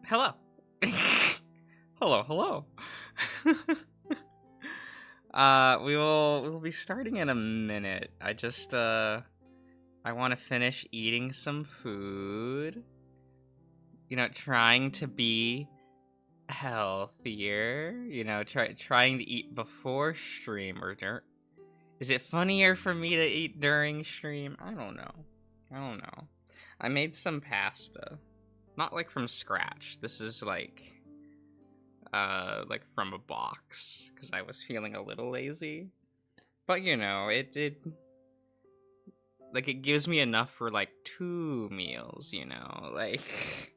Hello. Hello, hello. We will be starting in a minute. I want to finish eating some food. Trying to be healthier. Trying to eat before stream or is it funnier for me to eat during stream? I don't know. I made some pasta. Not like from scratch. This is like from a box because I was feeling a little lazy. But it like it gives me enough for like 2 meals, like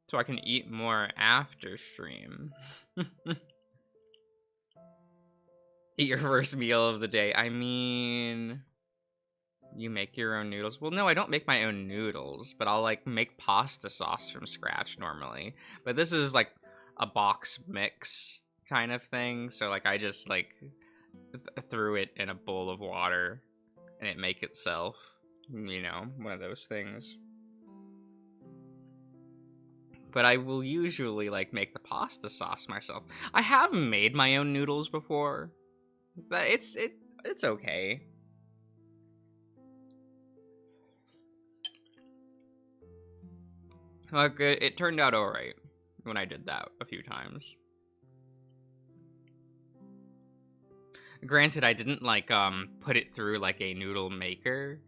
so I can eat more after stream. Eat your first meal of the day. I mean, you make your own noodles. Well, no, I don't make my own noodles, but I'll like make pasta sauce from scratch normally. But this is like a box mix kind of thing. So like I just like threw it in a bowl of water and it make itself. One of those things. But I will usually like make the pasta sauce myself. I have made my own noodles before. It's okay. Like, it turned out alright when I did that a few times. Granted, I didn't, like, put it through, like, a noodle maker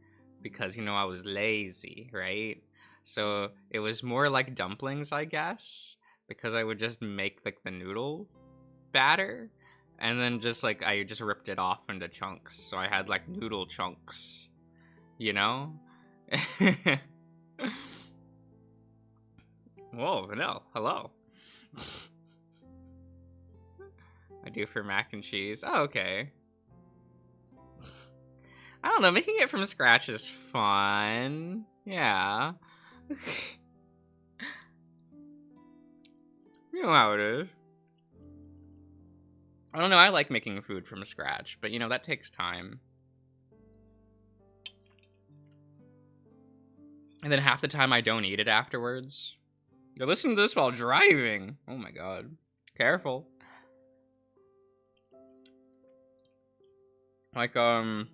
because, I was lazy, right? So, it was more like dumplings, I guess, because I would just make, like, the noodle batter, and then just, like, I just ripped it off into chunks, so I had, like, noodle chunks, you know? Whoa, no, hello. I do for mac and cheese. Oh, okay. I don't know, making it from scratch is fun. Yeah. You know how it is. I don't know, I like making food from scratch, but that takes time. And then half the time I don't eat it afterwards. You're listening to this while driving. Oh my god. Careful. Like, I don't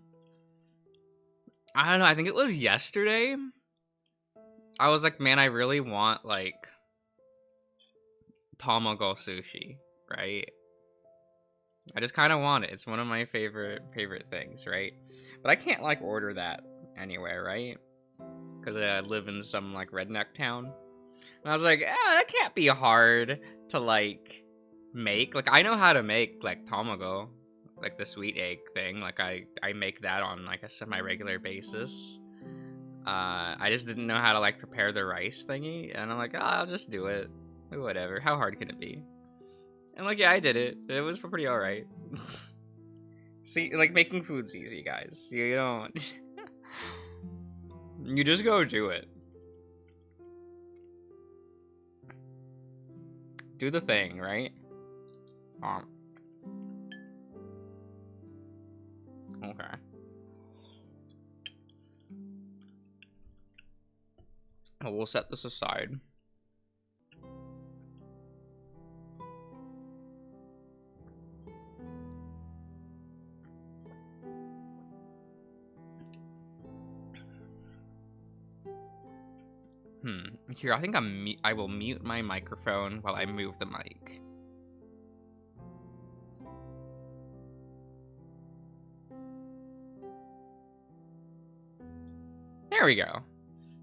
know, I think it was yesterday. I was like, man, I really want, like, tamago sushi, right? I just kind of want it. It's one of my favorite things, right? But I can't, like, order that anywhere, right? Because I live in some, like, redneck town. And I was like, that can't be hard to, like, make. Like, I know how to make, like, tamago. Like, the sweet egg thing. Like, I make that on, like, a semi-regular basis. I just didn't know how to, like, prepare the rice thingy. And I'm like, I'll just do it. Whatever. How hard can it be? And, like, yeah, I did it. It was pretty alright. See, like, making food's easy, guys. You don't... You just go do it. Do the thing, right? Okay. Well, we'll set this aside. Here, I think I will mute my microphone while I move the mic. There we go.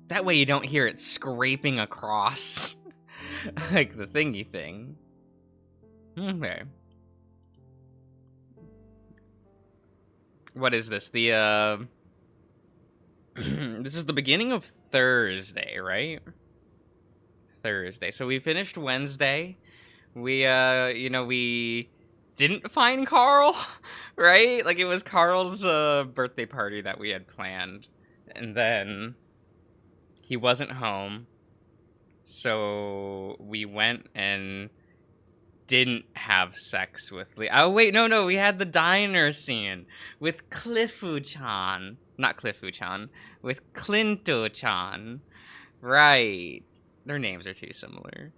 That way you don't hear it scraping across like the thingy thing. Okay. What is this? The this is the beginning of Thursday, right? Thursday. So we finished Wednesday. We we didn't find Carl, right? Like, it was Carl's birthday party that we had planned. And then he wasn't home. So we went and didn't have sex with Lee. Oh, wait, no. We had the diner scene with Cliffu-chan. Not Cliffu-chan. With Clinto-chan. Right. Their names are too similar.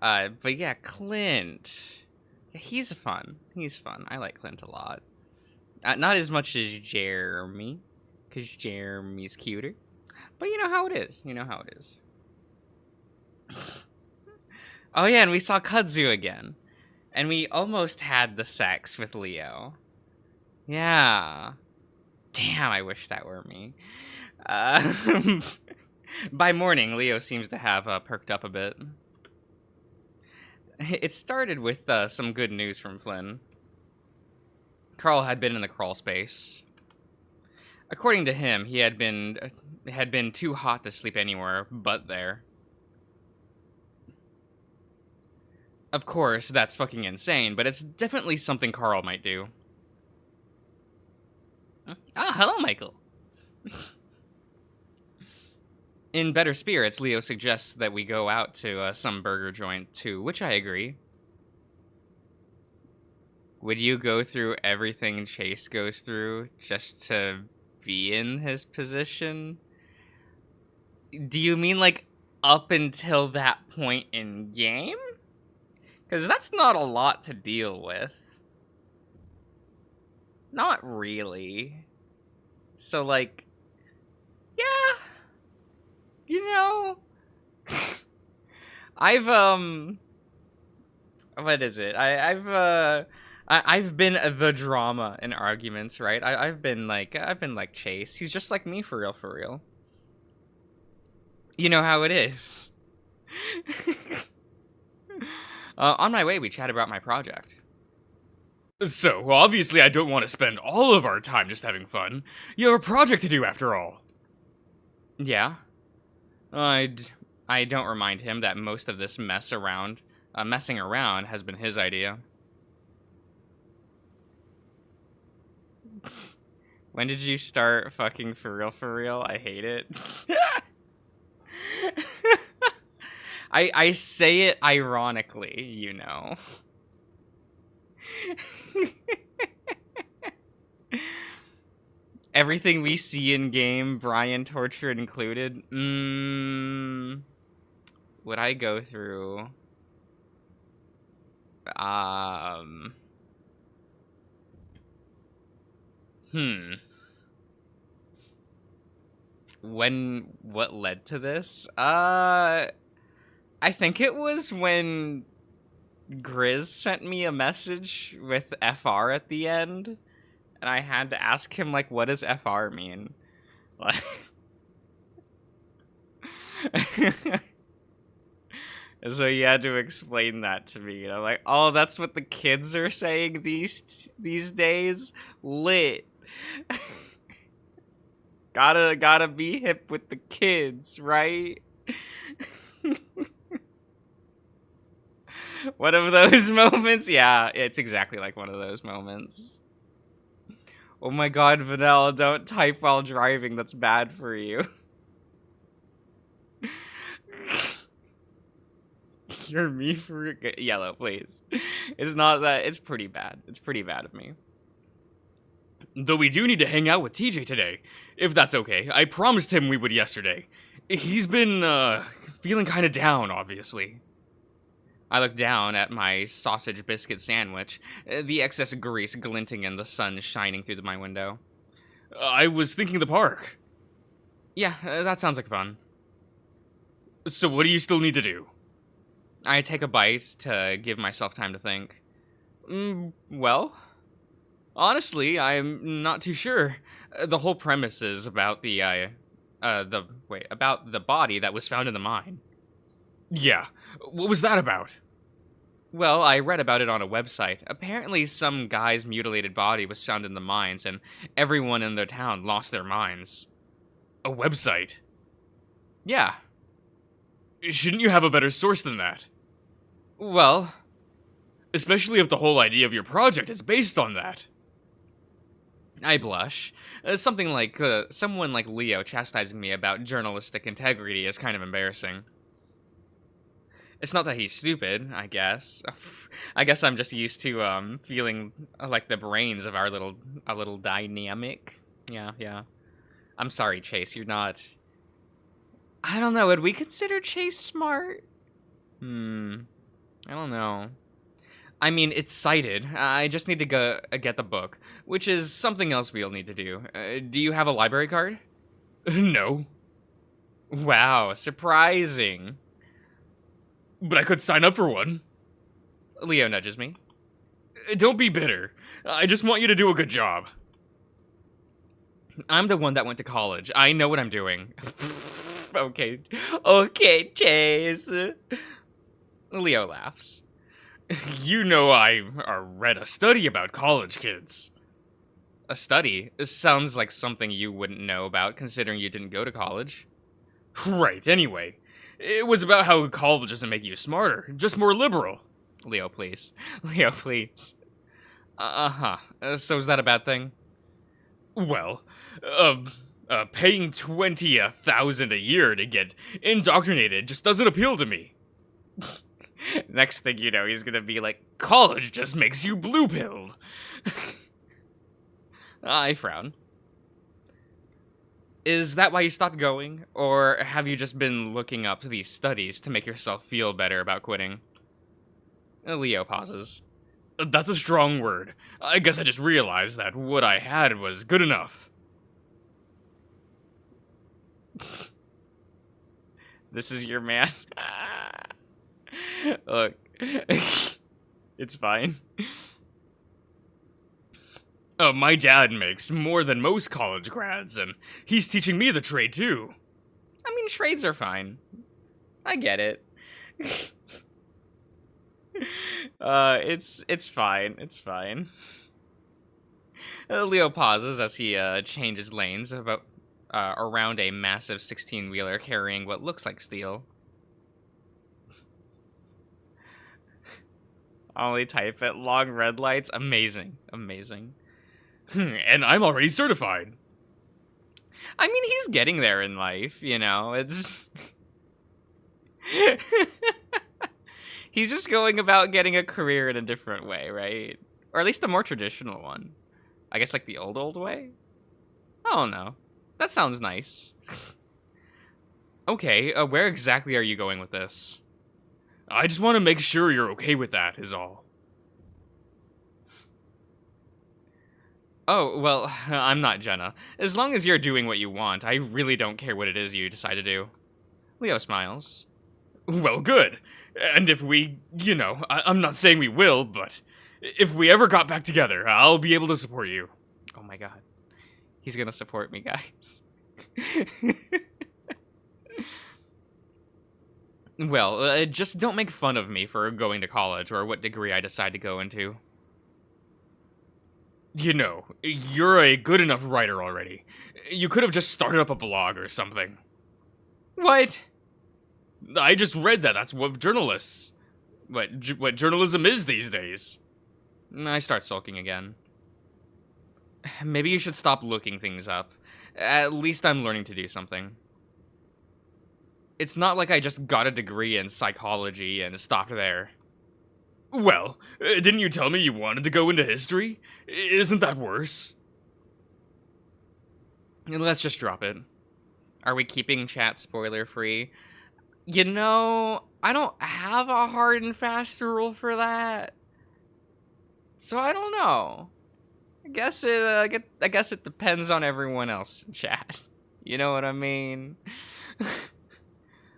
But yeah, Clint. Yeah, he's fun. He's fun. I like Clint a lot. Not as much as Jeremy, because Jeremy's cuter. But you know how it is. You know how it is. Oh yeah, and we saw Kudzu again. And we almost had the sex with Leo. Yeah. Damn, I wish that were me. Uh, by morning, Leo seems to have perked up a bit. It started with some good news from Flynn. Carl had been in the crawl space. According to him, he had been too hot to sleep anywhere but there. Of course, that's fucking insane, but it's definitely something Carl might do. Ah, hello, Michael. In better spirits, Leo suggests that we go out to some burger joint, to which I agree. Would you go through everything Chase goes through just to be in his position? Do you mean, like, up until that point in game? Because that's not a lot to deal with. Not really. So, like, yeah. You know, I've what is it? I've been the drama in arguments, right? I've been like Chase. He's just like me for real, for real. You know how it is. On my way, we chat about my project. So, obviously I don't want to spend all of our time just having fun. You have a project to do after all. Yeah. I don't remind him that most of this messing around has been his idea. When did you start fucking for real, for real? I hate it. I say it ironically, you know. Everything we see in game, Brian torture included. Would I go through? What led to this? I think it was when Grizz sent me a message with FR at the end, and I had to ask him, like, what does FR mean? Like, so he had to explain that to me, and I'm like, oh, that's what the kids are saying these days? Lit. Gotta be hip with the kids, right? One of those moments? Yeah, it's exactly like one of those moments. Oh my god, Vanilla, don't type while driving. That's bad for you. You're me for Yellow, please. It's not that. It's pretty bad. It's pretty bad of me. Though we do need to hang out with TJ today, if that's okay. I promised him we would yesterday. He's been, feeling kind of down, obviously. I look down at my sausage biscuit sandwich, the excess grease glinting in the sun shining through my window. I was thinking the park. Yeah, that sounds like fun. So what do you still need to do? I take a bite to give myself time to think. Well, honestly, I'm not too sure. The whole premise is about about the body that was found in the mine. Yeah, what was that about? Well, I read about it on a website. Apparently, some guy's mutilated body was found in the mines, and everyone in their town lost their minds. A website? Yeah. Shouldn't you have a better source than that? Well, especially if the whole idea of your project is based on that. I blush. Something like someone like Leo chastising me about journalistic integrity is kind of embarrassing. It's not that he's stupid, I guess. I guess I'm just used to feeling like the brains of our little dynamic. Yeah. I'm sorry, Chase. You're not. I don't know. Would we consider Chase smart? I don't know. I mean, it's cited. I just need to go get the book, which is something else we'll need to do. Do you have a library card? No. Wow, surprising. But I could sign up for one. Leo nudges me. Don't be bitter. I just want you to do a good job. I'm the one that went to college. I know what I'm doing. Okay. Okay, Chase. Leo laughs. You know I read a study about college kids. A study? This sounds like something you wouldn't know about, considering you didn't go to college. Right, anyway. It was about how college doesn't make you smarter, just more liberal. Leo, please. Leo, please. Uh-huh. So is that a bad thing? Well, paying 20,000 a year to get indoctrinated just doesn't appeal to me. Next thing you know, he's gonna be like, college just makes you blue-pilled. I frown. Is that why you stopped going? Or have you just been looking up these studies to make yourself feel better about quitting? Leo pauses. That's a strong word. I guess I just realized that what I had was good enough. This is your man. Look. It's fine. My dad makes more than most college grads, and he's teaching me the trade, too. I mean, trades are fine. I get it. It's fine. It's fine. Leo pauses as he changes lanes about around a massive 16-wheeler carrying what looks like steel. Only type at long red lights. Amazing. Amazing. And I'm already certified. I mean, he's getting there in life, you know. It's he's just going about getting a career in a different way, right? Or at least a more traditional one. I guess like the old way? I don't know. That sounds nice. Okay, where exactly are you going with this? I just want to make sure you're okay with that, is all. Oh, well, I'm not Jenna. As long as you're doing what you want, I really don't care what it is you decide to do. Leo smiles. Well, good. And if we, you know, I'm not saying we will, but if we ever got back together, I'll be able to support you. Oh my god. He's gonna support me, guys. Well, just don't make fun of me for going to college or what degree I decide to go into. You know, you're a good enough writer already. You could have just started up a blog or something. What? I just read that. That's what journalists... What journalism is these days. I start sulking again. Maybe you should stop looking things up. At least I'm learning to do something. It's not like I just got a degree in psychology and stopped there. Well, didn't you tell me you wanted to go into history? Isn't that worse? Let's just drop it. Are we keeping chat spoiler-free? You know, I don't have a hard and fast rule for that. So I don't know. I guess it depends on everyone else in chat. You know what I mean?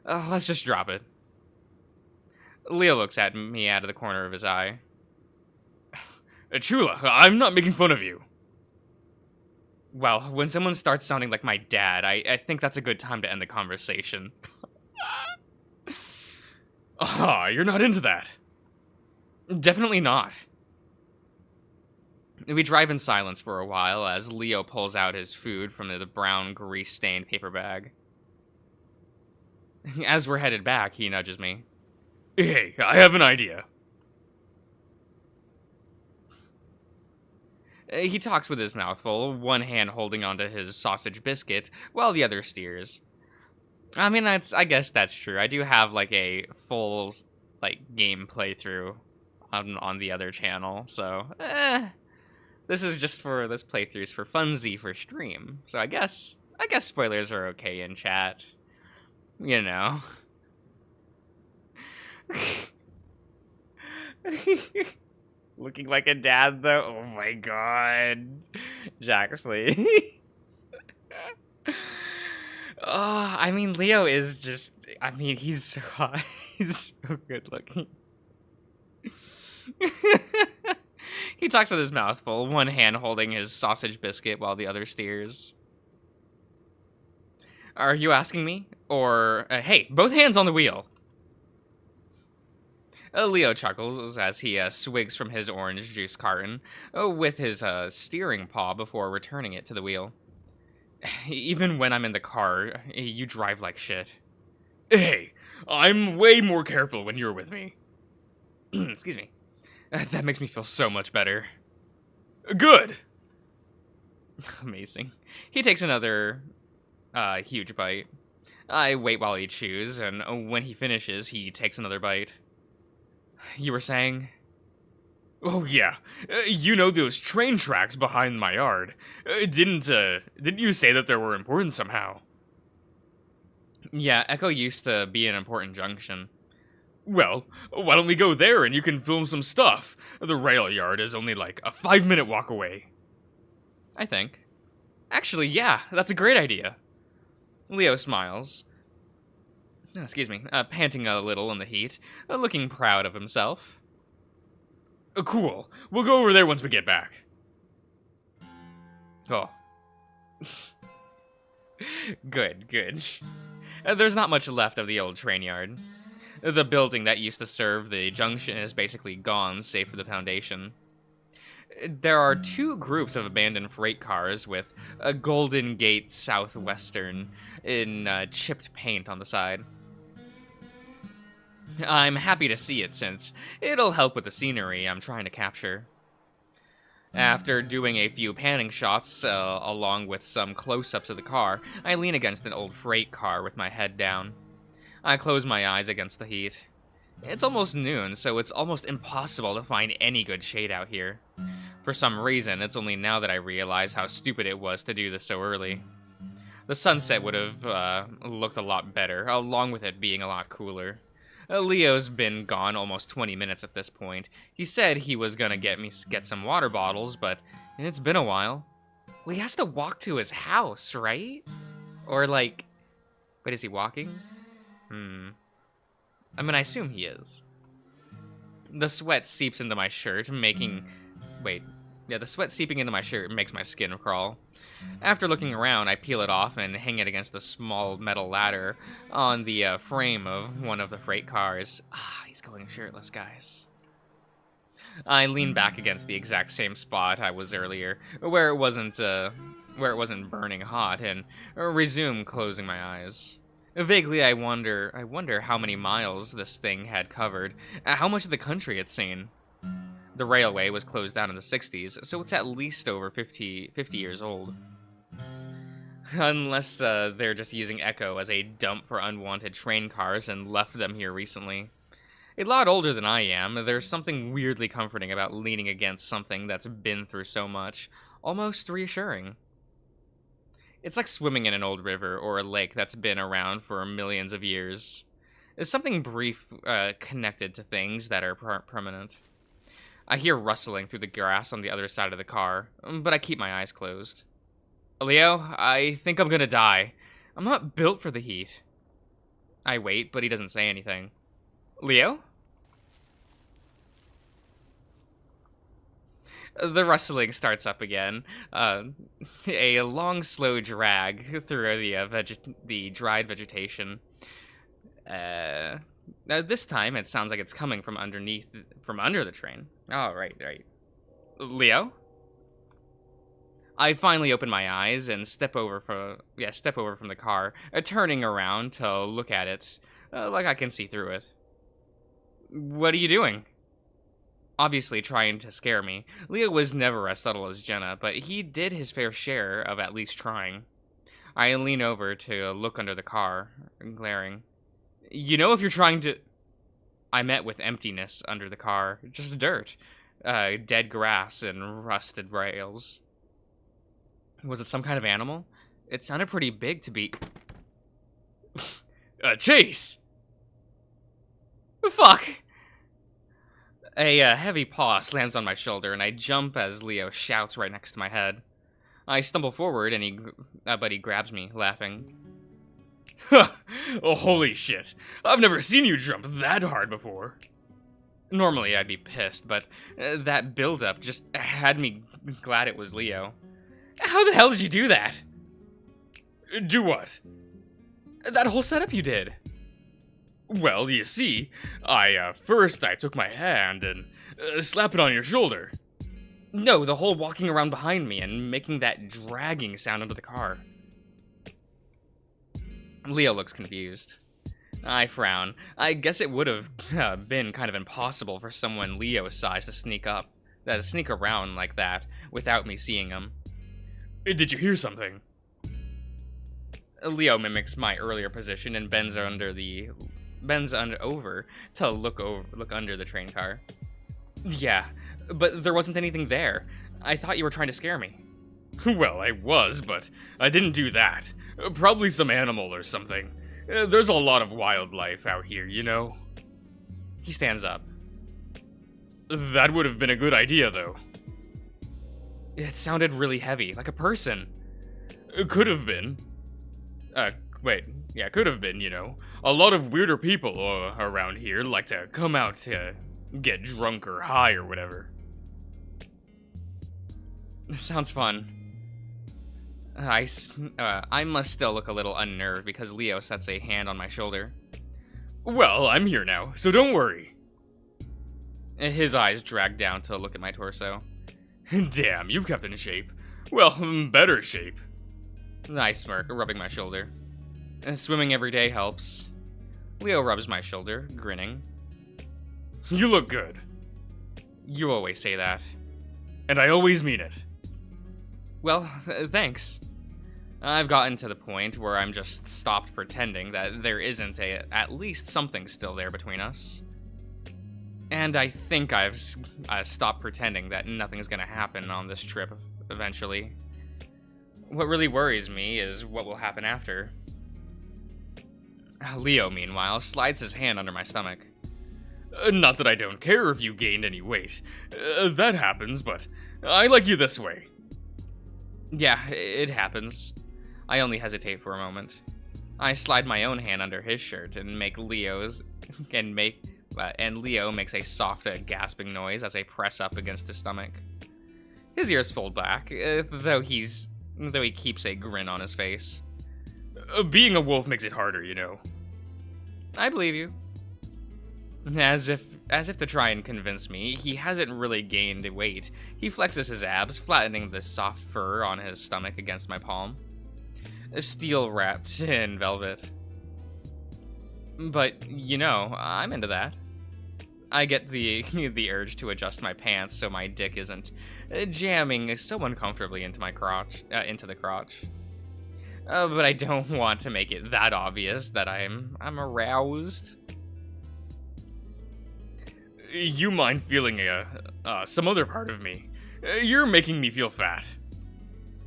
Let's just drop it. Leo looks at me out of the corner of his eye. Chula, I'm not making fun of you. Well, when someone starts sounding like my dad, I think that's a good time to end the conversation. Ah, you're not into that. Definitely not. We drive in silence for a while as Leo pulls out his food from the brown, grease-stained paper bag. As we're headed back, he nudges me. Hey, I have an idea. He talks with his mouth full, one hand holding onto his sausage biscuit, while the other steers. I mean, I guess that's true. I do have, like, a full, like, game playthrough on the other channel, so, this playthrough's for funsy for stream, so I guess spoilers are okay in chat. You know. Looking like a dad, though. Oh my god. Jax, please. Oh, I mean, Leo is just. I mean, he's so hot. He's so good looking. He talks with his mouth full, one hand holding his sausage biscuit while the other steers. Are you asking me? Or, hey, both hands on the wheel. Leo chuckles as he swigs from his orange juice carton with his steering paw before returning it to the wheel. Even when I'm in the car, you drive like shit. Hey, I'm way more careful when you're with me. Excuse me. That makes me feel so much better. Good! Amazing. He takes another huge bite. I wait while he chews, and when he finishes, he takes another bite. You were saying? Oh yeah, you know those train tracks behind my yard. Didn't you say that they were important somehow? Yeah, Echo used to be an important junction. Well, why don't we go there and you can film some stuff? The rail yard is only like a 5-minute walk away. I think. Actually, yeah, that's a great idea. Leo smiles. Oh, excuse me, panting a little in the heat, looking proud of himself. Cool. We'll go over there once we get back. Oh. Good, good. There's not much left of the old train yard. The building that used to serve the junction is basically gone, save for the foundation. There are 2 groups of abandoned freight cars with a Golden Gate Southwestern in chipped paint on the side. I'm happy to see it since it'll help with the scenery I'm trying to capture. After doing a few panning shots, along with some close-ups of the car, I lean against an old freight car with my head down. I close my eyes against the heat. It's almost noon, so it's almost impossible to find any good shade out here. For some reason, it's only now that I realize how stupid it was to do this so early. The sunset would have looked a lot better, along with it being a lot cooler. Leo's been gone almost 20 minutes at this point. He said he was gonna get some water bottles, but it's been a while. Well, he has to walk to his house, right? Or wait, is he walking? I mean, I assume he is. The sweat seeps into my shirt, the sweat seeping into my shirt makes my skin crawl. After looking around, I peel it off and hang it against the small metal ladder on the frame of one of the freight cars. He's going shirtless, guys. I lean back against the exact same spot I was earlier, where it wasn't burning hot, and resume closing my eyes. Vaguely, I wonder how many miles this thing had covered, how much of the country it's seen. The railway was closed down in the 60s, so it's at least over 50 years old. Unless they're just using Echo as a dump for unwanted train cars and left them here recently. A lot older than I am, there's something weirdly comforting about leaning against something that's been through so much, almost reassuring. It's like swimming in an old river or a lake that's been around for millions of years. There's something brief connected to things that are permanent. I hear rustling through the grass on the other side of the car, but I keep my eyes closed. Leo, I think I'm gonna die. I'm not built for the heat. I wait, but he doesn't say anything. Leo? The rustling starts up again. A long, slow drag through the dried vegetation. This time, it sounds like it's coming from under the train. Oh, right. Leo? I finally open my eyes and step over from the car, turning around to look at it, like I can see through it. What are you doing? Obviously trying to scare me. Leo was never as subtle as Jenna, but he did his fair share of at least trying. I lean over to look under the car, glaring. You know, if you're trying to... I met with emptiness under the car. Just dirt. Dead grass and rusted rails. Was it some kind of animal? It sounded pretty big to be... Chase! Fuck! A heavy paw slams on my shoulder, and I jump as Leo shouts right next to my head. I stumble forward, and but he grabs me, laughing. Oh, holy shit. I've never seen you jump that hard before. Normally I'd be pissed, but that build-up just had me glad it was Leo. How the hell did you do that? Do what? That whole setup you did. Well, you see, first I took my hand and slapped it on your shoulder. No, the whole walking around behind me and making that dragging sound under the car. Leo looks confused. I frown. I guess it would have been kind of impossible for someone Leo's size to sneak around like that without me seeing him. Did you hear something? Leo mimics my earlier position and bends over to look under the train car. Yeah, but there wasn't anything there. I thought you were trying to scare me. Well, I was, but I didn't do that. Probably some animal or something. There's a lot of wildlife out here, you know? He stands up. That would have been a good idea, though. It sounded really heavy, like a person. It could have been. Could have been, you know. A lot of weirder people around here like to come out to get drunk or high or whatever. Sounds fun. I must still look a little unnerved because Leo sets a hand on my shoulder. Well, I'm here now, so don't worry. His eyes drag down to look at my torso. Damn, you've kept in shape. Well, better shape. I smirk, rubbing my shoulder. Swimming every day helps. Leo rubs my shoulder, grinning. You look good. You always say that. And I always mean it. Well, thanks. I've gotten to the point where I'm just stopped pretending that there isn't at least something still there between us. And I think I've stopped pretending that nothing's gonna happen on this trip eventually. What really worries me is what will happen after. Leo, meanwhile, slides his hand under my stomach. Not that I don't care if you gained any weight. That happens, but I like you this way. Yeah, it happens. I only hesitate for a moment. I slide my own hand under his shirt and and Leo makes a soft, gasping noise as I press up against his stomach. His ears fold back, though he keeps a grin on his face. Being a wolf makes it harder, you know. I believe you. As if to try and convince me, he hasn't really gained weight. He flexes his abs, flattening the soft fur on his stomach against my palm. Steel wrapped in velvet. But, you know, I'm into that. I get the urge to adjust my pants so my dick isn't jamming so uncomfortably into my crotch, into the crotch. But I don't want to make it that obvious that I'm aroused. You mind feeling some other part of me? You're making me feel fat.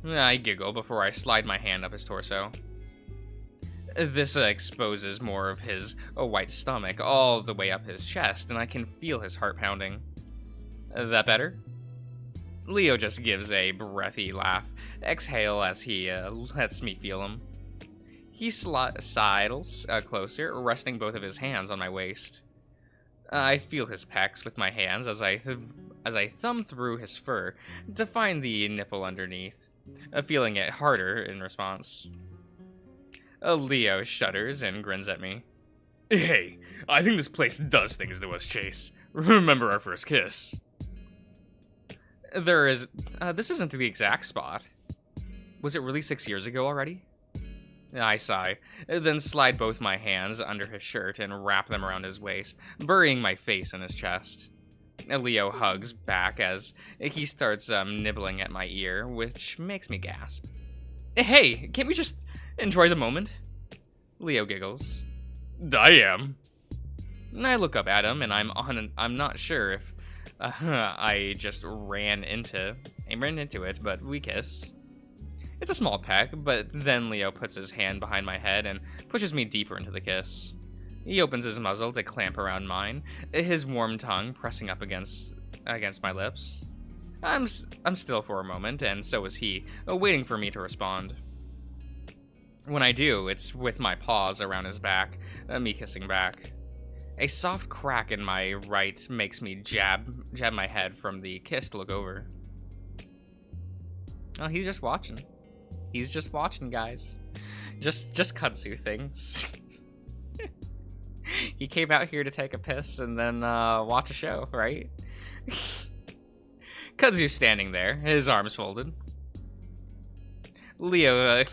I giggle before I slide my hand up his torso. This exposes more of his white stomach all the way up his chest, and I can feel his heart pounding. That better? Leo just gives a breathy laugh, exhale as he lets me feel him. He sidles closer, resting both of his hands on my waist. I feel his pecs with my hands as I thumb through his fur to find the nipple underneath, feeling it harder in response. Leo shudders and grins at me. Hey, I think this place does things to us, Chase. Remember our first kiss? This isn't the exact spot. Was it really 6 years ago already? I sigh, then slide both my hands under his shirt and wrap them around his waist, burying my face in his chest. Leo hugs back as he starts nibbling at my ear, which makes me gasp. Hey, can't we just enjoy the moment? Leo giggles. I am. I look up at him, and I'm not sure if I just ran into it, but we kiss. It's a small peck, but then Leo puts his hand behind my head and pushes me deeper into the kiss. He opens his muzzle to clamp around mine, his warm tongue pressing up against my lips. I'm still for a moment, and so is he, waiting for me to respond. When I do, it's with my paws around his back, me kissing back. A soft crack in my right makes me jab my head from the kiss to look over. Oh, he's just watching. He's just watching, guys. Just kudzu things. He came out here to take a piss and then watch a show, right? Kudzu's standing there, his arms folded. Leo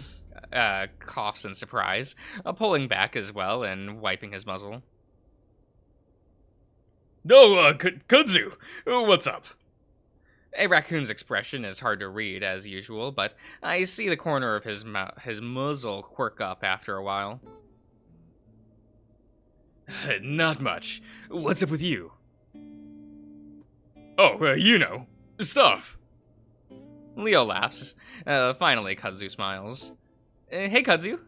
coughs in surprise, pulling back as well and wiping his muzzle. Oh, Kudzu, what's up? A raccoon's expression is hard to read as usual, but I see the corner of his muzzle quirk up after a while. Not much. What's up with you? Oh, you know, stuff. Leo laughs. Finally, Kudzu smiles. Hey, Kudzu.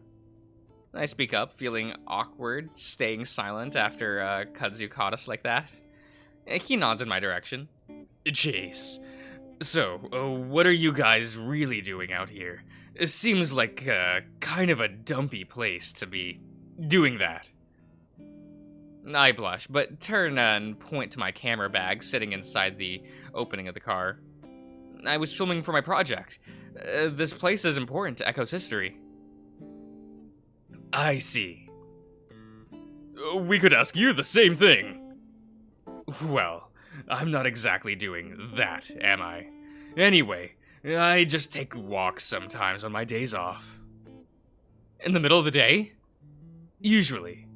I speak up, feeling awkward, staying silent after Kudzu caught us like that. He nods in my direction. Chase. So, what are you guys really doing out here? It seems like kind of a dumpy place to be doing that. I blush, but turn and point to my camera bag sitting inside the opening of the car. I was filming for my project. This place is important to Echo's history. I see. We could ask you the same thing. Well, I'm not exactly doing that, am I? Anyway, I just take walks sometimes on my days off. In the middle of the day? Usually.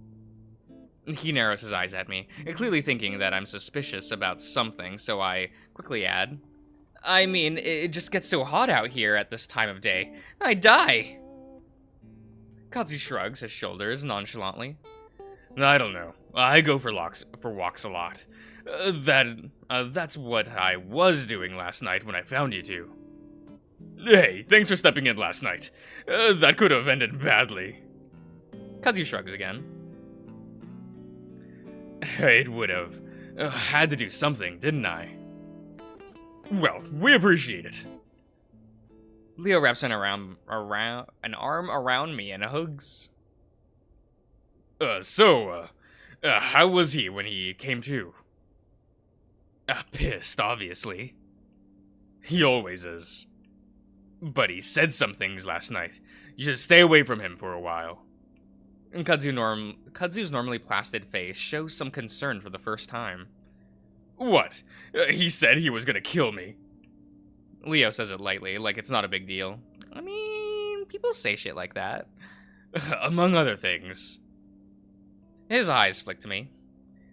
He narrows his eyes at me, clearly thinking that I'm suspicious about something, so I quickly add, I mean, it just gets so hot out here at this time of day. I'd die. Kudzu shrugs his shoulders nonchalantly. I don't know. I go for walks a lot. That's what I was doing last night when I found you two. Hey, thanks for stepping in last night. That could have ended badly. Kudzu shrugs again. It would have. Had to do something, didn't I? Well, we appreciate it. Leo wraps an arm around me and hugs. How was he when he came to? Pissed, obviously. He always is. But he said some things last night. You should stay away from him for a while. Kudzu's normally placid face shows some concern for the first time. What? He said he was gonna kill me. Leo says it lightly, like it's not a big deal. I mean, people say shit like that. Among other things. His eyes flick to me.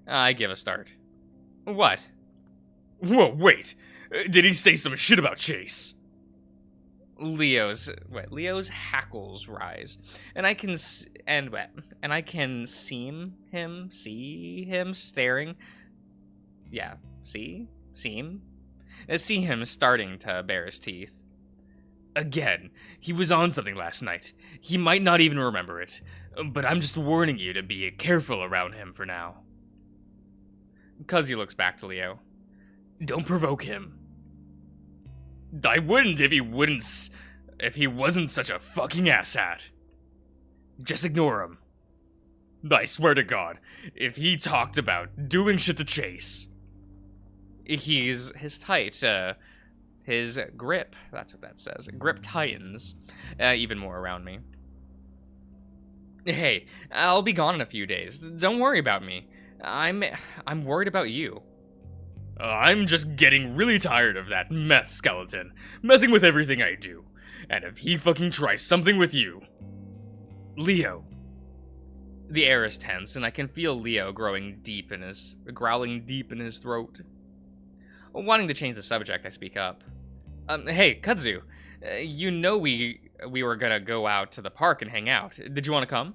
I give a start. What? Whoa, wait. Did he say some shit about Chase? Leo's hackles rise, and I can see him staring. Yeah, see him starting to bare his teeth. Again, he was on something last night. He might not even remember it, but I'm just warning you to be careful around him for now. Kudzu looks back to Leo. Don't provoke him. I wouldn't if he wasn't such a fucking asshat. Just ignore him. I swear to God, if he talked about doing shit to Chase. His grip, that's what that says. Grip tightens even more around me. Hey, I'll be gone in a few days. Don't worry about me. I'm worried about you. I'm just getting really tired of that meth skeleton messing with everything I do. And if he fucking tries something with you... Leo. The air is tense, and I can feel Leo growling deep in his throat. Wanting to change the subject, I speak up. Hey, Kudzu, you know we were gonna go out to the park and hang out. Did you want to come?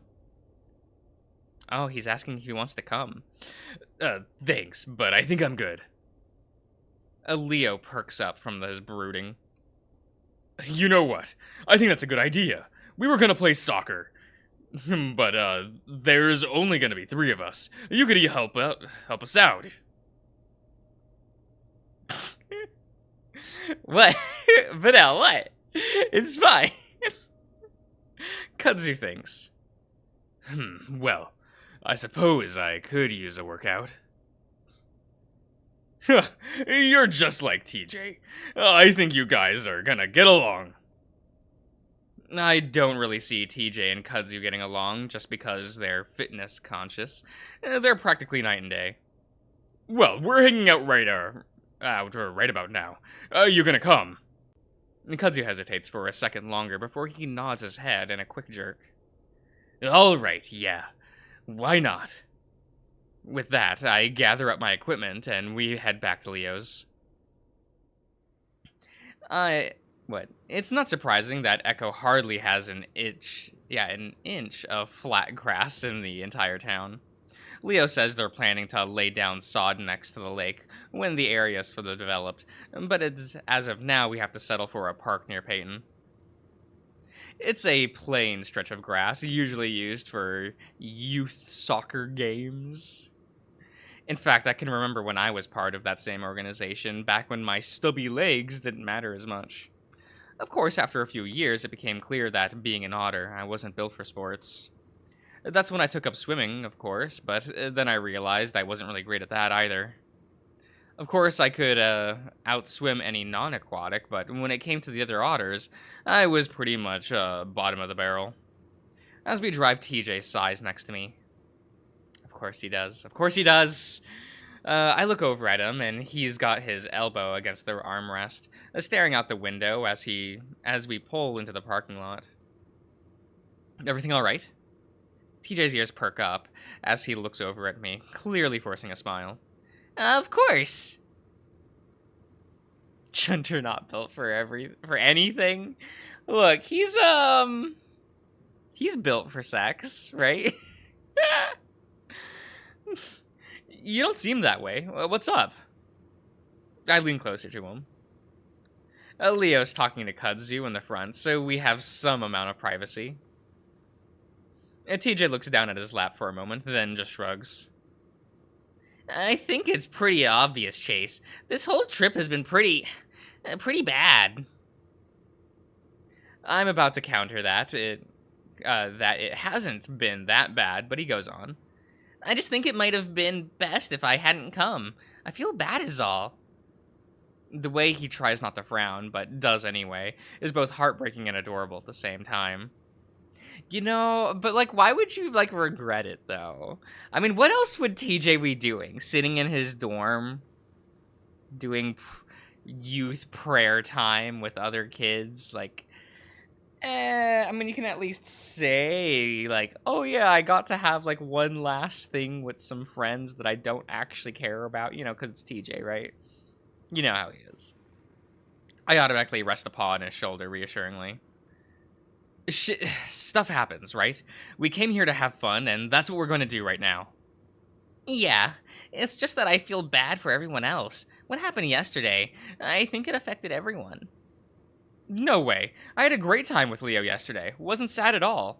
Oh, he's asking if he wants to come. Thanks, but I think I'm good. Leo perks up from his brooding. You know what? I think that's a good idea. We were gonna play soccer. But, there's only gonna be 3 of us. You could help us out. What? Vanel, what? It's fine. Kudzu thinks. Well, I suppose I could use a workout. You're just like TJ. I think you guys are gonna get along. I don't really see TJ and Kudzu getting along just because they're fitness conscious. They're practically night and day. Well, we're hanging out right about now. You gonna come? Kudzu hesitates for a second longer before he nods his head in a quick jerk. Alright, yeah. Why not? With that, I gather up my equipment and we head back to Leo's. It's not surprising that Echo hardly has an inch of flat grass in the entire town. Leo says they're planning to lay down sod next to the lake when the area's fully developed, but as of now we have to settle for a park near Peyton. It's a plain stretch of grass, usually used for youth soccer games. In fact, I can remember when I was part of that same organization, back when my stubby legs didn't matter as much. Of course, after a few years, it became clear that, being an otter, I wasn't built for sports. That's when I took up swimming, of course, but then I realized I wasn't really great at that either. Of course, I could outswim any non-aquatic, but when it came to the other otters, I was pretty much bottom of the barrel. As we drive, TJ sighs next to me. Of course he does. Of course he does! I look over at him, and he's got his elbow against the armrest, staring out the window as we pull into the parking lot. Everything alright? TJ's ears perk up as he looks over at me, clearly forcing a smile. Of course! Chunter not built for anything? Look, he's built for sex, right? You don't seem that way. What's up? I lean closer to him. Leo's talking to Kudzu in the front, so we have some amount of privacy. TJ looks down at his lap for a moment, then just shrugs. I think it's pretty obvious, Chase. This whole trip has been pretty bad. I'm about to counter that it hasn't been that bad, but he goes on. I just think it might have been best if I hadn't come. I feel bad is all. The way he tries not to frown, but does anyway, is both heartbreaking and adorable at the same time. You know, but, like, why would you, like, regret it, though? I mean, what else would TJ be doing? Sitting in his dorm? Doing youth prayer time with other kids? Like, I mean, you can at least say, like, oh yeah, I got to have, like, one last thing with some friends that I don't actually care about, you know, because it's TJ, right? You know how he is. I automatically rest a paw on his shoulder reassuringly. Stuff happens, right? We came here to have fun, and that's what we're going to do right now. Yeah, it's just that I feel bad for everyone else. What happened yesterday, I think it affected everyone. No way. I had a great time with Leo yesterday. Wasn't sad at all.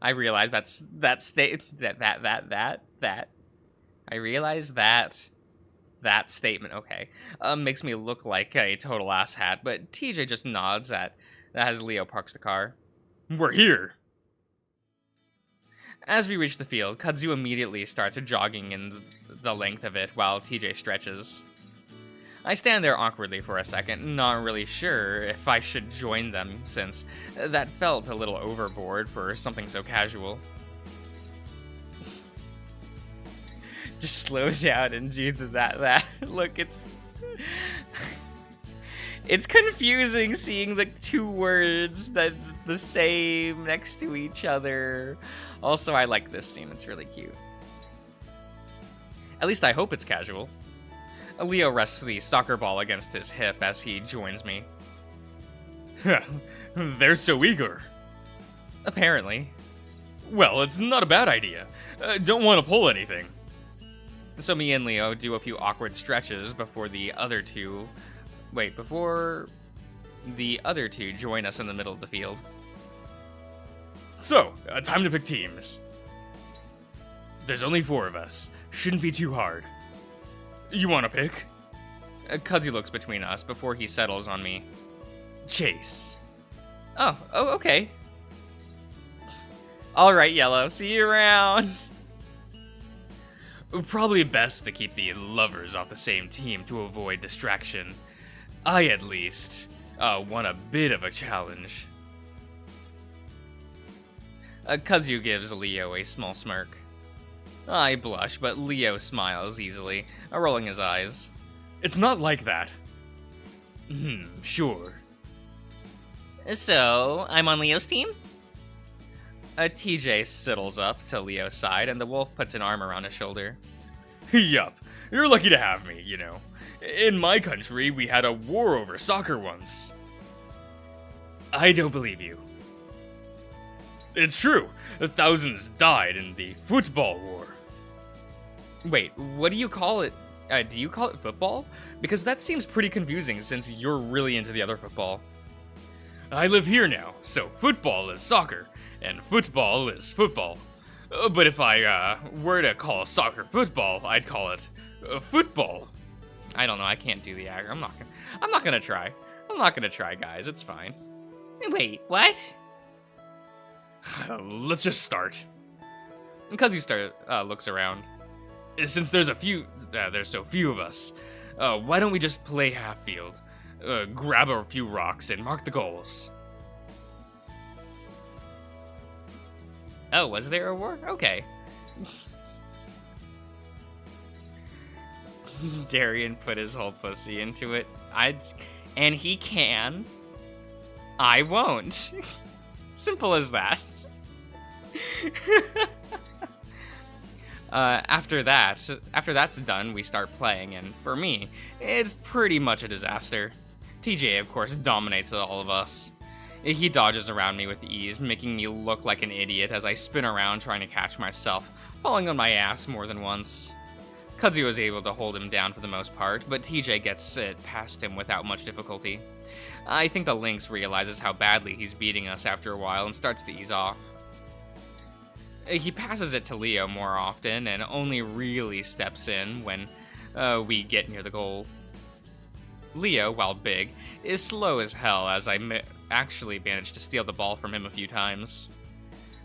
I realize that statement, okay, makes me look like a total asshat, but TJ just nods as Leo parks the car. We're here. As we reach the field, Kudzu immediately starts jogging in the length of it while TJ stretches. I stand there awkwardly for a second, not really sure if I should join them, since that felt a little overboard for something so casual. Just slow down and do that. Look, it's confusing seeing the two words that the same next to each other. Also, I like this scene. It's really cute. At least I hope it's casual. Leo rests the soccer ball against his hip as he joins me. They're so eager. Apparently. Well, it's not a bad idea. Don't want to pull anything. So me and Leo do a few awkward stretches before the other two... Wait, before The other two join us in the middle of the field. So, time to pick teams. There's only 4 of us. Shouldn't be too hard. You wanna pick? Kudzu looks between us before he settles on me. Chase. Oh, okay. Alright, Yellow, see you around. Probably best to keep the lovers off the same team to avoid distraction. I, at least, want a bit of a challenge. Kudzu gives Leo a small smirk. I blush, but Leo smiles easily, rolling his eyes. It's not like that. Sure. So, I'm on Leo's team? TJ sidles up to Leo's side, and the wolf puts an arm around his shoulder. Yup, you're lucky to have me, you know. In my country, we had a war over soccer once. I don't believe you. It's true. Thousands died in the football war. Wait, what do you call it? Do you call it football? Because that seems pretty confusing since you're really into the other football. I live here now, so football is soccer, and football is football. But if I were to call soccer football, I'd call it football. I don't know. I can't do the act. I'm not gonna try. I'm not gonna try, guys. It's fine. Wait, what? Let's just start. Kudzu looks around. Since there's so few of us, why don't we just play half field? Grab a few rocks and mark the goals. Oh, was there a war? Okay. Darian put his whole pussy into it. And he can. I won't. Simple as that. After that's done, we start playing, and for me, it's pretty much a disaster. TJ, of course, dominates all of us. He dodges around me with ease, making me look like an idiot as I spin around trying to catch myself, falling on my ass more than once. Kudzu was able to hold him down for the most part, but TJ gets it past him without much difficulty. I think the Lynx realizes how badly he's beating us after a while and starts to ease off. He passes it to Leo more often and only really steps in when we get near the goal. Leo, while big, is slow as hell as I actually managed to steal the ball from him a few times.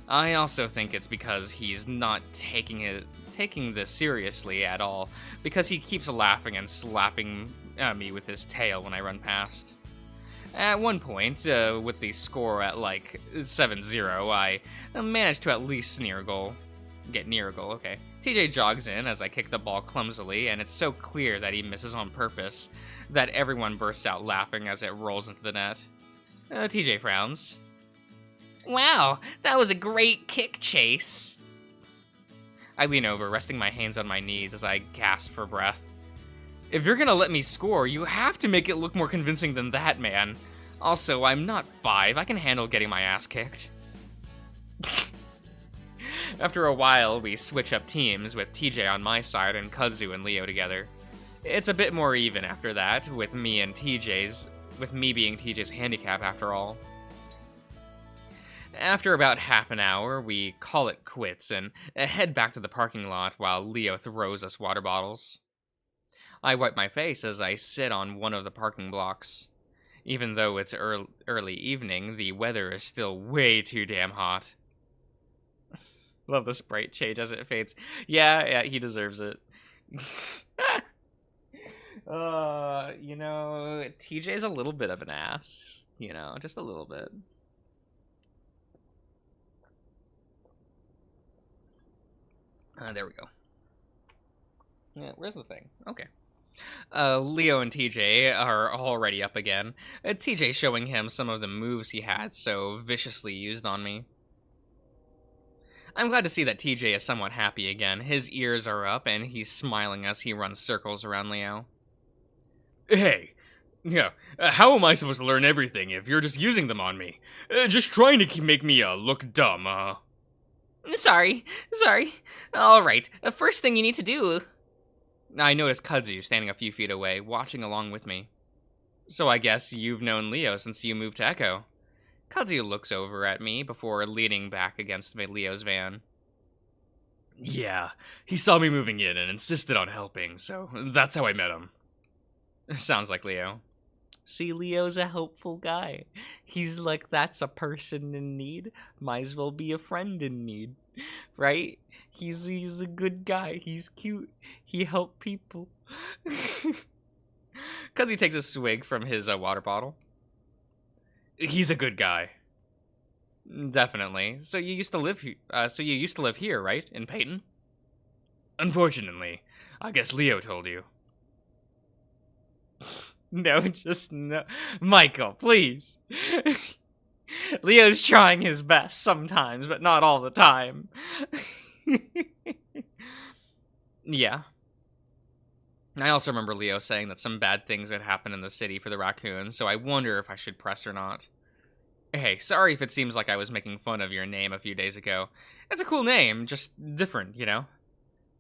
I also think it's because he's not taking this seriously at all, because he keeps laughing and slapping me with his tail when I run past. At one point, with the score at like 7-0, I managed to at least get near a goal, okay. TJ jogs in as I kick the ball clumsily, and it's so clear that he misses on purpose that everyone bursts out laughing as it rolls into the net. TJ frowns. Wow, that was a great kick, Chase. I lean over, resting my hands on my knees as I gasp for breath. If you're gonna let me score, you have to make it look more convincing than that, man. Also, I'm not 5. I can handle getting my ass kicked. After a while, we switch up teams, with TJ on my side and Kudzu and Leo together. It's a bit more even after that, with me being TJ's handicap after all. After about half an hour, we call it quits and head back to the parking lot while Leo throws us water bottles. I wipe my face as I sit on one of the parking blocks. Even though it's early evening, the weather is still way too damn hot. Love the sprite change as it fades. Yeah, he deserves it. TJ's a little bit of an ass. Just a little bit. There we go. Yeah, where's the thing? Okay. Leo and TJ are already up again. TJ showing him some of the moves he had so viciously used on me. I'm glad to see that TJ is somewhat happy again. His ears are up and he's smiling as he runs circles around Leo. Hey, how am I supposed to learn everything if you're just using them on me? Just trying to make me look dumb, Sorry. Alright, first thing you need to do... I noticed Kudzu standing a few feet away, watching along with me. So I guess you've known Leo since you moved to Echo. Kazuya looks over at me before leaning back against Leo's van. Yeah, he saw me moving in and insisted on helping, so that's how I met him. Sounds like Leo. See, Leo's a helpful guy. He's like, that's a person in need. Might as well be a friend in need. Right? He's a good guy. He's cute. He helped people. Cause he takes a swig from his water bottle. He's a good guy. Definitely. So you used to live here, right? In Peyton? Unfortunately, I guess Leo told you. No, just no. Michael, please. Leo's trying his best sometimes, but not all the time. Yeah. I also remember Leo saying that some bad things had happened in the city for the raccoons, so I wonder if I should press or not. Hey, sorry if it seems like I was making fun of your name a few days ago. It's a cool name, just different, you know?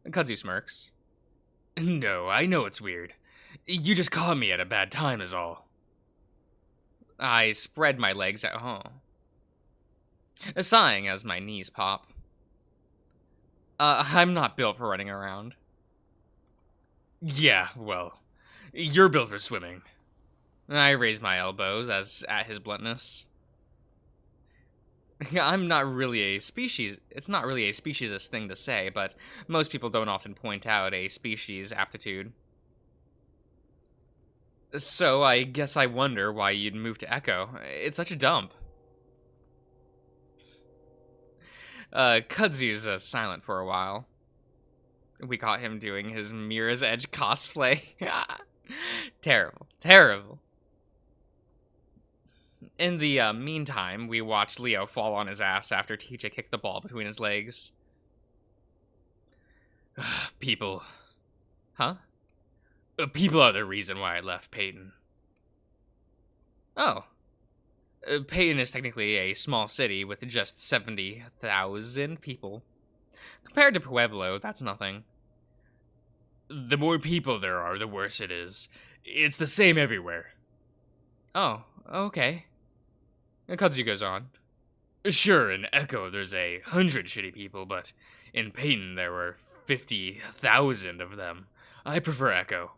Kudzu smirks. No, I know it's weird. You just caught me at a bad time is all. I spread my legs at home, sighing as my knees pop. I'm not built for running around. Yeah, well, you're built for swimming. I raise my elbows at his bluntness. I'm not really a species. It's not really a speciesist thing to say, but most people don't often point out a species aptitude. So I guess I wonder why you'd move to Echo. It's such a dump. Kudzu's silent for a while. We caught him doing his Mirror's Edge cosplay. Terrible. Terrible. In the meantime, we watched Leo fall on his ass after TJ kicked the ball between his legs. People. Huh? People are the reason why I left Peyton. Oh. Peyton is technically a small city with just 70,000 people. Compared to Pueblo, that's nothing. The more people there are, the worse it is. It's the same everywhere. Oh, okay. Kudzu goes on. Sure, in Echo there's 100 shitty people, but in Peyton there were 50,000 of them. I prefer Echo.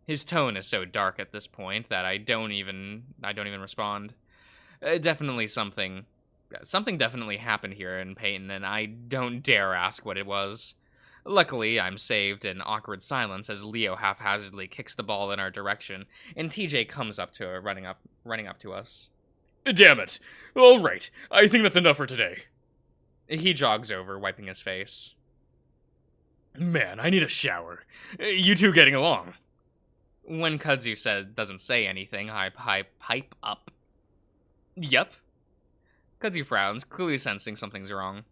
His tone is so dark at this point that I don't even respond. Definitely something definitely happened here in Peyton, and I don't dare ask what it was. Luckily, I'm saved in awkward silence as Leo haphazardly kicks the ball in our direction, and TJ comes up to her, running up to us. Damn it! All right, I think that's enough for today. He jogs over, wiping his face. Man, I need a shower. You two getting along? When Kudzu doesn't say anything, I pipe up. Yep. Kudzu frowns, clearly sensing something's wrong.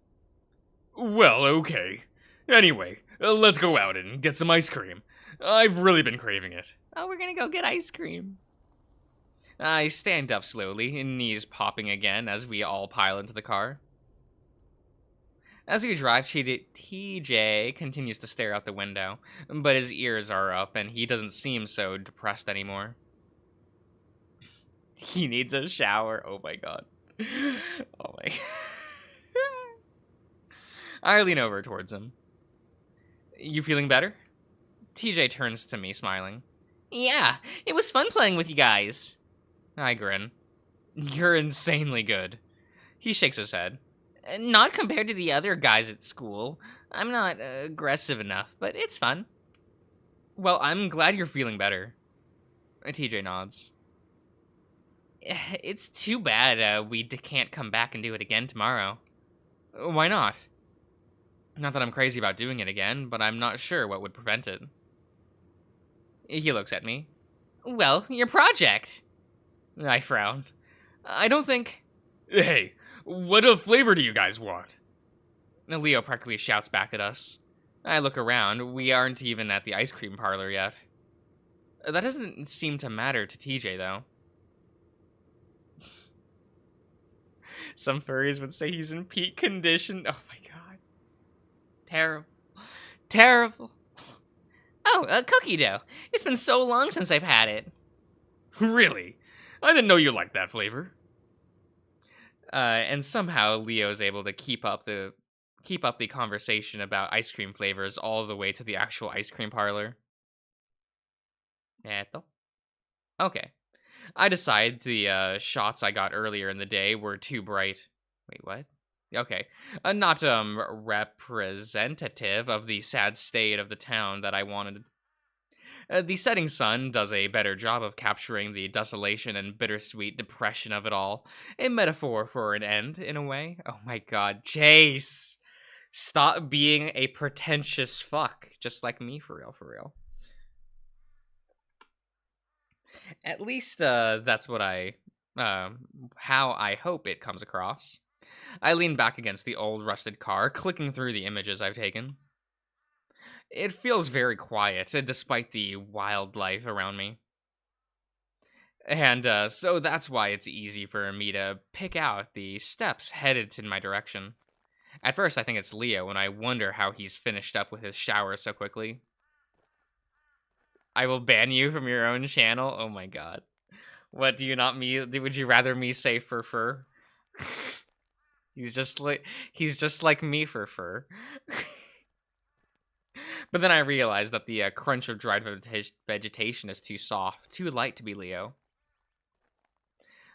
Well, okay. Anyway, let's go out and get some ice cream. I've really been craving it. Oh, we're gonna go get ice cream. I stand up slowly, knees popping again as we all pile into the car. As we drive, TJ continues to stare out the window, but his ears are up and he doesn't seem so depressed anymore. He needs a shower. Oh my god. Oh my. I lean over towards him. You feeling better? TJ turns to me, smiling. Yeah, it was fun playing with you guys. I grin. You're insanely good. He shakes his head. Not compared to the other guys at school. I'm not aggressive enough, but it's fun. Well, I'm glad you're feeling better. TJ nods. It's too bad we can't come back and do it again tomorrow. Why not? Not that I'm crazy about doing it again, but I'm not sure what would prevent it. He looks at me. Well, your project. I frowned. I don't think... Hey, what flavor do you guys want? Leo practically shouts back at us. I look around. We aren't even at the ice cream parlor yet. That doesn't seem to matter to TJ, though. Some furries would say he's in peak condition. Oh my god. Terrible. Terrible. Oh, cookie dough. It's been so long since I've had it. Really? I didn't know you liked that flavor. And somehow Leo's able to keep up the conversation about ice cream flavors all the way to the actual ice cream parlor. Eto. Okay. I decide the shots I got earlier in the day were too bright. Wait, what? Okay. Not representative of the sad state of the town that I wanted. The setting sun does a better job of capturing the desolation and bittersweet depression of it all. A metaphor for an end, in a way. Oh my god, Chase! Stop being a pretentious fuck. Just like me, for real, for real. At least, that's what how I hope it comes across. I lean back against the old rusted car, clicking through the images I've taken. It feels very quiet, despite the wildlife around me. And so that's why it's easy for me to pick out the steps headed in my direction. At first, I think it's Leo, and I wonder how he's finished up with his shower so quickly. I will ban you from your own channel? Oh my god. What, do you not me? Would you rather me say fur? He's just like me fur. But then I realized that the crunch of dried vegetation is too soft, too light to be Leo.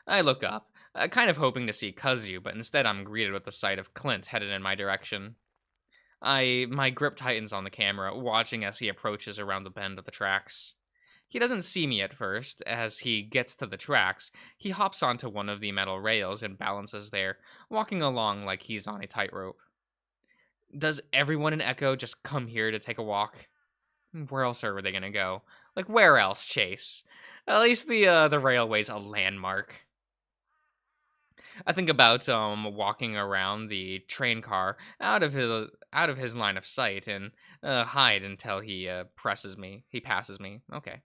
I look up, kind of hoping to see Kazu, but instead I'm greeted with the sight of Clint headed in my direction. My grip tightens on the camera, watching as he approaches around the bend of the tracks. He doesn't see me at first. As he gets to the tracks, he hops onto one of the metal rails and balances there, walking along like he's on a tightrope. Does everyone in Echo just come here to take a walk? Where else are they gonna go? Like, where else, Chase? At least the railway's a landmark. I think about walking around the train car out of his line of sight and hide until he passes me. Okay.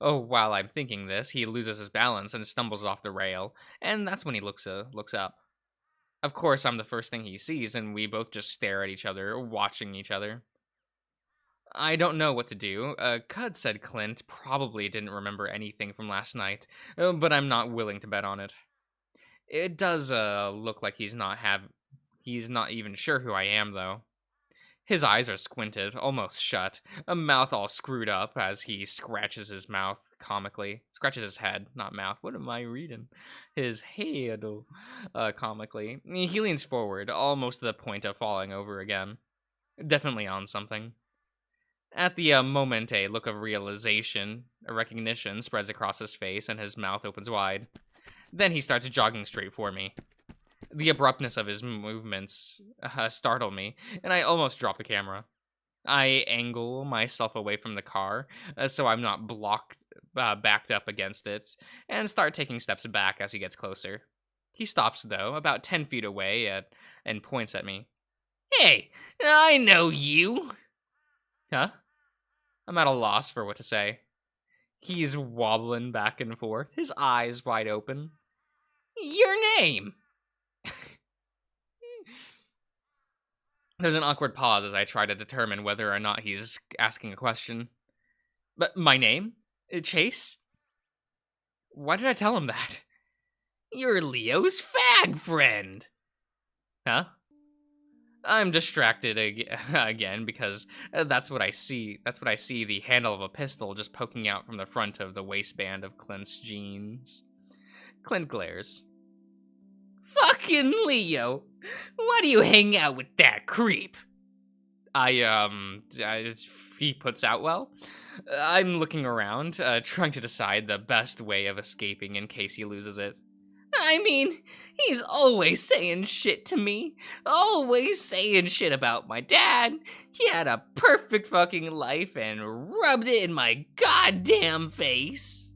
Oh, while I'm thinking this, he loses his balance and stumbles off the rail, and that's when he looks up. Of course, I'm the first thing he sees, and we both just stare at each other, watching each other. I don't know what to do. Cud said Clint probably didn't remember anything from last night, but I'm not willing to bet on it. It does look like he's not even sure who I am, though. His eyes are squinted, almost shut, a mouth all screwed up as he scratches his mouth comically. Scratches his head, not mouth. What am I reading? His head, comically. He leans forward, almost to the point of falling over again. Definitely on something. At the moment, a look of recognition spreads across his face and his mouth opens wide. Then he starts jogging straight for me. The abruptness of his movements startle me, and I almost drop the camera. I angle myself away from the car, so I'm not backed up against it, and start taking steps back as he gets closer. He stops, though, about 10 feet away, and points at me. Hey, I know you! Huh? I'm at a loss for what to say. He's wobbling back and forth, his eyes wide open. Your name! There's an awkward pause as I try to determine whether or not he's asking a question. But my name? Chase? Why did I tell him that? You're Leo's fag friend! Huh? I'm distracted again because that's what I see. That's what I see, the handle of a pistol just poking out from the front of the waistband of Clint's jeans. Clint glares. Fucking Leo! Why do you hang out with that creep? He puts out well. I'm looking around, trying to decide the best way of escaping in case he loses it. I mean, he's always saying shit to me. Always saying shit about my dad. He had a perfect fucking life and rubbed it in my goddamn face.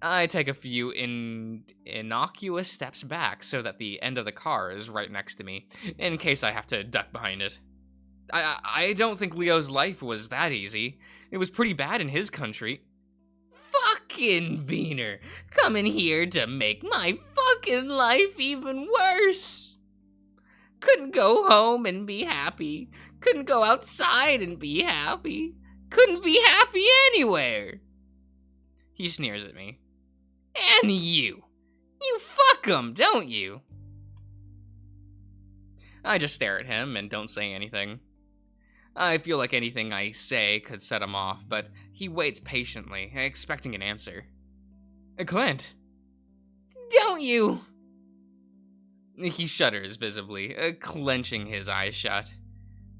I take a few innocuous steps back so that the end of the car is right next to me, in case I have to duck behind it. I don't think Leo's life was that easy. It was pretty bad in his country. Fucking Beaner, coming here to make my fucking life even worse. Couldn't go home and be happy. Couldn't go outside and be happy. Couldn't be happy anywhere. He sneers at me. And you fuck him, don't you? I just stare at him and don't say anything. I feel like anything I say could set him off, but he waits patiently, expecting an answer. Clint. Don't you? He shudders visibly, clenching his eyes shut.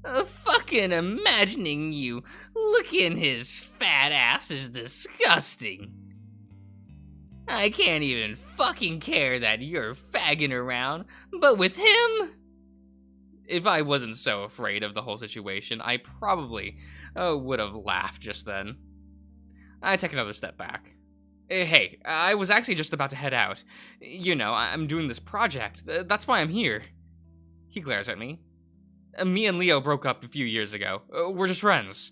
Fucking imagining you licking his fat ass is disgusting. I can't even fucking care that you're fagging around, but with him? If I wasn't so afraid of the whole situation, I probably would have laughed just then. I take another step back. Hey, I was actually just about to head out. You know, I'm doing this project. That's why I'm here. He glares at me. Me and Leo broke up a few years ago. We're just friends.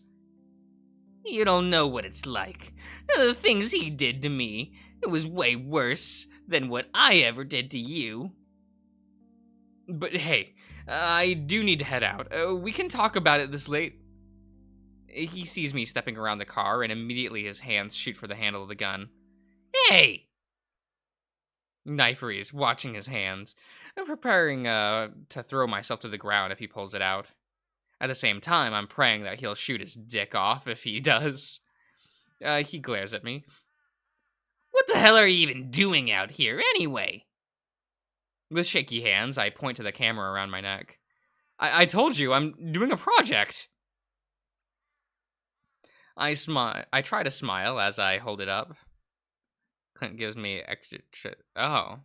You don't know what it's like. The things he did to me, it was way worse than what I ever did to you. But hey, I do need to head out. We can talk about it this late. He sees me stepping around the car, and immediately his hands shoot for the handle of the gun. Hey! I freeze, watching his hands. I'm preparing to throw myself to the ground if he pulls it out. At the same time, I'm praying that he'll shoot his dick off if he does. He glares at me. What the hell are you even doing out here, anyway? With shaky hands, I point to the camera around my neck. I told you, I'm doing a project. I try to smile as I hold it up. Clint gives me extra. Oh,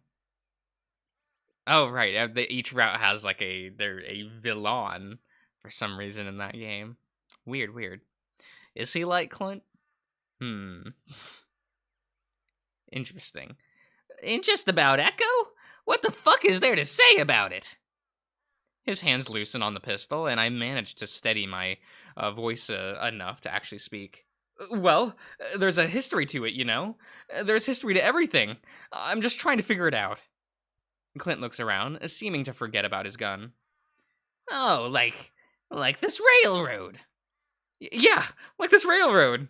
right. Each route has like they're a villain for some reason in that game. Weird. Is he like Clint? Interesting. Ain't just about Echo? What the fuck is there to say about it? His hands loosen on the pistol, and I manage to steady my voice enough to actually speak. Well, there's a history to it, you know? There's history to everything. I'm just trying to figure it out. Clint looks around, seeming to forget about his gun. Oh, like this railroad. Yeah, like this railroad.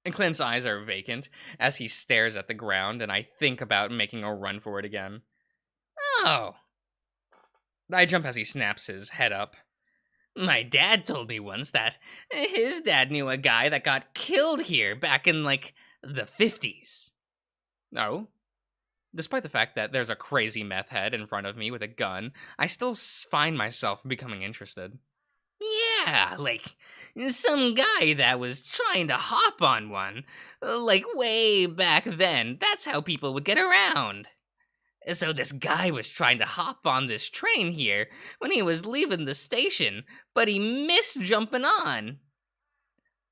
And Clint's eyes are vacant as he stares at the ground, and I think about making a run for it again. Oh. I jump as he snaps his head up. My dad told me once that his dad knew a guy that got killed here back in, like, the 50s. Oh? Despite the fact that there's a crazy meth head in front of me with a gun, I still find myself becoming interested. Yeah, like, some guy that was trying to hop on one. Like, way back then, that's how people would get around. So this guy was trying to hop on this train here when he was leaving the station, but he missed jumping on.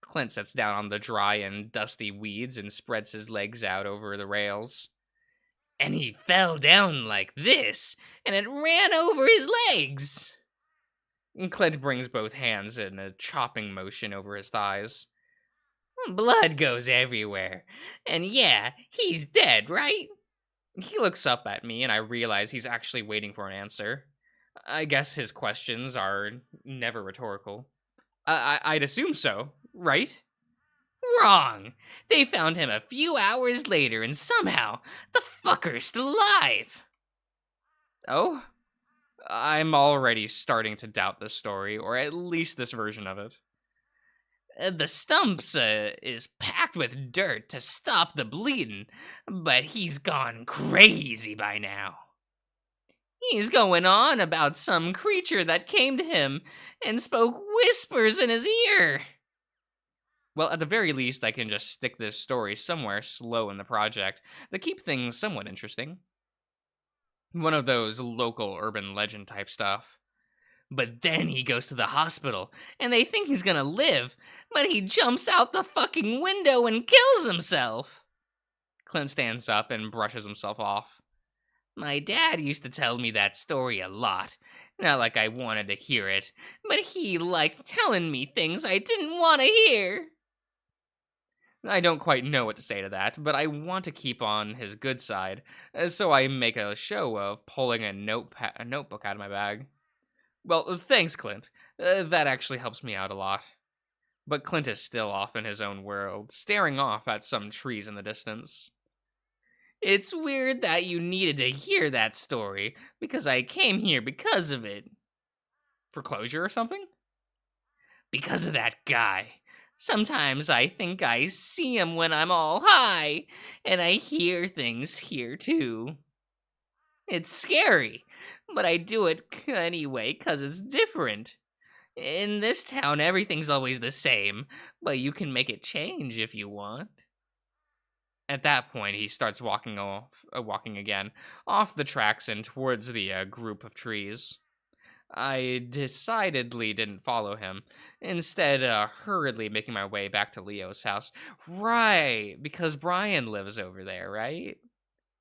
Clint sits down on the dry and dusty weeds and spreads his legs out over the rails. And he fell down like this, and it ran over his legs. Clint brings both hands in a chopping motion over his thighs. Blood goes everywhere. And yeah, he's dead, right? He looks up at me, and I realize he's actually waiting for an answer. I guess his questions are never rhetorical. I'd assume so, right? Wrong! They found him a few hours later, and somehow, the fucker's still alive! Oh? I'm already starting to doubt this story, or at least this version of it. The stumps is packed with dirt to stop the bleeding, but he's gone crazy by now. He's going on about some creature that came to him and spoke whispers in his ear. Well, at the very least, I can just stick this story somewhere slow in the project to keep things somewhat interesting. One of those local urban legend type stuff. But then he goes to the hospital, and they think he's gonna live, but he jumps out the fucking window and kills himself. Clint stands up and brushes himself off. My dad used to tell me that story a lot. Not like I wanted to hear it, but he liked telling me things I didn't want to hear. I don't quite know what to say to that, but I want to keep on his good side, so I make a show of pulling a notebook out of my bag. Well, thanks, Clint. That actually helps me out a lot. But Clint is still off in his own world, staring off at some trees in the distance. It's weird that you needed to hear that story, because I came here because of it. For closure or something? Because of that guy. Sometimes I think I see him when I'm all high, and I hear things here too. It's scary, but I do it anyway because it's different. In this town, everything's always the same, but you can make it change if you want. At that point, he starts walking again, off the tracks and towards the group of trees. I decidedly didn't follow him, instead hurriedly making my way back to Leo's house. Right, because Brian lives over there, right?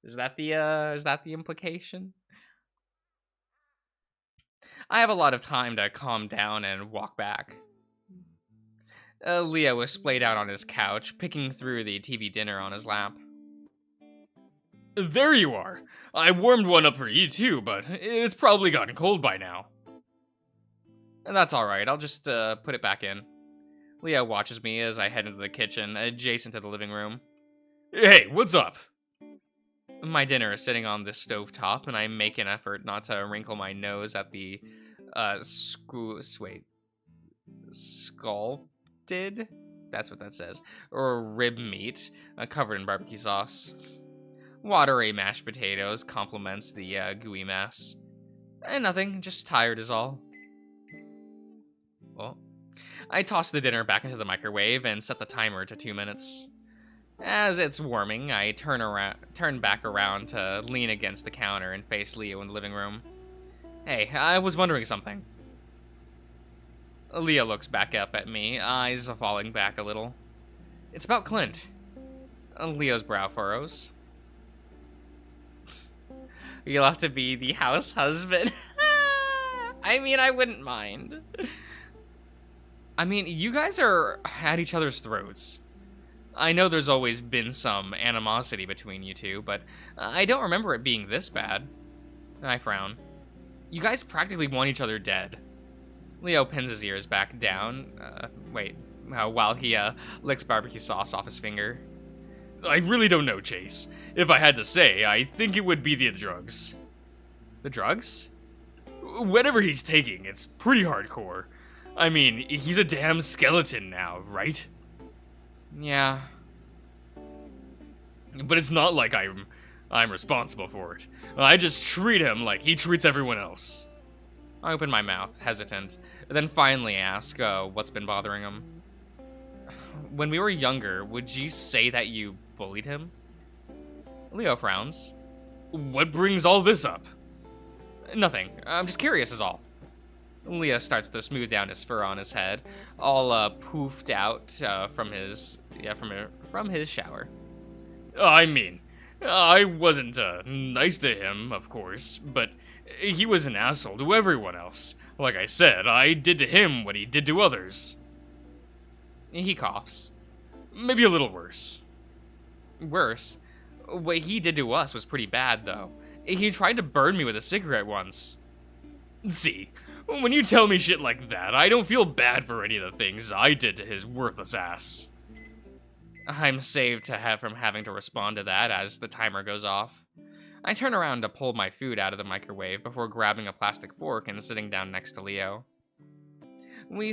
Is that the implication? I have a lot of time to calm down and walk back. Leo was splayed out on his couch, picking through the TV dinner on his lap. There you are. I warmed one up for you too, but it's probably gotten cold by now. That's alright, I'll just put it back in. Leo watches me as I head into the kitchen, adjacent to the living room. Hey, what's up? My dinner is sitting on this stovetop, and I make an effort not to wrinkle my nose at the, sculpted? That's what that says. Or rib meat, covered in barbecue sauce. Watery mashed potatoes complements the, gooey mass. Nothing, just tired is all. Well, I toss the dinner back into the microwave and set the timer to 2 minutes. As it's warming, I turn back around to lean against the counter and face Leo in the living room. Hey, I was wondering something. Leo looks back up at me, eyes falling back a little. It's about Clint. Leo's brow furrows. You'll have to be the house husband. I mean, I wouldn't mind. I mean, you guys are at each other's throats. I know there's always been some animosity between you two, but I don't remember it being this bad. I frown. You guys practically want each other dead. Leo pins his ears back down, while he licks barbecue sauce off his finger. I really don't know, Chase. If I had to say, I think it would be the drugs. The drugs? Whatever he's taking, it's pretty hardcore. I mean, he's a damn skeleton now, right? Yeah. But it's not like I'm responsible for it. I just treat him like he treats everyone else. I open my mouth, hesitant, then finally ask what's been bothering him. When we were younger, would you say that you bullied him? Leo frowns. What brings all this up? Nothing. I'm just curious is all. Leo starts to smooth down his fur on his head, all poofed out from his shower. I mean, I wasn't nice to him, of course, but he was an asshole to everyone else. Like I said, I did to him what he did to others. He coughs. Maybe a little worse. Worse? What he did to us was pretty bad, though. He tried to burn me with a cigarette once. See, when you tell me shit like that, I don't feel bad for any of the things I did to his worthless ass. I'm saved from having to respond to that as the timer goes off. I turn around to pull my food out of the microwave before grabbing a plastic fork and sitting down next to Leo. We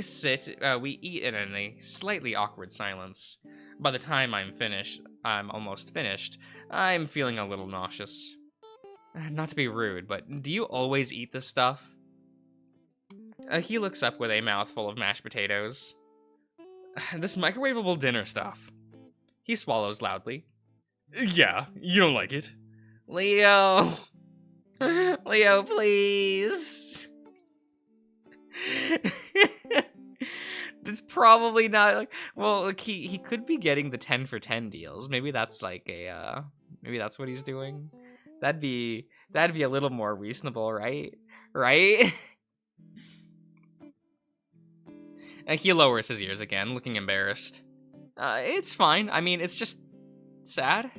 eat in a slightly awkward silence. By the time I'm almost finished, I'm feeling a little nauseous. Not to be rude, but do you always eat this stuff? He looks up with a mouthful of mashed potatoes. This microwavable dinner stuff. He swallows loudly. Yeah, you don't like it. Leo! Leo, please! It's probably not like, well, like he could be getting the 10 for 10 deals. Maybe that's like maybe that's what he's doing. That'd be a little more reasonable, right? Right? He lowers his ears again, looking embarrassed. It's fine. I mean, it's just sad.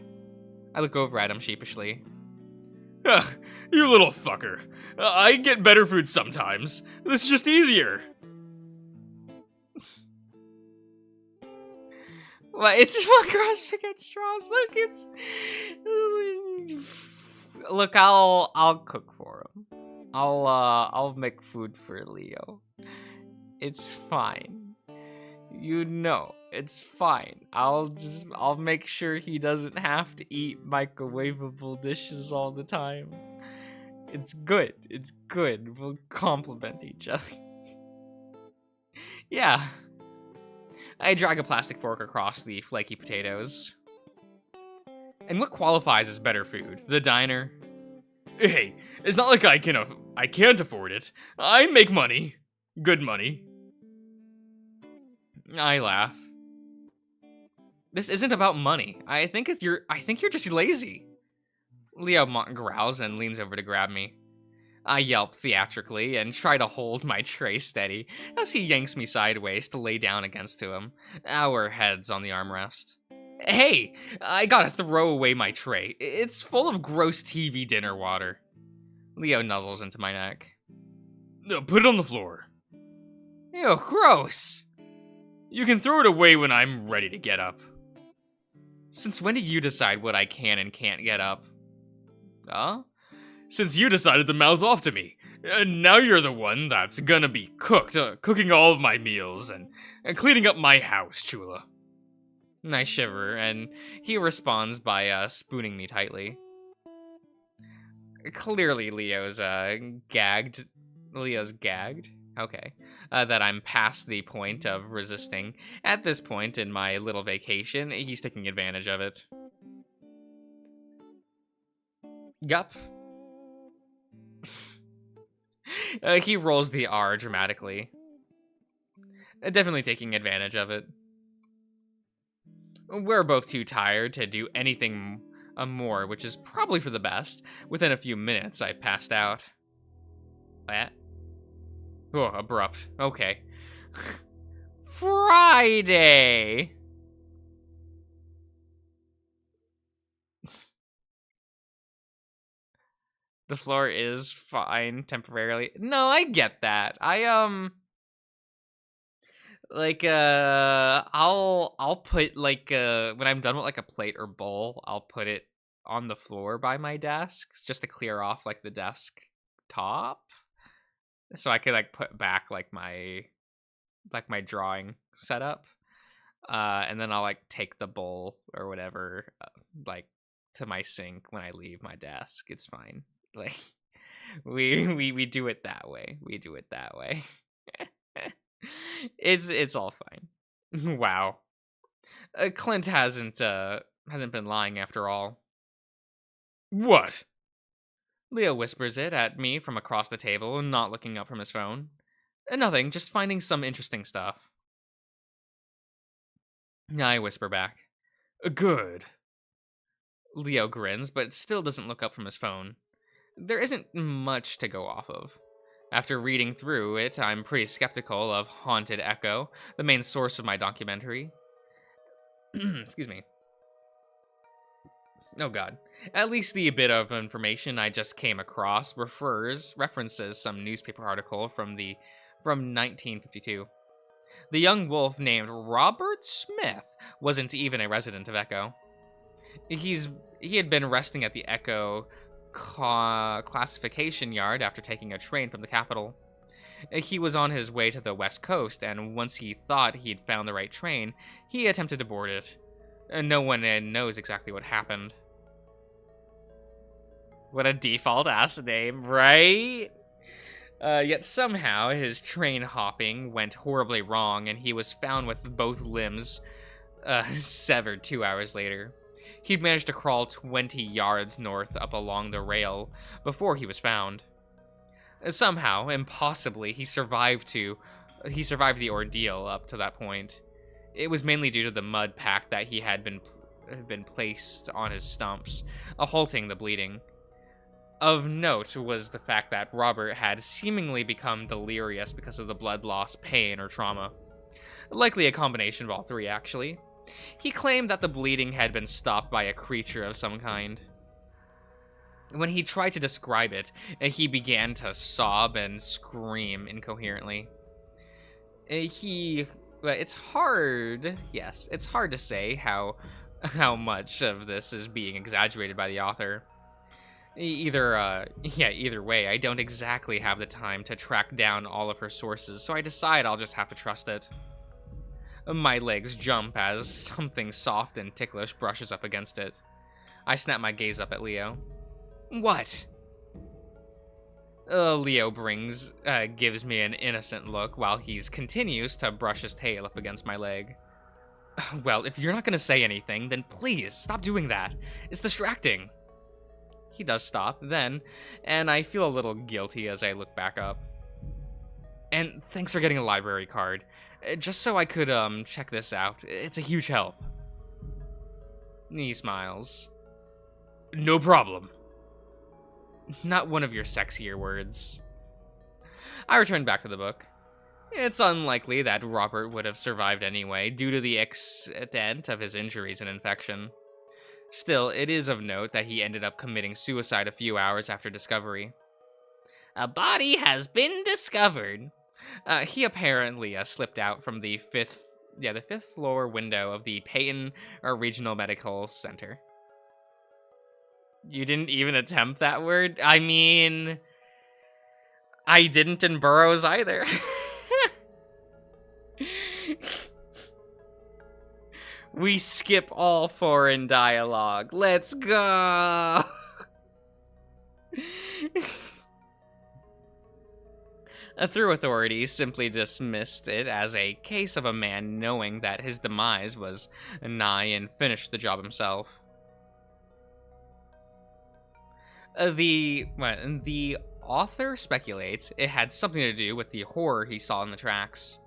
I look over at him sheepishly. You little fucker. I get better food sometimes. This is just easier. Well, it's one grasping at straws. Look, it's look. I'll cook for him. I'll make food for Leo. It's fine. You know, it's fine. I'll make sure he doesn't have to eat microwavable dishes all the time. It's good. It's good. We'll complement each other. Yeah. I drag a plastic fork across the flaky potatoes. And what qualifies as better food? The diner? Hey, it's not like I can't afford it. I make money. Good money. I laugh. This isn't about money. I think you're just lazy. Leo growls and leans over to grab me. I yelp theatrically and try to hold my tray steady as he yanks me sideways to lay down against him, our heads on the armrest. Hey, I gotta throw away my tray. It's full of gross TV dinner water. Leo nuzzles into my neck. No, put it on the floor. Ew, gross. You can throw it away when I'm ready to get up. Since when did you decide what I can and can't get up? Huh? Since you decided to mouth off to me. And now you're the one that's gonna be cooking all of my meals and cleaning up my house, Chula. I shiver, and he responds by spooning me tightly. Clearly, Leo's gagged. Leo's gagged? Okay. That I'm past the point of resisting. At this point in my little vacation, he's taking advantage of it. Yup. He rolls the R dramatically. Definitely taking advantage of it. We're both too tired to do anything more, which is probably for the best. Within a few minutes, I passed out. What? Oh, abrupt. Okay. Friday! The floor is fine temporarily. No, I get that. I'll put when I'm done with like a plate or bowl, I'll put it on the floor by my desk just to clear off like the desk top, so I could like put back like my drawing setup, and then I'll like take the bowl or whatever like to my sink when I leave my desk. It's fine. Like we do it that way. We do it that way. It's all fine. Wow. Clint hasn't been lying after all. What? Leo whispers it at me from across the table, not looking up from his phone. Nothing, just finding some interesting stuff. I whisper back. Good. Leo grins, but still doesn't look up from his phone. There isn't much to go off of. After reading through it, I'm pretty skeptical of Haunted Echo, the main source of my documentary. Excuse me. Oh god. At least the bit of information I just came across references some newspaper article from 1952. The young wolf named Robert Smith wasn't even a resident of Echo. He had been resting at the Echo classification yard after taking a train from the capital. He was on his way to the west coast, and once he thought he'd found the right train, he attempted to board it. No one knows exactly what happened. What a default-ass name, right? Yet somehow his train hopping went horribly wrong, and he was found with both limbs severed 2 hours later. He'd managed to crawl 20 yards north up along the rail before he was found. Somehow, impossibly, he survived the ordeal up to that point. It was mainly due to the mud pack that he had been placed on his stumps, halting the bleeding. Of note was the fact that Robert had seemingly become delirious because of the blood loss, pain, or trauma. Likely a combination of all three, actually. He claimed that the bleeding had been stopped by a creature of some kind. When he tried to describe it, he began to sob and scream incoherently. He But it's hard, yes, it's hard to say how much of this is being exaggerated by the author. Either way, I don't exactly have the time to track down all of her sources, so I decide I'll just have to trust it. My legs jump as something soft and ticklish brushes up against it. I snap my gaze up at Leo. What? Leo gives me an innocent look while he continues to brush his tail up against my leg. Well, if you're not gonna say anything, then please stop doing that. It's distracting. He does stop, then, and I feel a little guilty as I look back up. And thanks for getting a library card. Just so I could, check this out. It's a huge help. He smiles. No problem. Not one of your sexier words. I return back to the book. It's unlikely that Robert would have survived anyway, due to the extent of his injuries and infection. Still, it is of note that he ended up committing suicide a few hours after discovery. A body has been discovered. He apparently slipped out from the fifth floor window of the Peyton Regional Medical Center. You didn't even attempt that word? I mean, I didn't in Burroughs either. We skip all foreign dialogue. Let's go! Through authorities simply dismissed it as a case of a man knowing that his demise was nigh and finished the job himself. The author speculates it had something to do with the horror he saw in the tracks.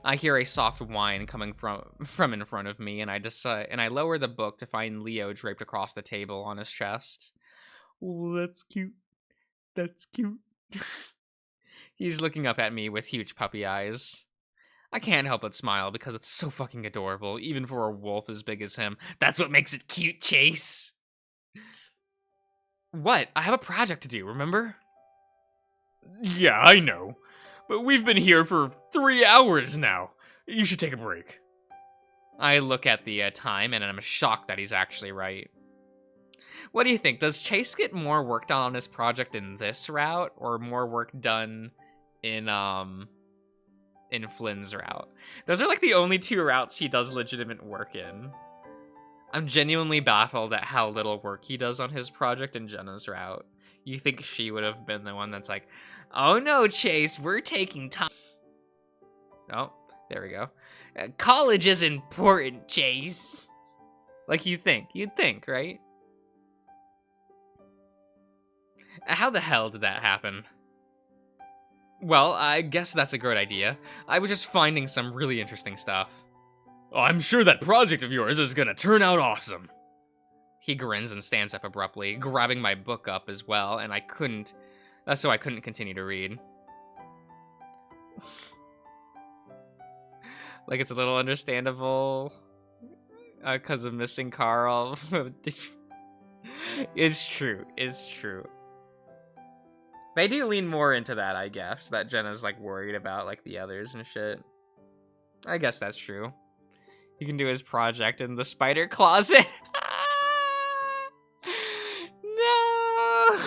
I hear a soft whine coming from in front of me, and I lower the book to find Leo draped across the table on his chest. Oh, that's cute. That's cute. He's looking up at me with huge puppy eyes. I can't help but smile because it's so fucking adorable, even for a wolf as big as him. That's what makes it cute, Chase. What? I have a project to do, remember? Yeah, I know. But we've been here for 3 hours now. You should take a break. I look at the time and I'm shocked that he's actually right. What do you think? Does Chase get more work done on his project in this route or more work done in Flynn's route? Those are like the only two routes he does legitimate work in. I'm genuinely baffled at how little work he does on his project in Jenna's route. You think she would have been the one that's like, oh no, Chase, we're taking time. Oh, there we go. College is important, Chase. Like you'd think, right? How the hell did that happen? Well, I guess that's a great idea. I was just finding some really interesting stuff. I'm sure that project of yours is gonna turn out awesome. He grins and stands up abruptly, grabbing my book up as well, and I couldn't continue to read. Like, it's a little understandable, because of missing Carl. It's true. They do lean more into that, I guess, that Jenna's, like, worried about, like, the others and shit. I guess that's true. He can do his project in the spider closet. No!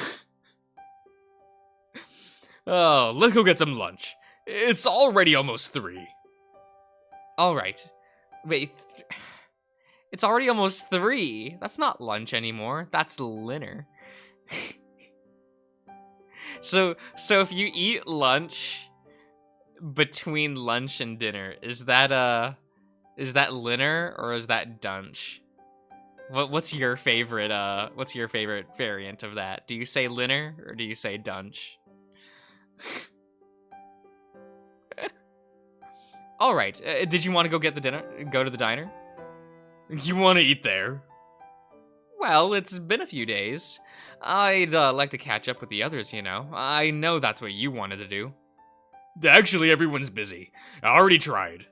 Oh, let's go get some lunch. It's already almost 3. Alright. Wait, it's already almost 3. That's not lunch anymore. That's dinner. So if you eat lunch between lunch and dinner, is that linner or is that dunch? What's your favorite variant of that? Do you say linner or do you say dunch? All right. Did you want to go to the diner? You want to eat there? Well, it's been a few days. I'd like to catch up with the others, you know. I know that's what you wanted to do. Actually, everyone's busy. I already tried.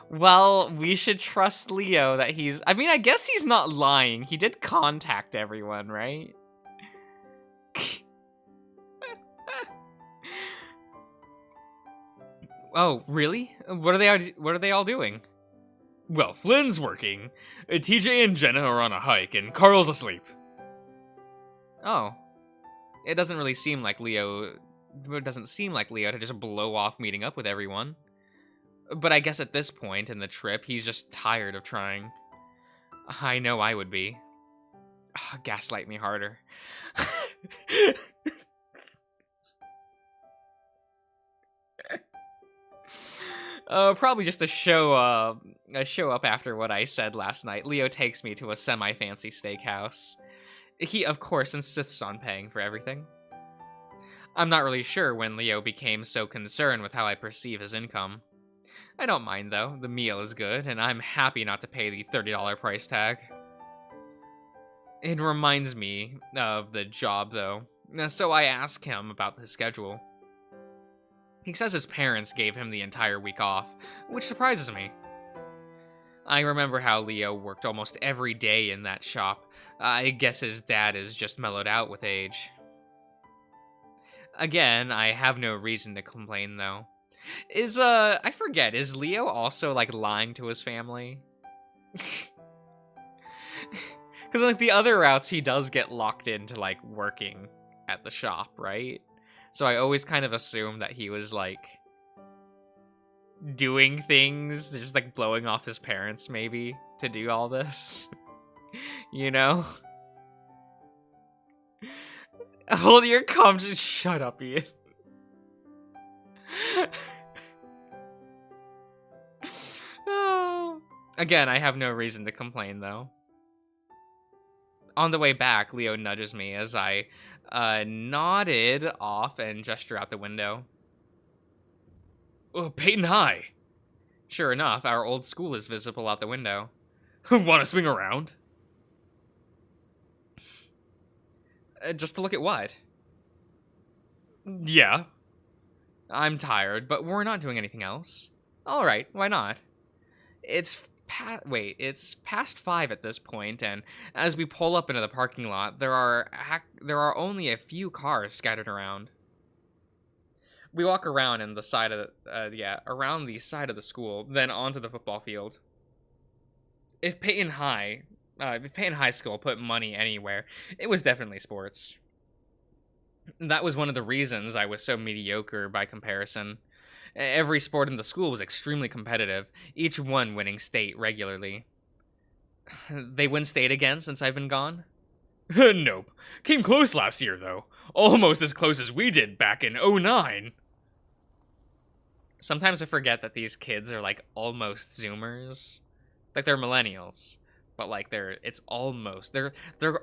Well, we should trust Leo that he's... I mean, I guess he's not lying. He did contact everyone, right? Oh, really? What are they all doing? Well, Flynn's working. TJ and Jenna are on a hike, and Carl's asleep. Oh. It doesn't really seem like Leo... It doesn't seem like Leo to just blow off meeting up with everyone. But I guess at this point in the trip, he's just tired of trying. I know I would be. Gaslight me harder. Probably just to show up after what I said last night. Leo takes me to a semi-fancy steakhouse. He, of course, insists on paying for everything. I'm not really sure when Leo became so concerned with how I perceive his income. I don't mind, though. The meal is good, and I'm happy not to pay the $30 price tag. It reminds me of the job, though, so I ask him about the schedule. He says his parents gave him the entire week off, which surprises me. I remember how Leo worked almost every day in that shop. I guess his dad is just mellowed out with age. Again, I have no reason to complain, though. I forget, is Leo also, like, lying to his family? Because, like, the other routes, he does get locked into, like, working at the shop, right? So I always kind of assume that he was, like, doing things, just, like, blowing off his parents, maybe, to do all this. You know? Hold your calm, just shut up, Ian. Oh. Again, I have no reason to complain, though. On the way back, Leo nudges me as I nodded off and gesture out the window. Oh, Peyton High. Sure enough, our old school is visible out the window. Want to swing around? Just to look at what? Yeah. I'm tired, but we're not doing anything else. Alright, why not? It's past 5 at this point, and as we pull up into the parking lot, there are only a few cars scattered around. We walk around in the side of around the side of the school, then onto the football field. If Peyton High School put money anywhere, it was definitely sports. That was one of the reasons I was so mediocre by comparison. Every sport in the school was extremely competitive, each one winning state regularly. They win state again since I've been gone? Nope. Came close last year, though. Almost as close as we did back in '09. Sometimes I forget that these kids are, like, almost Zoomers. Like, they're millennials. But, like, they're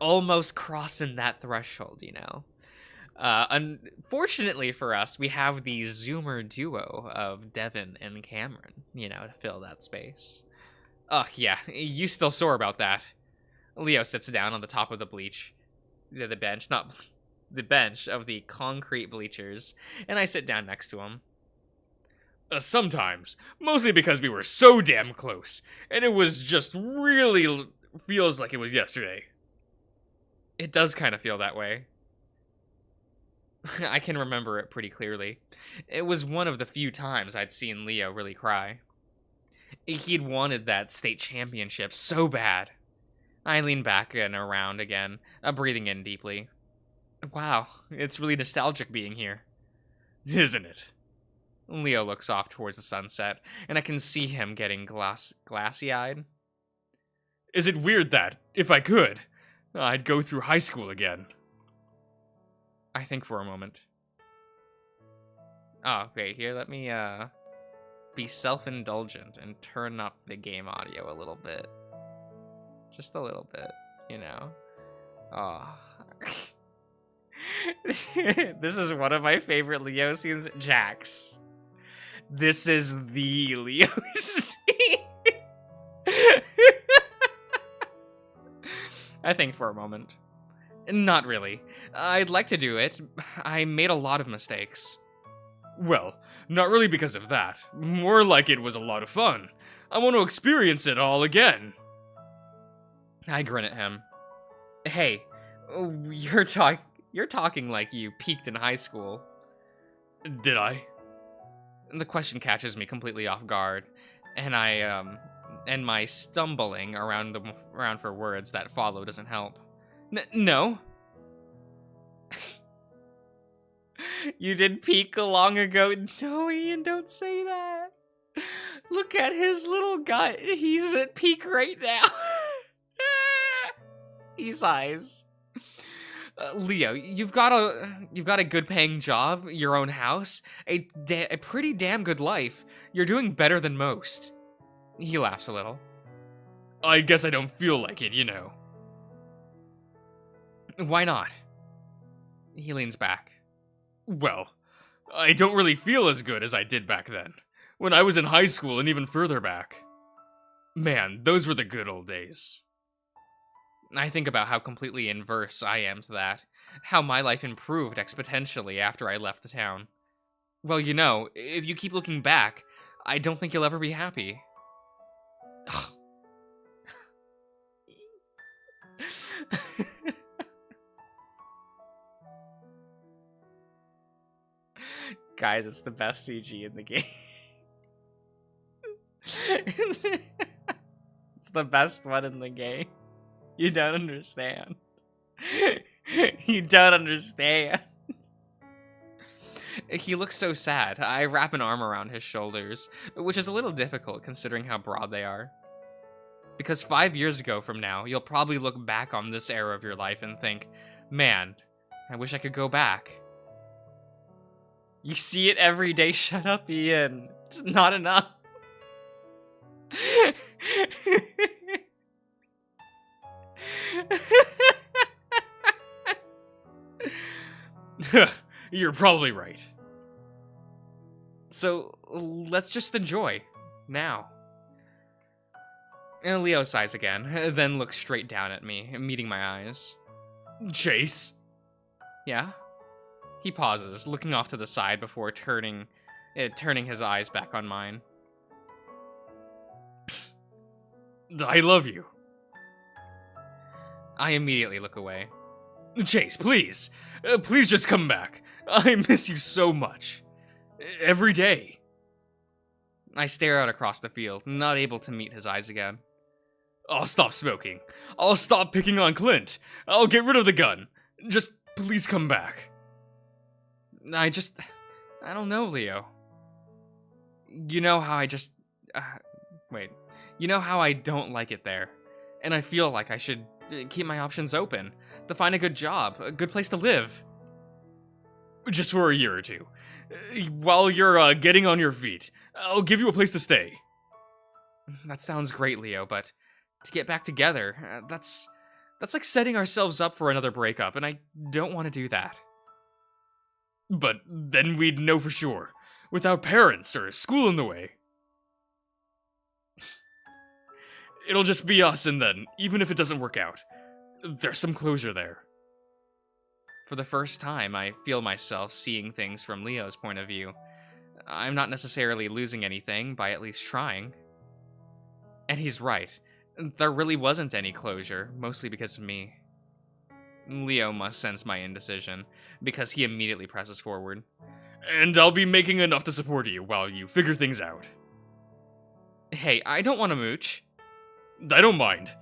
almost crossing that threshold, you know? Unfortunately for us, we have the Zoomer duo of Devin and Cameron, you know, to fill that space. Oh, yeah, you still sore about that. Leo sits down on the top of the bench of the concrete bleachers, and I sit down next to him. Sometimes, mostly because we were so damn close, and it was just really feels like it was yesterday. It does kind of feel that way. I can remember it pretty clearly. It was one of the few times I'd seen Leo really cry. He'd wanted that state championship so bad. I lean back and around again, breathing in deeply. Wow, it's really nostalgic being here. Isn't it? Leo looks off towards the sunset, and I can see him getting glassy-eyed. Is it weird that, if I could, I'd go through high school again? I think for a moment. Oh, okay, here, let me, be self-indulgent and turn up the game audio a little bit. Just a little bit, you know? Oh. This is one of my favorite Leo scenes. Jax. This is the Leo scene. I think for a moment. Not really. I'd like to do it. I made a lot of mistakes. Well, not really because of that. More like it was a lot of fun. I want to experience it all again. I grin at him. Hey, you're talking like you peaked in high school. Did I? The question catches me completely off guard, and and my stumbling around for words that follow doesn't help. No. You did peak long ago. No, Ian, don't say that. Look at his little gut. He's at peak right now. He sighs. Leo, you've got a good paying job, your own house, a pretty damn good life. You're doing better than most. He laughs a little. I guess I don't feel like it, you know. Why not? He leans back. Well, I don't really feel as good as I did back then, when I was in high school and even further back. Man, those were the good old days. I think about how completely inverse I am to that, how my life improved exponentially after I left the town. Well, you know, if you keep looking back, I don't think you'll ever be happy. Guys, it's the best CG in the game. It's the best one in the game. You don't understand. You don't understand. He looks so sad. I wrap an arm around his shoulders, which is a little difficult considering how broad they are. Because 5 years ago from now, you'll probably look back on this era of your life and think, man, I wish I could go back. You see it every day. Shut up, Ian. It's not enough. You're probably right. So, let's just enjoy. Now. And Leo sighs again, then looks straight down at me, meeting my eyes. Chase? Yeah? He pauses, looking off to the side before turning his eyes back on mine. I love you. I immediately look away. Chase, please. Please just come back. I miss you so much. Every day. I stare out across the field, not able to meet his eyes again. I'll stop smoking. I'll stop picking on Clint. I'll get rid of the gun. Just please come back. I don't know, Leo. You know how You know how I don't like it there. And I feel like I should keep my options open. To find a good job, a good place to live. Just for a year or two. While you're getting on your feet, I'll give you a place to stay. That sounds great, Leo, but to get back together, that's like setting ourselves up for another breakup, and I don't want to do that. But then we'd know for sure, without parents or school in the way. It'll just be us, and then, even if it doesn't work out, there's some closure there. For the first time, I feel myself seeing things from Leo's point of view. I'm not necessarily losing anything by at least trying. And he's right. There really wasn't any closure, mostly because of me. Leo must sense my indecision, because he immediately presses forward. And I'll be making enough to support you while you figure things out. Hey, I don't want to mooch. I don't mind.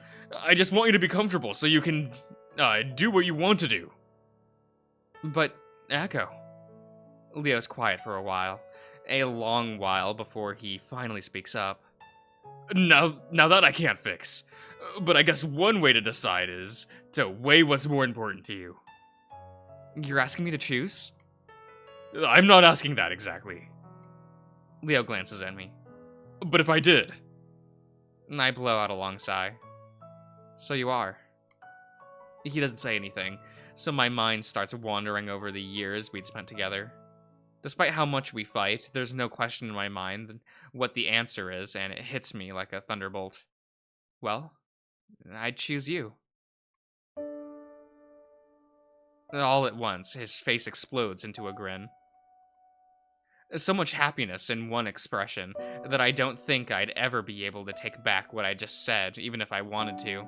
I just want you to be comfortable so you can, do what you want to do. But, Echo. Leo's quiet for a while. A long while before he finally speaks up. Now that I can't fix. But I guess one way to decide is to weigh what's more important to you. You're asking me to choose? I'm not asking that exactly. Leo glances at me. But if I did... I blow out a long sigh. So you are. He doesn't say anything, so my mind starts wandering over the years we'd spent together. Despite how much we fight, there's no question in my mind what the answer is, and it hits me like a thunderbolt. Well, I'd choose you. All at once, his face explodes into a grin. So much happiness in one expression that I don't think I'd ever be able to take back what I just said, even if I wanted to.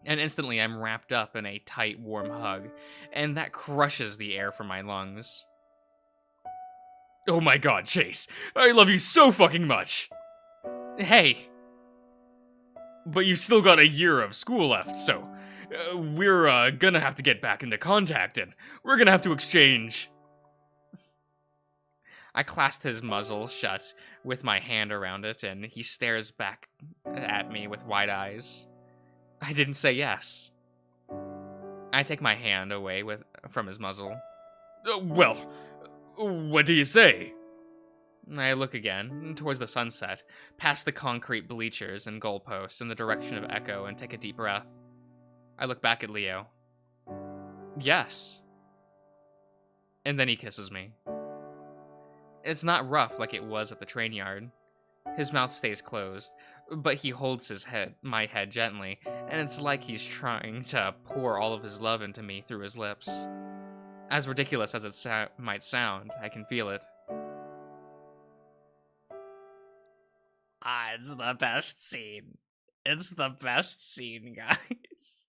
And instantly I'm wrapped up in a tight, warm hug, and that crushes the air from my lungs. Oh my god, Chase, I love you so fucking much! Hey! But you've still got a year of school left, so we're gonna have to get back into contact, and we're gonna have to exchange. I clasped his muzzle shut with my hand around it, and he stares back at me with wide eyes. I didn't say yes. I take my hand away from his muzzle. Well, what do you say? I look again, towards the sunset, past the concrete bleachers and goalposts in the direction of Echo, and take a deep breath. I look back at Leo. Yes. And then he kisses me. It's not rough like it was at the train yard. His mouth stays closed, but he holds my head gently, and it's like he's trying to pour all of his love into me through his lips. As ridiculous as it might sound, I can feel it. It's the best scene. It's the best scene, guys.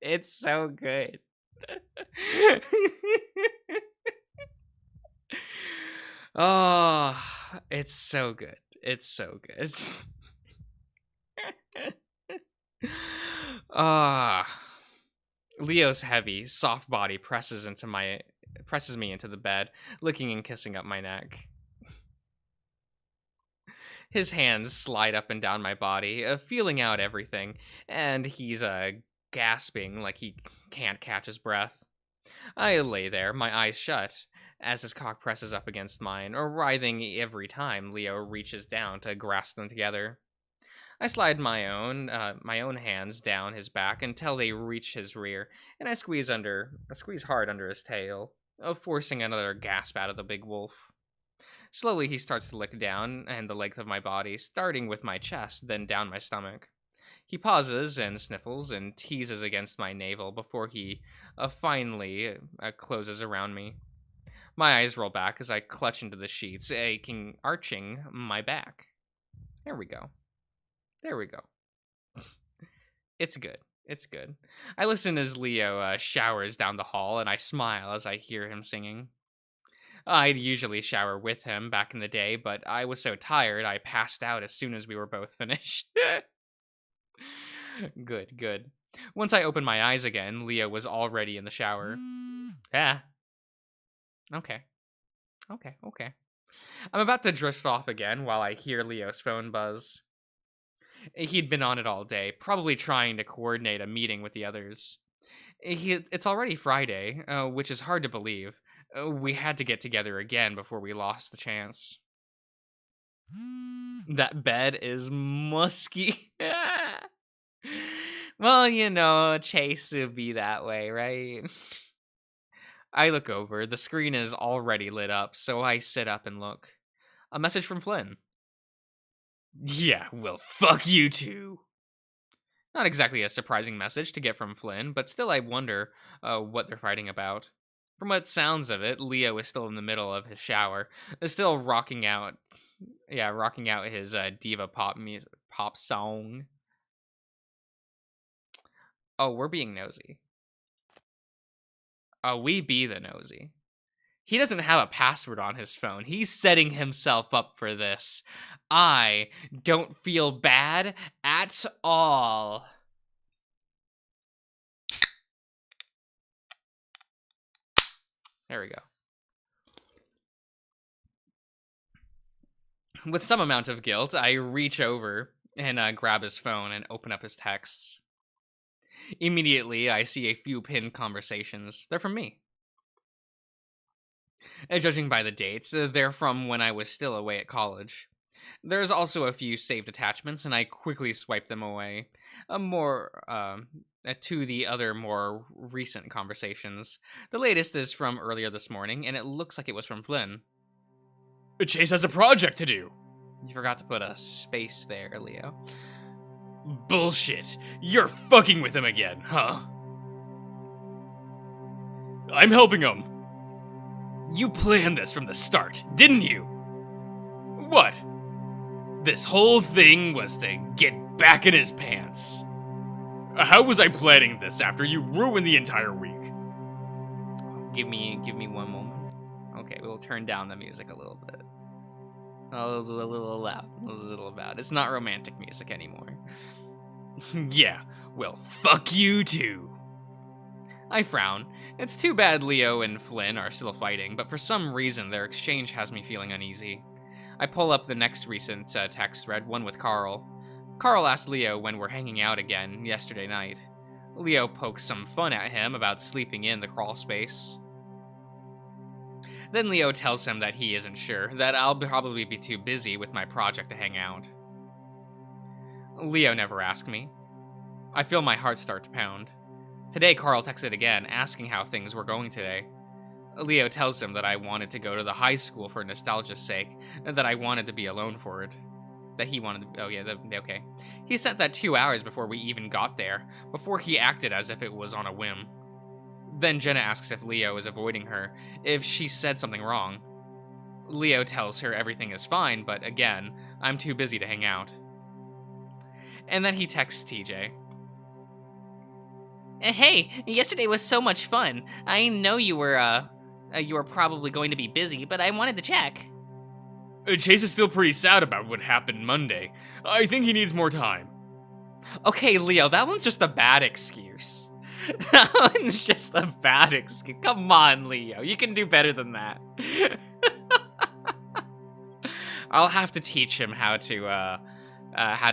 It's so good. Oh, it's so good. It's so good. Leo's heavy, soft body presses me into the bed, licking and kissing up my neck. His hands slide up and down my body, feeling out everything, and he's gasping like he can't catch his breath. I lay there, my eyes shut, as his cock presses up against mine, writhing every time Leo reaches down to grasp them together. I slide my own hands down his back until they reach his rear, and I squeeze hard under his tail, forcing another gasp out of the big wolf. Slowly, he starts to lick down and the length of my body, starting with my chest, then down my stomach. He pauses and sniffles and teases against my navel before he finally closes around me. My eyes roll back as I clutch into the sheets, arching my back. There we go. There we go. It's good. It's good. I listen as Leo showers down the hall, and I smile as I hear him singing. I'd usually shower with him back in the day, but I was so tired I passed out as soon as we were both finished. Good, good. Once I opened my eyes again, Leo was already in the shower. Yeah. Okay. Okay. I'm about to drift off again while I hear Leo's phone buzz. He'd been on it all day, probably trying to coordinate a meeting with the others. It's already Friday, which is hard to believe. We had to get together again before we lost the chance. That bed is musky. Well, you know, Chase would be that way, right? I look over. The screen is already lit up, so I sit up and look. A message from Flynn. Yeah, well, fuck you too. Not exactly a surprising message to get from Flynn, but still I wonder what they're fighting about. From what sounds of it, Leo is still in the middle of his shower, still rocking out his diva pop song. Oh, we're being nosy. Oh, we be the nosy. He doesn't have a password on his phone. He's setting himself up for this. I don't feel bad at all. There we go. With some amount of guilt, I reach over and grab his phone and open up his texts. Immediately, I see a few pinned conversations. They're from me. Judging by the dates, they're from when I was still away at college. There's also a few saved attachments, and I quickly swipe them away. To the other more recent conversations. The latest is from earlier this morning, and it looks like it was from Flynn. Chase has a project to do. You forgot to put a space there, Leo. Bullshit. You're fucking with him again, huh? I'm helping him. You planned this from the start, didn't you? What? This whole thing was to get back in his pants. How was I planning this after you ruined the entire week? Give me 1 moment. Okay, we'll turn down the music a little bit. Oh, it was a little loud. It was a little loud. It's not romantic music anymore. Yeah, well, fuck you too. I frown. It's too bad Leo and Flynn are still fighting, but for some reason their exchange has me feeling uneasy. I pull up the next recent text thread, one with Carl. Carl asked Leo when we're hanging out again yesterday night. Leo pokes some fun at him about sleeping in the crawl space. Then Leo tells him that he isn't sure, that I'll probably be too busy with my project to hang out. Leo never asked me. I feel my heart start to pound. Today, Carl texted again, asking how things were going today. Leo tells him that I wanted to go to the high school for nostalgia's sake, and that I wanted to be alone for it. That he wanted to... Oh yeah, okay. He sent that 2 hours before we even got there, before he acted as if it was on a whim. Then Jenna asks if Leo is avoiding her, if she said something wrong. Leo tells her everything is fine, but again, I'm too busy to hang out. And then he texts TJ. Hey, yesterday was so much fun. I know you were probably going to be busy, but I wanted to check. Chase is still pretty sad about what happened Monday. I think he needs more time. Okay, Leo, that one's just a bad excuse. That one's just a bad excuse. Come on, Leo, you can do better than that. I'll have to teach him how to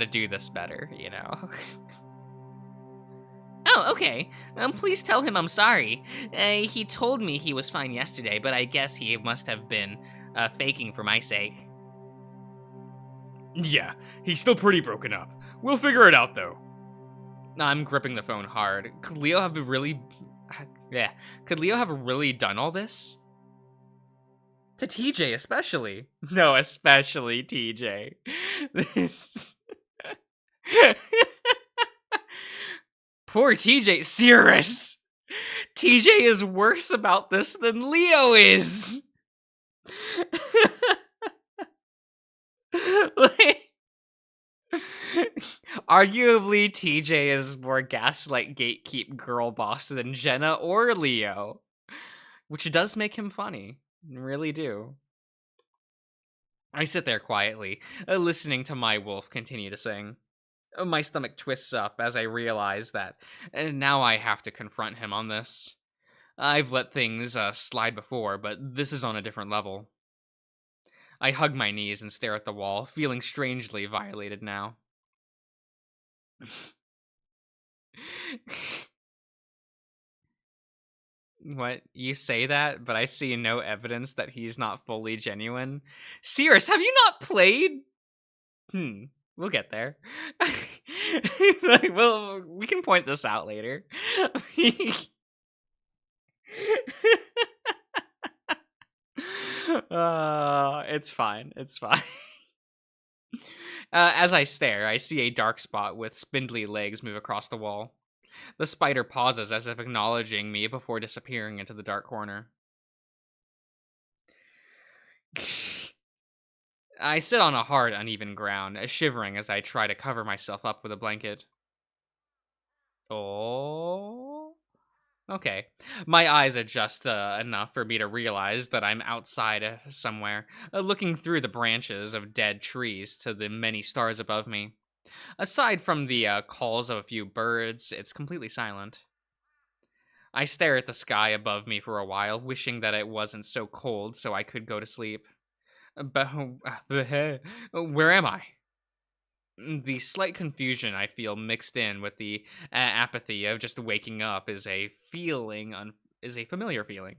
do this better, you know. Oh, okay. Please tell him I'm sorry. He told me he was fine yesterday, but I guess he must have been faking for my sake. Yeah, he's still pretty broken up. We'll figure it out, though. I'm gripping the phone hard. Could Leo have really done all this? To TJ, especially. No, especially TJ. This... Poor TJ. Cirrus! TJ is worse about this than Leo is! Arguably, TJ is more gaslight gatekeep girl boss than Jenna or Leo. Which does make him funny. Really do. I sit there quietly, listening to my wolf continue to sing. My stomach twists up as I realize that now I have to confront him on this. I've let things slide before, but this is on a different level. I hug my knees and stare at the wall, feeling strangely violated now. What? You say that, but I see no evidence that he's not fully genuine? Cirrus, have you not played? We'll get there. Well, we can point this out later. It's fine. It's fine. As I stare, I see a dark spot with spindly legs move across the wall. The spider pauses as if acknowledging me before disappearing into the dark corner. I sit on a hard, uneven ground, shivering as I try to cover myself up with a blanket. Oh... Okay. My eyes adjust enough for me to realize that I'm outside somewhere, looking through the branches of dead trees to the many stars above me. Aside from the calls of a few birds, it's completely silent. I stare at the sky above me for a while, wishing that it wasn't so cold so I could go to sleep. But where am I? The slight confusion I feel mixed in with the apathy of just waking up is a familiar feeling.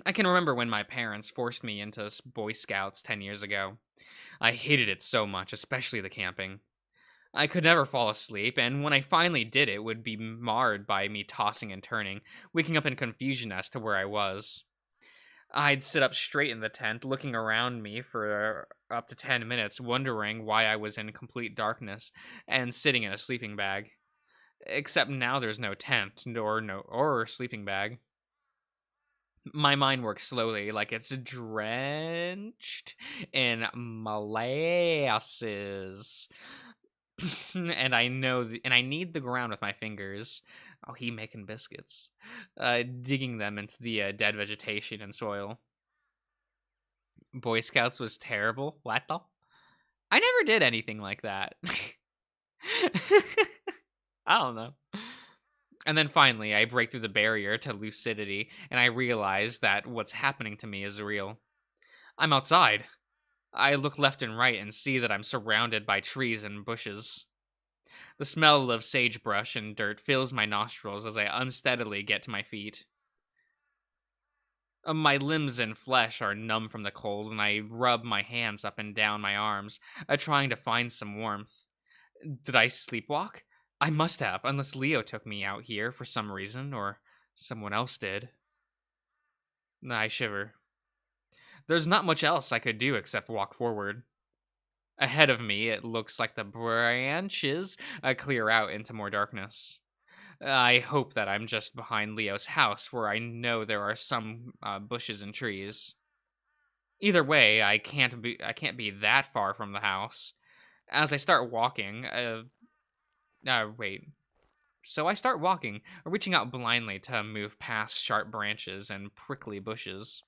I can remember when my parents forced me into Boy Scouts 10 years ago. I hated it so much, especially the camping. I could never fall asleep, and when I finally did, it would be marred by me tossing and turning, waking up in confusion as to where I was. I'd sit up straight in the tent, looking around me for up to 10 minutes, wondering why I was in complete darkness and sitting in a sleeping bag. Except now there's no tent or sleeping bag. My mind works slowly, like it's drenched in molasses. And I need the ground with my fingers. Oh, he making biscuits. Digging them into the dead vegetation and soil. Boy Scouts was terrible. What the? I never did anything like that. I don't know. And then finally, I break through the barrier to lucidity, and I realize that what's happening to me is real. I'm outside. I look left and right and see that I'm surrounded by trees and bushes. The smell of sagebrush and dirt fills my nostrils as I unsteadily get to my feet. My limbs and flesh are numb from the cold, and I rub my hands up and down my arms, trying to find some warmth. Did I sleepwalk? I must have, unless Leo took me out here for some reason, or someone else did. I shiver. There's not much else I could do except walk forward. Ahead of me, it looks like the branches clear out into more darkness. I hope that I'm just behind Leo's house, where I know there are some bushes and trees. Either way, I can't be that far from the house. As I start walking, wait. So I start walking, reaching out blindly to move past sharp branches and prickly bushes.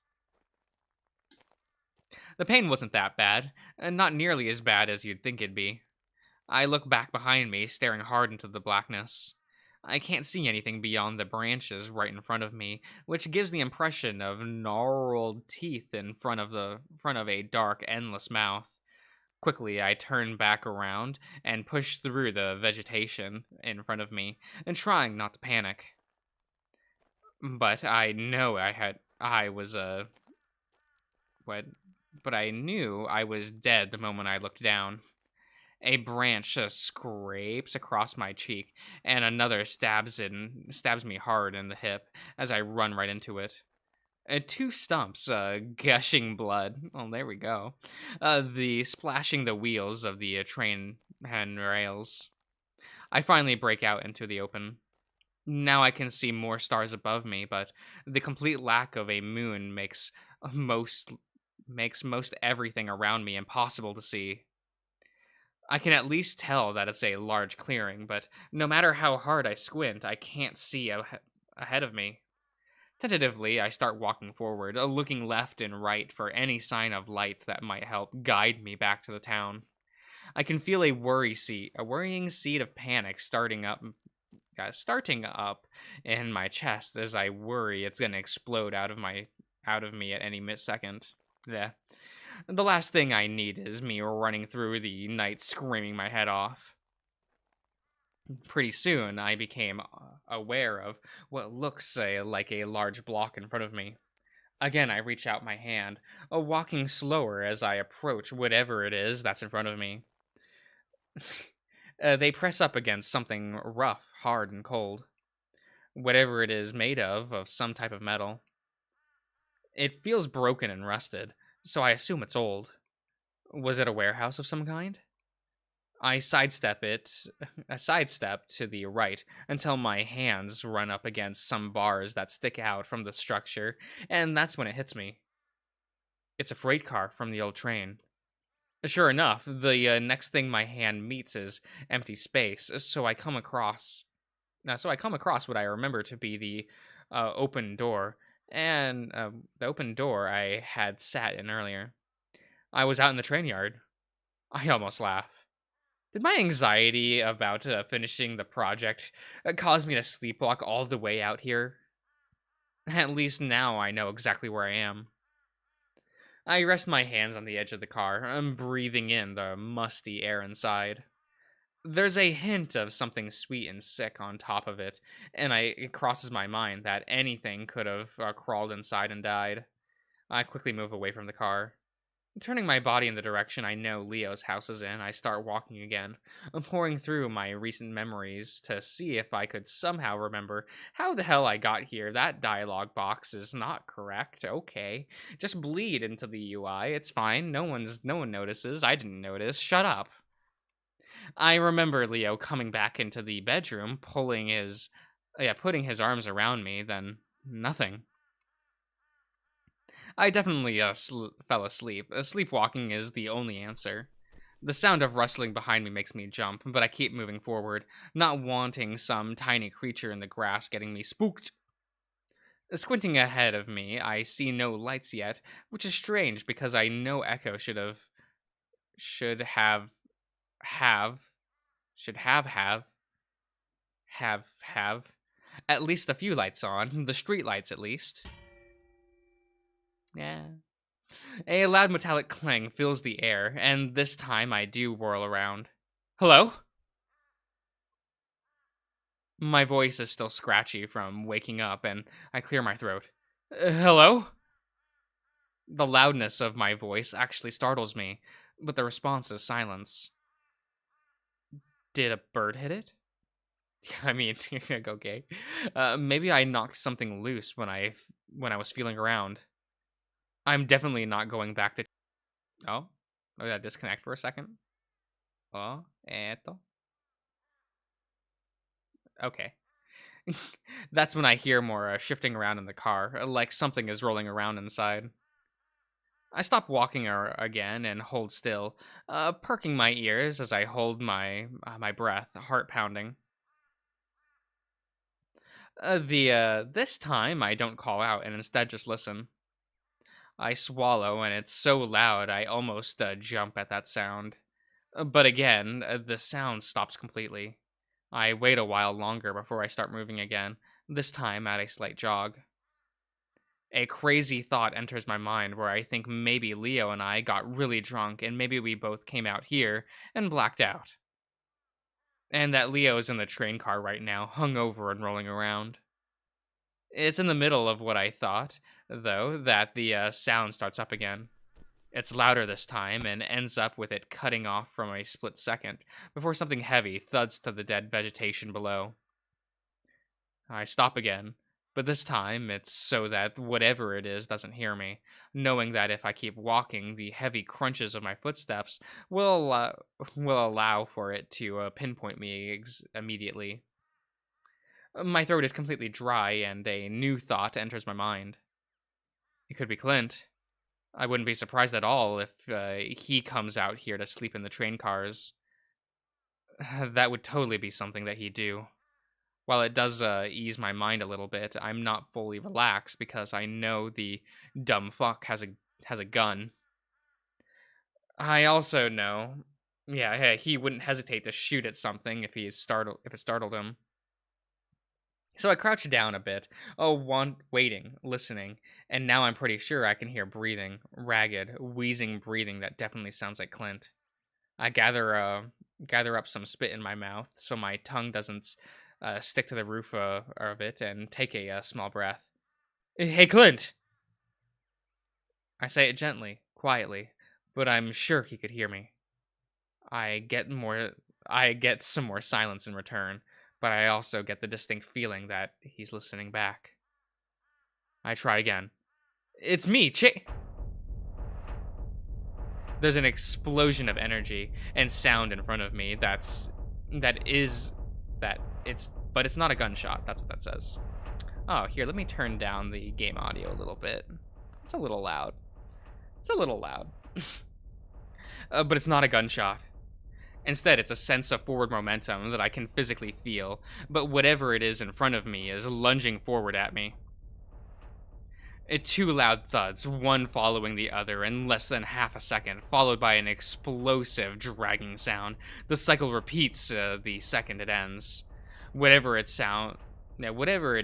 The pain wasn't that bad, and not nearly as bad as you'd think it'd be. I look back behind me, staring hard into the blackness. I can't see anything beyond the branches right in front of me, which gives the impression of gnarled teeth in front of a dark, endless mouth. Quickly, I turn back around and push through the vegetation in front of me, and trying not to panic. But I know I was what? But I knew I was dead the moment I looked down. A branch scrapes across my cheek, and another stabs me hard in the hip as I run right into it. Two stumps, gushing blood. Oh, there we go. The splashing the wheels of the train handrails. I finally break out into the open. Now I can see more stars above me, but the complete lack of a moon most makes most everything around me impossible to see. I can at least tell that it's a large clearing, but no matter how hard I squint, I can't see ahead of me. Tentatively, I start walking forward, looking left and right for any sign of light that might help guide me back to the town. I can feel a worrying seed of panic starting up in my chest as I worry it's gonna explode out of me at any second. Yeah. The last thing I need is me running through the night screaming my head off. Pretty soon, I became aware of what looks like a large block in front of me. Again, I reach out my hand, walking slower as I approach whatever it is that's in front of me. They press up against something rough, hard, and cold. Whatever it is made of some type of metal. It feels broken and rusted, so I assume it's old. Was it a warehouse of some kind? I sidestep it, a sidestep to the right until my hands run up against some bars that stick out from the structure, and that's when it hits me. It's a freight car from the old train. Sure enough, the next thing my hand meets is empty space, so I come across what I remember to be the open door, and the open door I had sat in earlier. I was out in the train yard. I almost laugh. Did my anxiety about finishing the project cause me to sleepwalk all the way out here? At least now I know exactly where I am. I rest my hands on the edge of the car, breathing in the musty air inside. There's a hint of something sweet and sick on top of it, and it crosses my mind that anything could have crawled inside and died. I quickly move away from the car. Turning my body in the direction I know Leo's house is in, I start walking again, pouring through my recent memories to see if I could somehow remember how the hell I got here. That dialogue box is not correct. Okay. Just bleed into the UI. It's fine. No one notices. I didn't notice. Shut up. I remember Leo coming back into the bedroom, putting his arms around me, then nothing. I definitely fell asleep. Sleepwalking is the only answer. The sound of rustling behind me makes me jump, but I keep moving forward, not wanting some tiny creature in the grass getting me spooked. Squinting ahead of me, I see no lights yet, which is strange because I know Echo should have should have at least a few lights on, the street lights at least. Yeah. A loud metallic clang fills the air, and this time I do whirl around. Hello? My voice is still scratchy from waking up, and I clear my throat. Hello? The loudness of my voice actually startles me, but the response is silence. Did a bird hit it? I mean, okay. Maybe I knocked something loose when I was feeling around. I'm definitely not going back to. Oh, did I disconnect for a second? Oh, eto. Okay. That's when I hear more shifting around in the car, like something is rolling around inside. I stop walking again and hold still, perking my ears as I hold my breath, heart pounding. The this time I don't call out and instead just listen. I swallow and it's so loud I almost jump at that sound. But again, the sound stops completely. I wait a while longer before I start moving again, this time at a slight jog. A crazy thought enters my mind where I think maybe Leo and I got really drunk and maybe we both came out here and blacked out. And that Leo is in the train car right now, hungover and rolling around. It's in the middle of what I thought, though, that the sound starts up again. It's louder this time and ends up with it cutting off from a split second before something heavy thuds to the dead vegetation below. I stop again, but this time it's so that whatever it is doesn't hear me, knowing that if I keep walking, the heavy crunches of my footsteps will allow for it to pinpoint me immediately. My throat is completely dry, and a new thought enters my mind. It could be Clint. I wouldn't be surprised at all if he comes out here to sleep in the train cars. That would totally be something that he'd do. While it does ease my mind a little bit, I'm not fully relaxed because I know the dumb fuck has a gun. I also know, yeah, he wouldn't hesitate to shoot at something if it startled him. So I crouch down a bit, waiting, listening, and now I'm pretty sure I can hear breathing, ragged, wheezing breathing that definitely sounds like Clint. I gather up some spit in my mouth so my tongue doesn't stick to the roof of it, and take a small breath. Hey, Clint! I say it gently, quietly, but I'm sure he could hear me. I get some more silence in return, but I also get the distinct feeling that he's listening back. I try again. It's me, There's an explosion of energy and sound in front of me but it's not a gunshot. That's what that says. Oh, here, let me turn down the game audio a little bit. It's a little loud. But it's not a gunshot. Instead, it's a sense of forward momentum that I can physically feel, but whatever it is in front of me is lunging forward at me. Two loud thuds, one following the other in less than half a second, followed by an explosive dragging sound. The cycle repeats the second it ends. Whatever it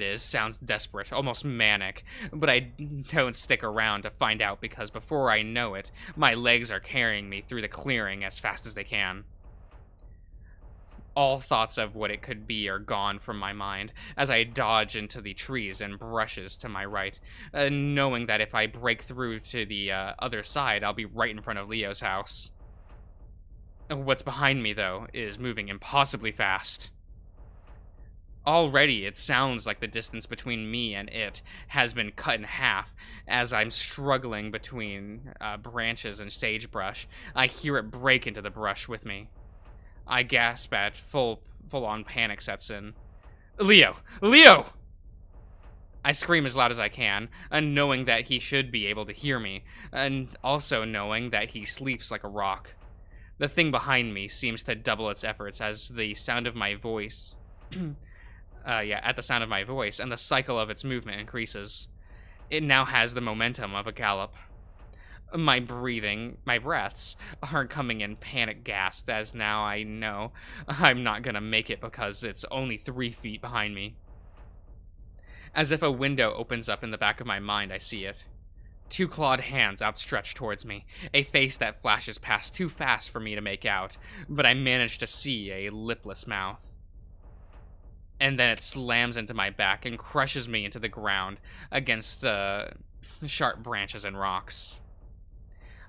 is sounds desperate, almost manic, but I don't stick around to find out because before I know it, my legs are carrying me through the clearing as fast as they can. All thoughts of what it could be are gone from my mind as I dodge into the trees and brushes to my right, knowing that if I break through to the other side, I'll be right in front of Leo's house. What's behind me, though, is moving impossibly fast. Already, it sounds like the distance between me and it has been cut in half as I'm struggling between branches and sagebrush. I hear it break into the brush with me. I gasp full-on panic sets in. Leo! I scream as loud as I can, and knowing that he should be able to hear me, and also knowing that he sleeps like a rock. The thing behind me seems to double its efforts as the sound of my voice. At the sound of my voice, and the cycle of its movement increases. It now has the momentum of a gallop. My breaths are coming in panic gasps as now I know I'm not gonna make it because it's only 3 feet behind me. As if a window opens up in the back of my mind, I see it. 2 clawed hands outstretched towards me, a face that flashes past too fast for me to make out, but I manage to see a lipless mouth. And then it slams into my back and crushes me into the ground against sharp branches and rocks.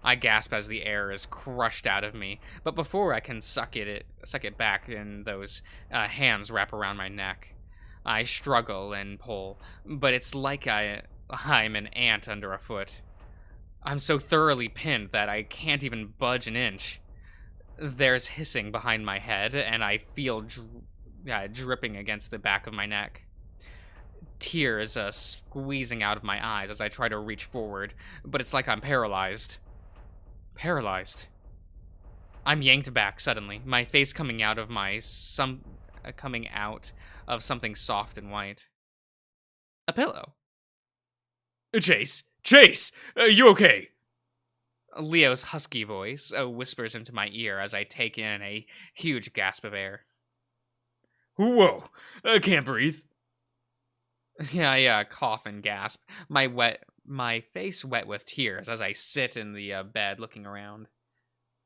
I gasp as the air is crushed out of me, but before I can suck it back and those hands wrap around my neck, I struggle and pull, but it's like I'm an ant under a foot. I'm so thoroughly pinned that I can't even budge an inch. There's hissing behind my head, and I feel dripping against the back of my neck. Tears squeezing out of my eyes as I try to reach forward, but it's like I'm paralyzed. Paralyzed. I'm yanked back suddenly, my face coming out of something soft and white. A pillow. Chase! Chase! You okay? Leo's husky voice whispers into my ear as I take in a huge gasp of air. Whoa! I can't breathe. I cough and gasp, my face wet with tears as I sit in the bed looking around.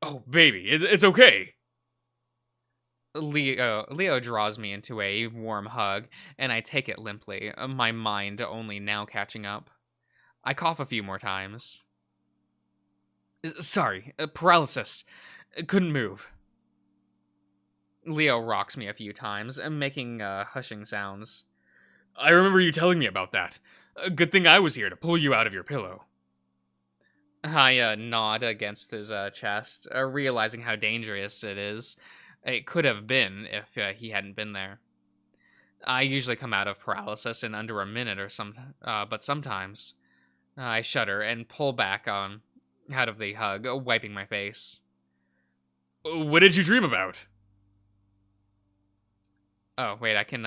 Oh, baby, it's okay. Leo draws me into a warm hug, and I take it limply, my mind only now catching up. I cough a few more times. Sorry, paralysis. Couldn't move. Leo rocks me a few times, making hushing sounds. I remember you telling me about that. Good thing I was here to pull you out of your pillow. I nod against his chest, realizing how dangerous it is. It could have been if he hadn't been there. I usually come out of paralysis in under a minute but sometimes I shudder and pull back out of the hug, wiping my face. What did you dream about? Oh, wait, I can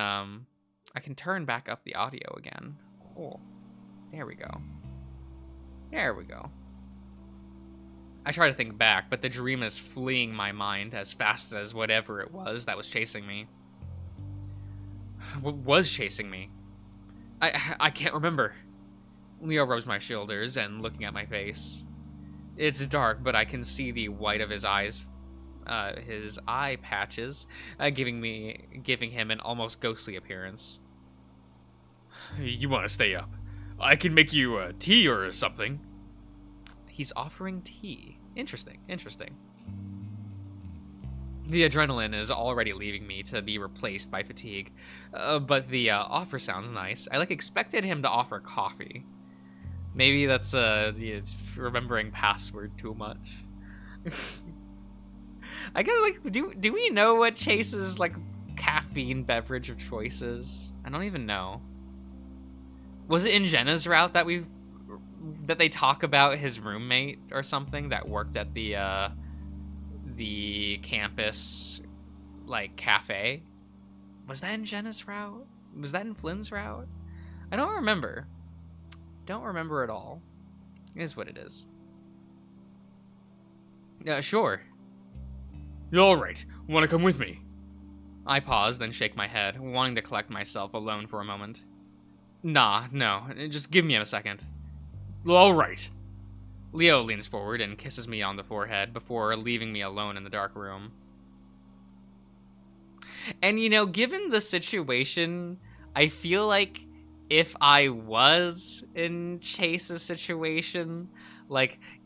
turn back up the audio again. Cool. There we go. There we go. I try to think back, but the dream is fleeing my mind as fast as whatever it was that was chasing me. What was chasing me? I can't remember. Leo rubs my shoulders and looking at my face. It's dark, but I can see the white of his eyes, his eye patches, giving him an almost ghostly appearance. You want to stay up? I can make you tea or something. He's offering tea. Interesting. The adrenaline is already leaving me to be replaced by fatigue, but the offer sounds nice. I expected him to offer coffee. Maybe that's remembering password too much. I guess do we know what Chase's caffeine beverage of choice is? I don't even know. Was it in Jenna's route that they talk about his roommate or something that worked at the campus cafe? Was that in Jenna's route? Was that in Flynn's route? I don't remember. Don't remember at all. It is what it is. Sure. All right. Want to come with me? I pause, then shake my head, wanting to collect myself alone for a moment. Nah, no. Just give me a second. All right. Leo leans forward and kisses me on the forehead before leaving me alone in the dark room. And given the situation, I feel like if I was in Chase's situation,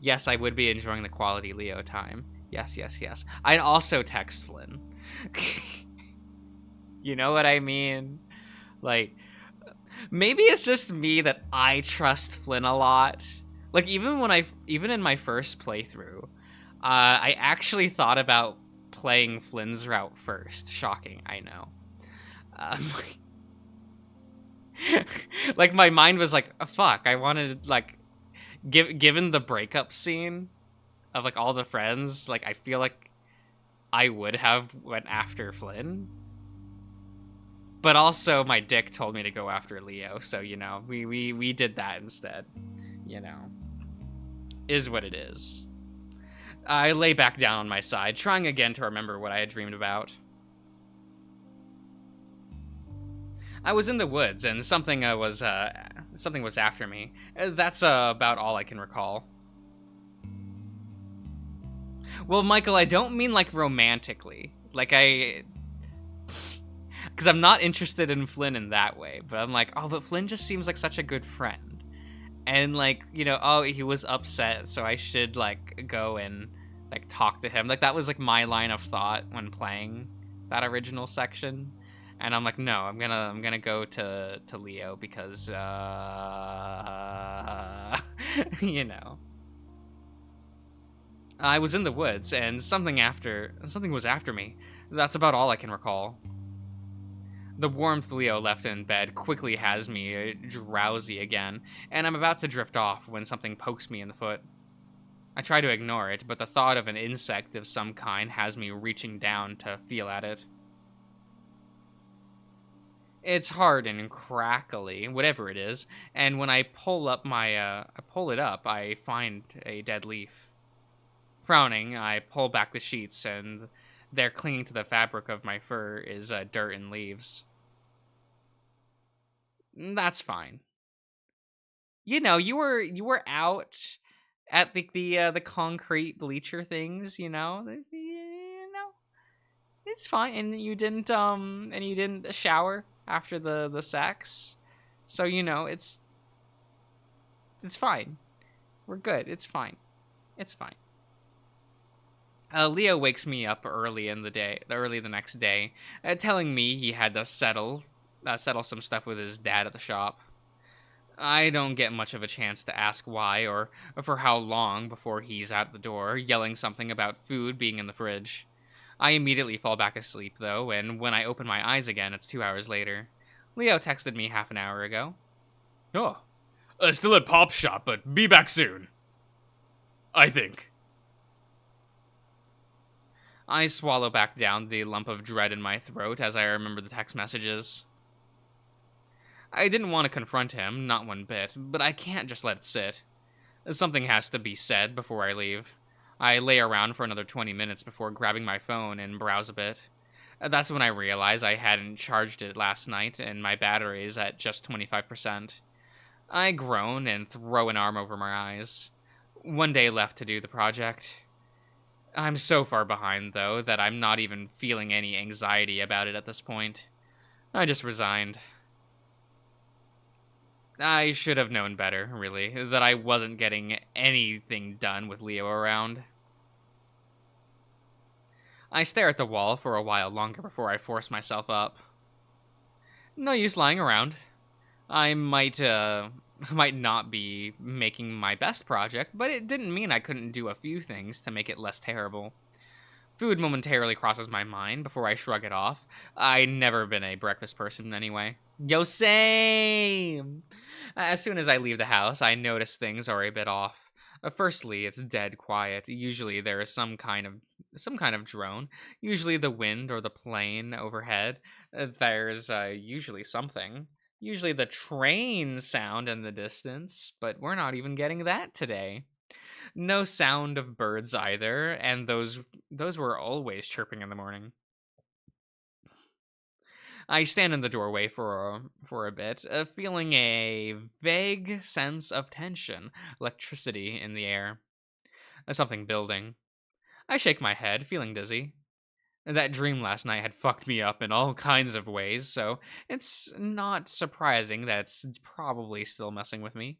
yes, I would be enjoying the quality Leo time. Yes. I'd also text Flynn. You know what I mean? Maybe it's just me that I trust Flynn a lot. Even in my first playthrough, I actually thought about playing Flynn's route first. Shocking, I know. Like my mind was like, oh, fuck, I wanted like given the breakup scene of like all the friends, like I feel like I would have went after Flynn. But also my dick told me to go after Leo, so you know, we did that instead. You know. Is what it is. I lay back down on my side, trying again to remember what I had dreamed about. I was in the woods, and something was after me. That's about all I can recall. Well, Michael, I don't mean like romantically. Like because I'm not interested in Flynn in that way. But I'm like, oh, but Flynn just seems like such a good friend, and like, you know, oh, he was upset, so I should like go and like talk to him. Like that was like my line of thought when playing that original section. And I'm like, no, I'm gonna go to Leo because you know. I was in the woods and something was after me. That's about all I can recall. The warmth Leo left in bed quickly has me drowsy again, and I'm about to drift off when something pokes me in the foot. I try to ignore it, but the thought of an insect of some kind has me reaching down to feel at it. It's hard and crackly, whatever it is, and when I pull it up, I find a dead leaf. Frowning, I pull back the sheets, and there, clinging to the fabric of my fur, is dirt and leaves. That's fine. You know, you were out at the concrete bleacher things. It's fine, and you didn't shower after the sex, so you know it's fine. We're good. It's fine. It's fine. Leo wakes me up early the next day, telling me he had to settle some stuff with his dad at the shop. I don't get much of a chance to ask why or for how long before he's out the door, yelling something about food being in the fridge. I immediately fall back asleep, though, and when I open my eyes again, it's 2 hours later. Leo texted me half an hour ago. Oh, still at Pop's shop, but be back soon. I think. I swallow back down the lump of dread in my throat as I remember the text messages. I didn't want to confront him, not one bit, but I can't just let it sit. Something has to be said before I leave. I lay around for another 20 minutes before grabbing my phone and browse a bit. That's when I realize I hadn't charged it last night and my battery is at just 25%. I groan and throw an arm over my eyes. One day left to do the project. I'm so far behind, though, that I'm not even feeling any anxiety about it at this point. I just resigned. I should have known better, really, that I wasn't getting anything done with Leo around. I stare at the wall for a while longer before I force myself up. No use lying around. I might not be making my best project, but it didn't mean I couldn't do a few things to make it less terrible. Food momentarily crosses my mind before I shrug it off. I never been a breakfast person anyway. Yo, same! As soon as I leave the house, I notice things are a bit off. Firstly, it's dead quiet. Usually there is some kind of drone, usually the wind or the plane overhead. There's usually something. Usually the train sound in the distance, but we're not even getting that today. No sound of birds either, and those were always chirping in the morning. I stand in the doorway for a bit, feeling a vague sense of tension, electricity in the air, something building. I shake my head, feeling dizzy. That dream last night had fucked me up in all kinds of ways, so it's not surprising that it's probably still messing with me.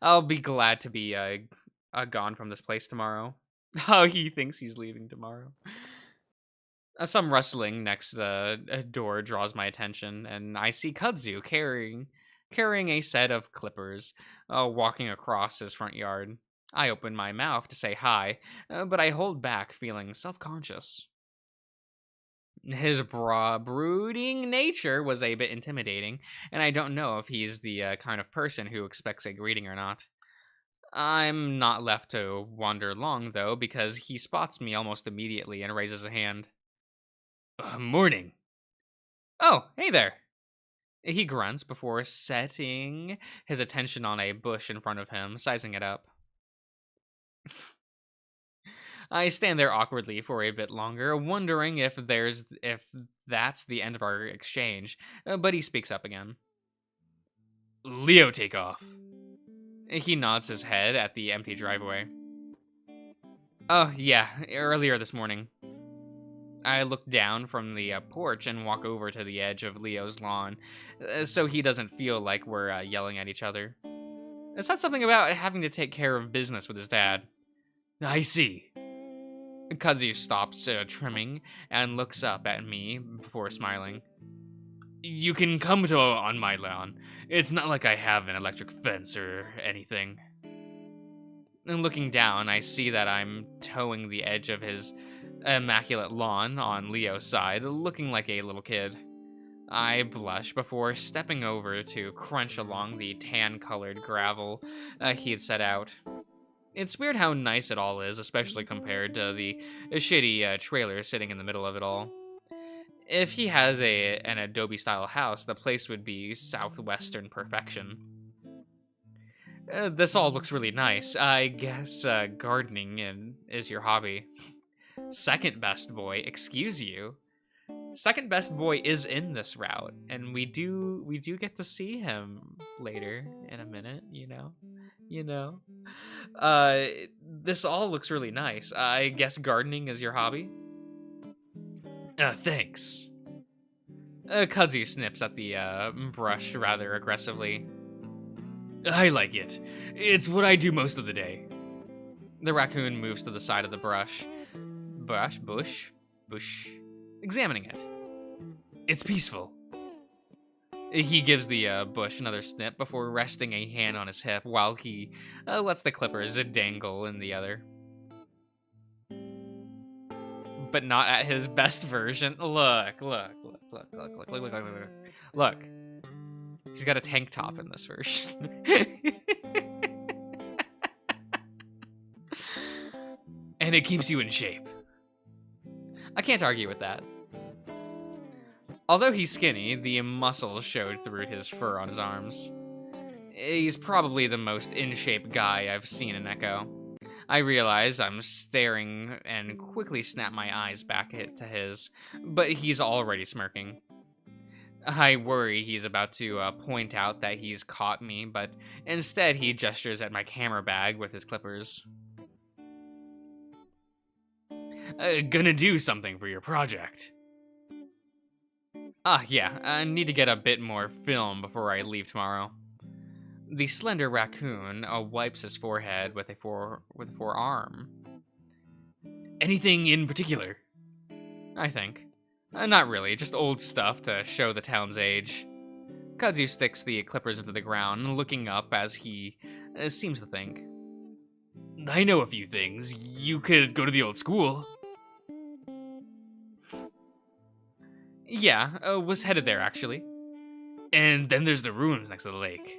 I'll be glad to be gone from this place tomorrow. Oh, he thinks he's leaving tomorrow. Some rustling next a door draws my attention, and I see Kudzu carrying a set of clippers, walking across his front yard. I open my mouth to say hi, but I hold back, feeling self-conscious. His brooding nature was a bit intimidating, and I don't know if he's the kind of person who expects a greeting or not. I'm not left to wonder long, though, because he spots me almost immediately and raises a hand. Morning. Oh, hey there. He grunts before setting his attention on a bush in front of him, sizing it up. I stand there awkwardly for a bit longer, wondering if that's the end of our exchange, but he speaks up again. Leo take off. He nods his head at the empty driveway. Oh, yeah, earlier this morning. I look down from the porch and walk over to the edge of Leo's lawn, so he doesn't feel like we're yelling at each other. It's not something about having to take care of business with his dad. I see. Kudzu stops trimming and looks up at me before smiling. You can come to on my lawn. It's not like I have an electric fence or anything. And looking down, I see that I'm towing the edge of his immaculate lawn on Leo's side, looking like a little kid. I blush before stepping over to crunch along the tan-colored gravel he had set out. It's weird how nice it all is, especially compared to the shitty trailer sitting in the middle of it all. If he has an Adobe-style house, the place would be southwestern perfection. This all looks really nice. I guess gardening is your hobby. Second best boy, excuse you. Second best boy is in this route, and we do get to see him later in a minute, you know. This all looks really nice. I guess gardening is your hobby. Thanks. Kudzu snips at the brush rather aggressively. I like it. It's what I do most of the day. The raccoon moves to the side of the bush, examining it. It's peaceful. He gives the bush another snip before resting a hand on his hip while he lets the clippers dangle in the other. But not at his best version. Look. Look. He's got a tank top in this version. And it keeps you in shape. I can't argue with that. Although he's skinny, the muscles showed through his fur on his arms. He's probably the most in-shape guy I've seen in Echo. I realize I'm staring and quickly snap my eyes back to his, but he's already smirking. I worry he's about to point out that he's caught me, but instead he gestures at my camera bag with his clippers. Gonna do something for your project. Yeah, I need to get a bit more film before I leave tomorrow. The slender raccoon wipes his forehead with a forearm. Anything in particular? I think. Not really, just old stuff to show the town's age. Kudzu sticks the clippers into the ground, looking up as he seems to think. I know a few things. You could go to the old school. Yeah, was headed there, actually. And then there's the ruins next to the lake.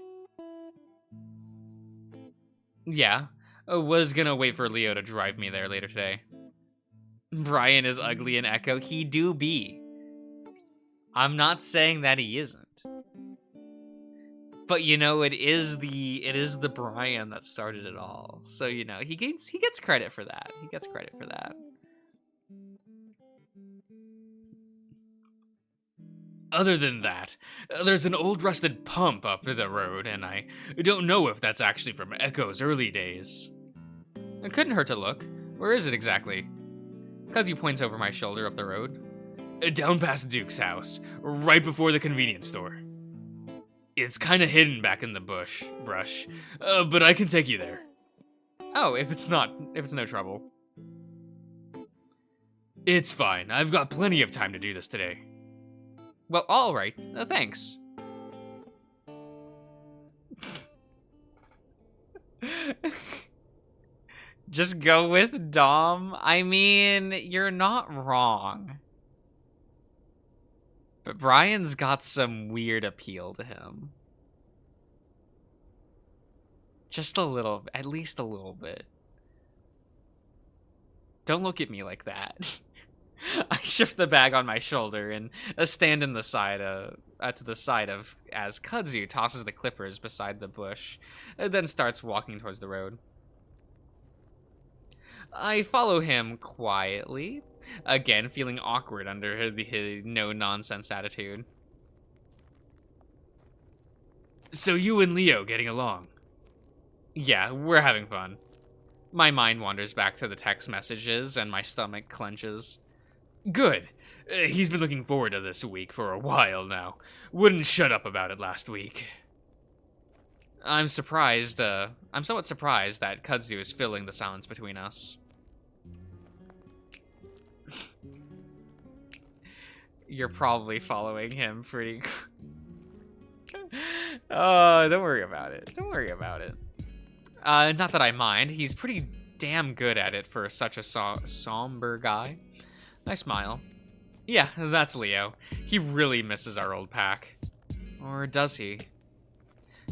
Yeah, was gonna wait for Leo to drive me there later today. Brian is ugly in Echo. He do be. I'm not saying that he isn't. But you know, it is the Brian that started it all. So you know, he gets credit for that. He gets credit for that. Other than that, there's an old rusted pump up the road, and I don't know if that's actually from Echo's early days. It couldn't hurt to look. Where is it exactly? Kudzu points over my shoulder up the road. Down past Duke's house, right before the convenience store. It's kinda hidden back in the brush, but I can take you there. Oh, if it's no trouble. It's fine, I've got plenty of time to do this today. Well, alright, thanks. Just go with Dom. I mean, you're not wrong. But Brian's got some weird appeal to him. Just a little, at least a little bit. Don't look at me like that. I shift the bag on my shoulder and stand in the side to the side of as Kudzu tosses the clippers beside the bush, and then starts walking towards the road. I follow him quietly, again feeling awkward under his no-nonsense attitude. So you and Leo getting along? Yeah, we're having fun. My mind wanders back to the text messages and my stomach clenches. Good. He's been looking forward to this week for a while now. Wouldn't shut up about it last week. I'm somewhat surprised that Kudzu is filling the silence between us. You're probably following him pretty... Oh, don't worry about it. Don't worry about it. Not that I mind. He's pretty damn good at it for such a somber guy. I smile. Yeah, that's Leo. He really misses our old pack. Or does he?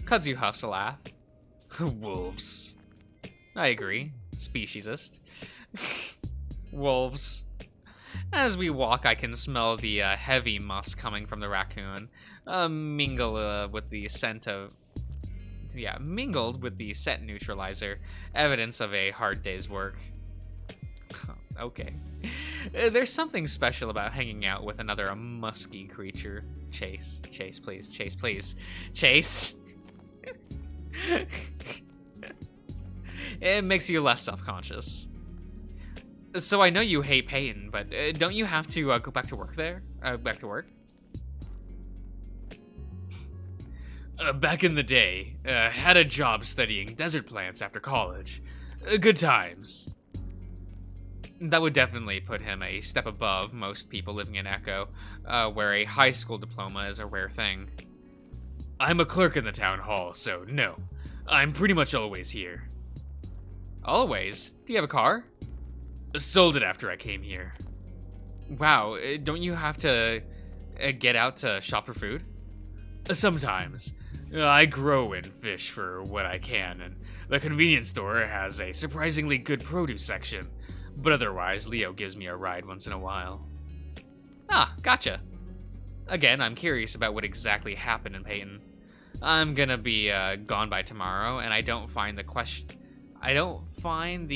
Kudzu huffs a laugh. Wolves. I agree. Speciesist. Wolves. As we walk, I can smell the heavy musk coming from the raccoon, mingled with the scent neutralizer, evidence of a hard day's work. Okay. There's something special about hanging out with another musky creature. Chase, please. Chase, please. Chase! It makes you less self-conscious. So I know you hate Peyton, but don't you have to go back to work there? Back to work? Back in the day, had a job studying desert plants after college. Good times. That would definitely put him a step above most people living in Echo, where a high school diploma is a rare thing. I'm a clerk in the town hall, so no. I'm pretty much always here. Always? Do you have a car? Sold it after I came here. Wow, don't you have to get out to shop for food? Sometimes. I grow and fish for what I can, and the convenience store has a surprisingly good produce section. But otherwise, Leo gives me a ride once in a while. Ah, gotcha. Again, I'm curious about what exactly happened in Peyton. I'm gonna be gone by tomorrow, and I don't find the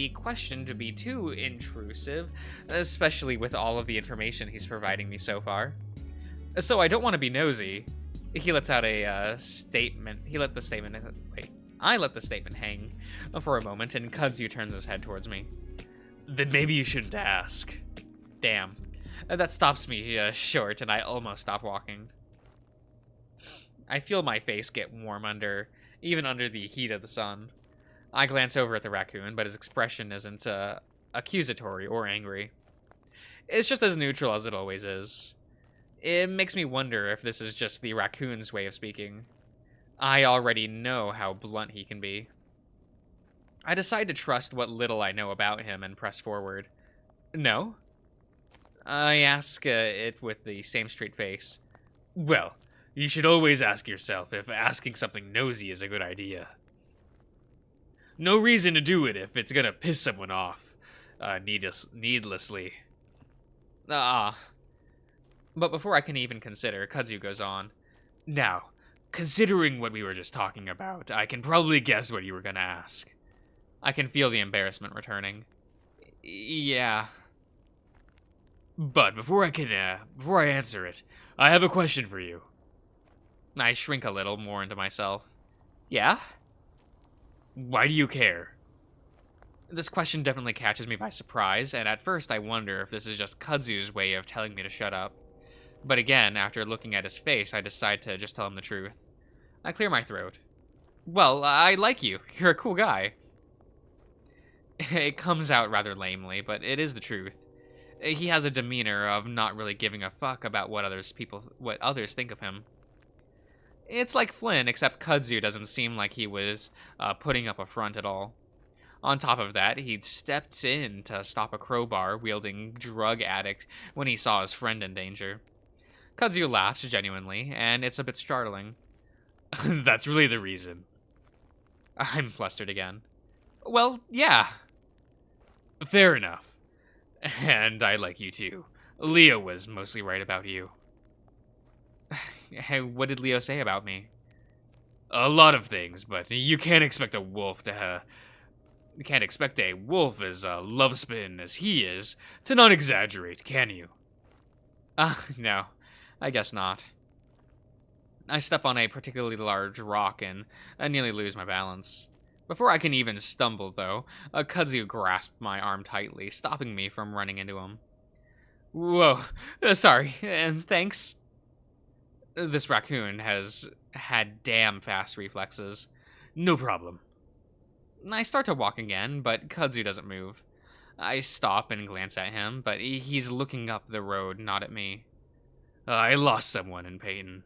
question to be too intrusive, especially with all of the information he's providing me so far. So I don't want to be nosy. He lets out a statement. I let the statement hang for a moment, and Kudzu turns his head towards me. Then maybe you shouldn't ask. Damn. That stops me short, and I almost stop walking. I feel my face get warm even under the heat of the sun. I glance over at the raccoon, but his expression isn't accusatory or angry. It's just as neutral as it always is. It makes me wonder if this is just the raccoon's way of speaking. I already know how blunt he can be. I decide to trust what little I know about him and press forward. No? I ask it with the same straight face. Well, you should always ask yourself if asking something nosy is a good idea. No reason to do it if it's gonna piss someone off, needlessly. But before I can even consider, Kudzu goes on. Now, considering what we were just talking about, I can probably guess what you were gonna ask. I can feel the embarrassment returning. Yeah. But before I answer it, I have a question for you. I shrink a little more into myself. Yeah? Why do you care? This question definitely catches me by surprise, and at first I wonder if this is just Kudzu's way of telling me to shut up. But again, after looking at his face, I decide to just tell him the truth. I clear my throat. Well, I like you. You're a cool guy. It comes out rather lamely, but it is the truth. He has a demeanor of not really giving a fuck about what others think of him. It's like Flynn, except Kudzu doesn't seem like he was putting up a front at all. On top of that, he'd stepped in to stop a crowbar-wielding drug addict when he saw his friend in danger. Kudzu laughs genuinely, and it's a bit startling. That's really the reason. I'm flustered again. Well, yeah. Fair enough. And I like you too. Leo was mostly right about you. Hey, what did Leo say about me? A lot of things, but you can't expect a wolf to you can't expect a wolf as love spin as he is to not exaggerate, can you? No. I guess not. I step on a particularly large rock and I nearly lose my balance. Before I can even stumble, though, Kudzu grasped my arm tightly, stopping me from running into him. Whoa, sorry, and thanks. This raccoon has had damn fast reflexes. No problem. I start to walk again, but Kudzu doesn't move. I stop and glance at him, but he's looking up the road, not at me. I lost someone in Peyton.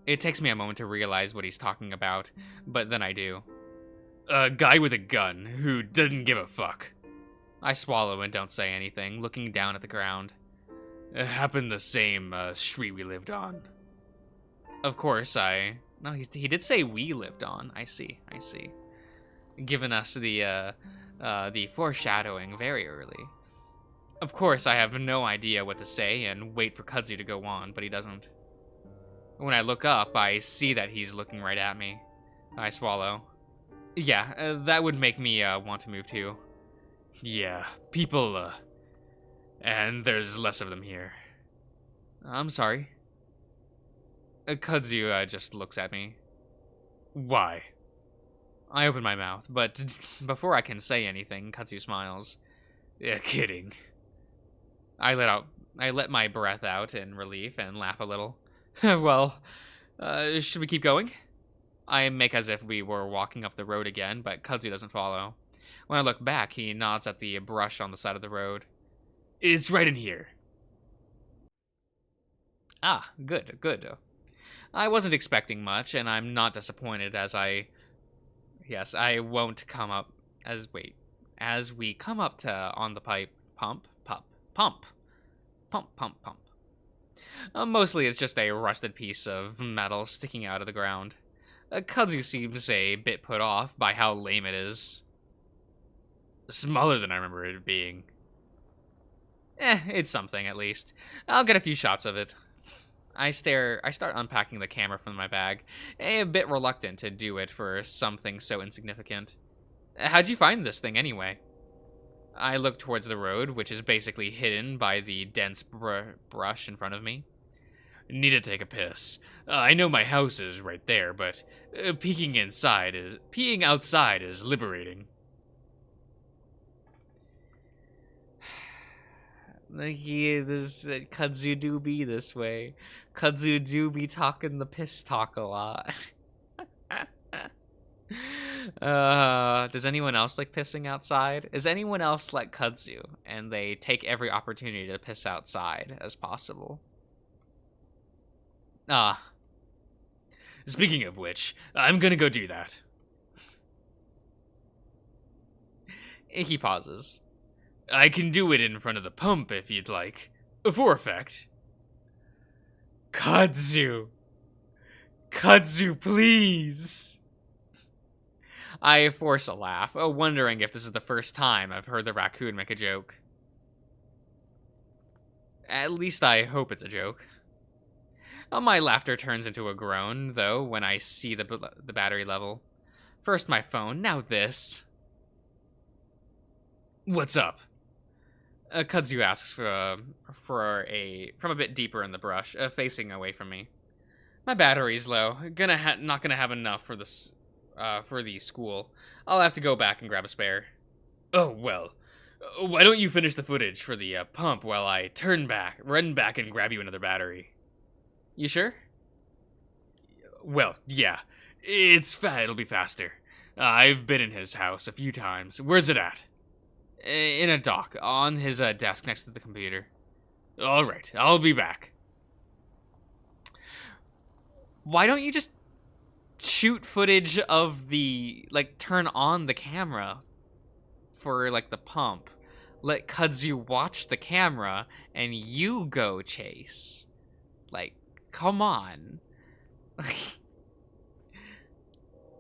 It takes me a moment to realize what he's talking about, but then I do. A guy with a gun who didn't give a fuck. I swallow and don't say anything, looking down at the ground. It happened the same street we lived on. Of course, No, he did say we lived on. I see. Giving us the foreshadowing very early. Of course, I have no idea what to say and wait for Kudzu to go on, but he doesn't. When I look up, I see that he's looking right at me. I swallow. Yeah, that would make me want to move too. Yeah, people, and there's less of them here. I'm sorry. Kudzu just looks at me. Why? I open my mouth, but before I can say anything, Kudzu smiles. Yeah, kidding. I let my breath out in relief and laugh a little. Well, should we keep going? I make as if we were walking up the road again, but Kudzu doesn't follow. When I look back, he nods at the brush on the side of the road. It's right in here. Ah, good. I wasn't expecting much, and I'm not disappointed as I won't come up as we come up to on the pipe, pump. Mostly it's just a rusted piece of metal sticking out of the ground. Kudzu seems a bit put off by how lame it is. Smaller than I remember it being. It's something at least. I'll get a few shots of it. I start unpacking the camera from my bag, a bit reluctant to do it for something so insignificant. How'd you find this thing anyway? I look towards the road, which is basically hidden by the dense brush in front of me. Need to take a piss. I know my house is right there, but peeing outside is liberating. Kudzu do be this way. Kudzu do be talking the piss talk a lot. Does anyone else like pissing outside? Is anyone else like Kudzu and they take every opportunity to piss outside as possible? Speaking of which, I'm gonna go do that. He pauses. I can do it in front of the pump if you'd like. For effect. Kudzu, please. I force a laugh, wondering if this is the first time I've heard the raccoon make a joke. At least I hope it's a joke. My laughter turns into a groan, though, when I see the battery level. First my phone, now this. What's up? Kudzu asks from a bit deeper in the brush, facing away from me. My battery's low. Not gonna have enough for this for the school. I'll have to go back and grab a spare. Oh well. Why don't you finish the footage for the pump while I run back and grab you another battery? You sure? Well, yeah. It'll be faster. I've been in his house a few times. Where's it at? In a dock, on his desk next to the computer. Alright, I'll be back. Why don't you just shoot footage of turn on the camera for, the pump? Let Kudzu watch the camera, and you go chase. Like, come on.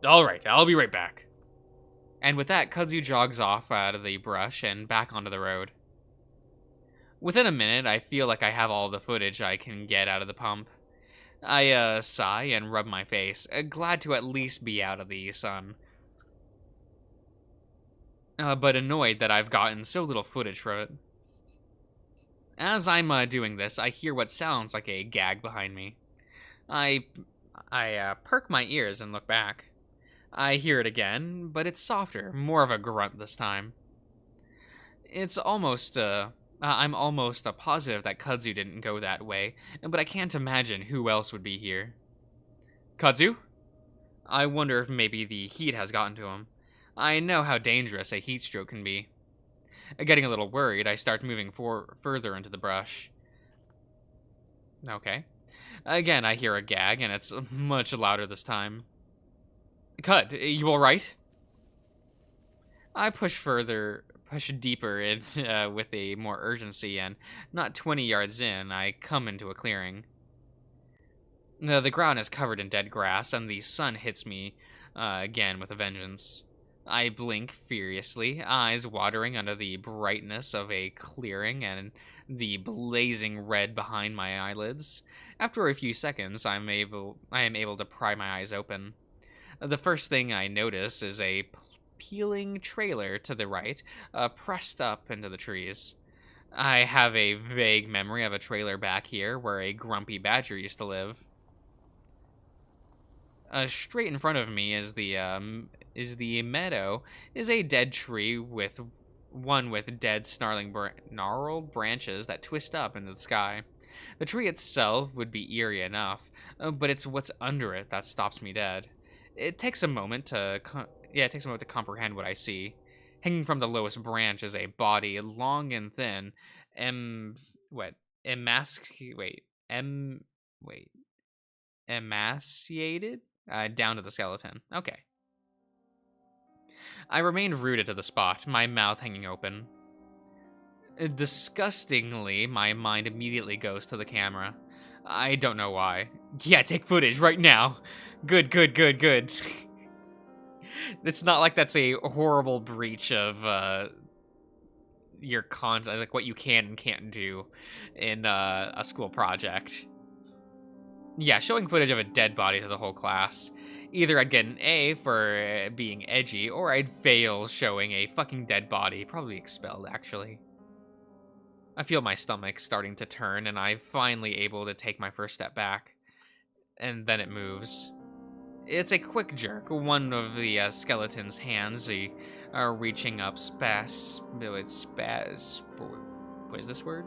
Alright, I'll be right back. And with that, Kudzu jogs off out of the brush and back onto the road. Within a minute, I feel like I have all the footage I can get out of the pump. I sigh and rub my face, glad to at least be out of the sun. But annoyed that I've gotten so little footage from it. As I'm doing this, I hear what sounds like a gag behind me. I perk my ears and look back. I hear it again, but it's softer, more of a grunt this time. It's almost, I'm almost positive that Kudzu didn't go that way, but I can't imagine who else would be here. Kudzu? I wonder if maybe the heat has gotten to him. I know how dangerous a heat stroke can be. Getting a little worried, I start moving further into the brush. Okay. Again, I hear a gag, and it's much louder this time. Cud, you alright? I push deeper in with a more urgency, and not 20 yards in, I come into a clearing. The ground is covered in dead grass, and the sun hits me again with a vengeance. I blink furiously, eyes watering under the brightness of a clearing and the blazing red behind my eyelids. After a few seconds, I am able to pry my eyes open. The first thing I notice is a peeling trailer to the right, pressed up into the trees. I have a vague memory of a trailer back here where a grumpy badger used to live. Straight in front of me is the meadow, is a dead tree with dead gnarled branches that twist up into the sky. The tree itself would be eerie enough, but it's what's under it that stops me dead. It takes a moment to comprehend what I see. Hanging from the lowest branch is a body, long and thin, em what emasc wait em wait emaciated down to the skeleton. Okay. I remained rooted to the spot, my mouth hanging open. Disgustingly, my mind immediately goes to the camera. I don't know why. Yeah, take footage right now. Good, good, good, good. It's not like that's a horrible breach of your content, like what you can and can't do in a school project. Yeah, showing footage of a dead body to the whole class. Either I'd get an A for being edgy, or I'd fail showing a fucking dead body. Probably expelled, actually. I feel my stomach starting to turn, and I'm finally able to take my first step back. And then it moves. It's a quick jerk. One of the skeleton's hands are reaching up what is this word?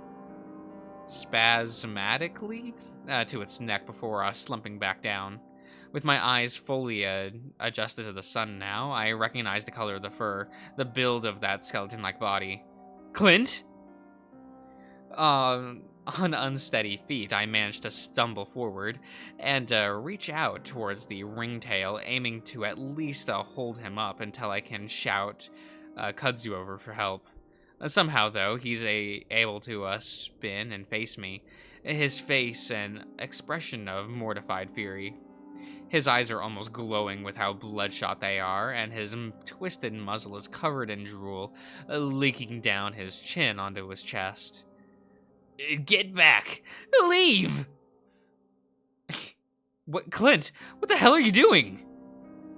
Spasmodically to its neck before slumping back down. With my eyes fully adjusted to the sun now, I recognize the color of the fur, the build of that skeleton-like body. Clint? On unsteady feet, I manage to stumble forward and reach out towards the ringtail, aiming to at least hold him up until I can shout Kudzu over for help. Somehow, though, he's able to spin and face me, his face an expression of mortified fury. His eyes are almost glowing with how bloodshot they are, and his twisted muzzle is covered in drool, leaking down his chin onto his chest. Get back! Leave! What, Clint? What the hell are you doing?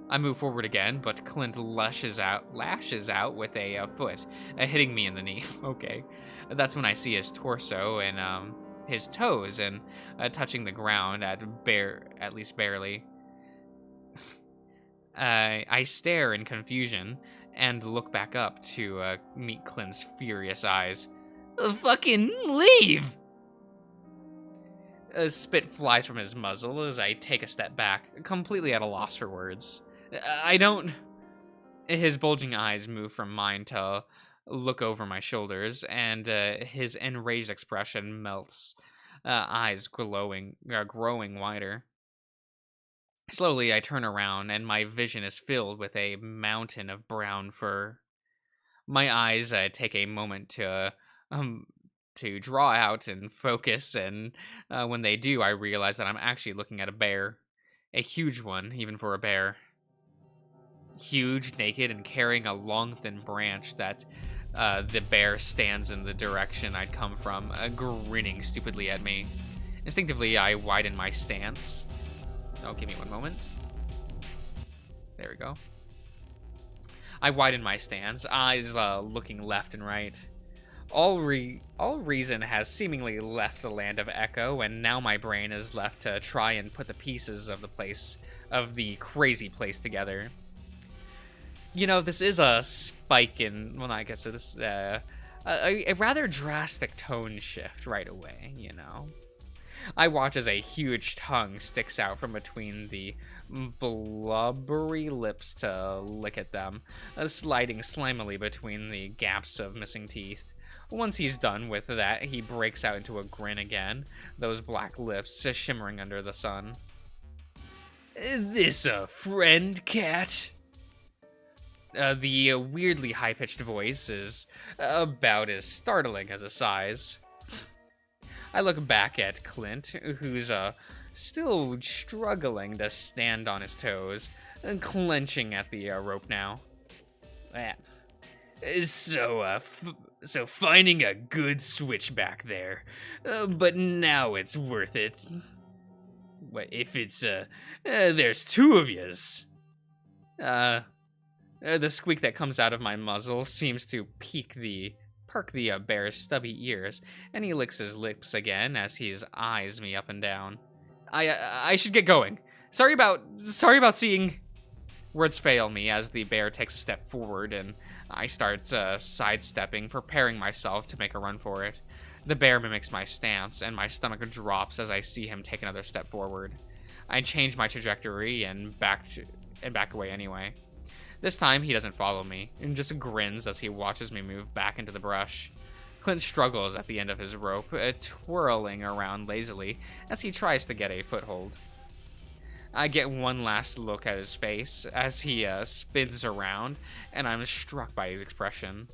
I move forward again, but Clint lashes out with a foot, hitting me in the knee. Okay. That's when I see his torso and his toes and touching the ground at least barely. I stare in confusion and look back up to meet Clint's furious eyes. Fucking leave! Spit flies from his muzzle as I take a step back, completely at a loss for words. I don't... His bulging eyes move from mine to look over my shoulders, and his enraged expression melts, eyes growing wider. Slowly, I turn around, and my vision is filled with a mountain of brown fur. My eyes take a moment to to draw out and focus, and when they do, I realize that I'm actually looking at a bear. A huge one, even for a bear. Huge, naked, and carrying a long, thin branch that the bear stands in the direction I'd come from, grinning stupidly at me. Instinctively, I widen my stance. Oh, give me one moment. There we go. I widen my stance, eyes looking left and right. All reason has seemingly left the land of Echo, and now my brain is left to try and put the pieces of the crazy place together. You know, this is a spike in, well, I guess this a rather drastic tone shift right away, you know. I watch as a huge tongue sticks out from between the blubbery lips to lick at them, sliding slimily between the gaps of missing teeth. Once he's done with that, he breaks out into a grin again, those black lips shimmering under the sun. "This a friend, cat?" The weirdly high-pitched voice is about as startling as a sighs. I look back at Clint, who's still struggling to stand on his toes, clenching at the rope now. So finding a good switch back there, but now it's worth it. What if it's there's two of yous? The squeak that comes out of my muzzle seems to perk the bear's stubby ears, and he licks his lips again as he eyes me up and down. I should get going. Sorry about seeing. Words fail me as the bear takes a step forward, and I start sidestepping, preparing myself to make a run for it. The bear mimics my stance, and my stomach drops as I see him take another step forward. I change my trajectory and back away anyway. This time, he doesn't follow me, and just grins as he watches me move back into the brush. Clint struggles at the end of his rope, twirling around lazily as he tries to get a foothold. I get one last look at his face as he spins around, and I'm struck by his expression.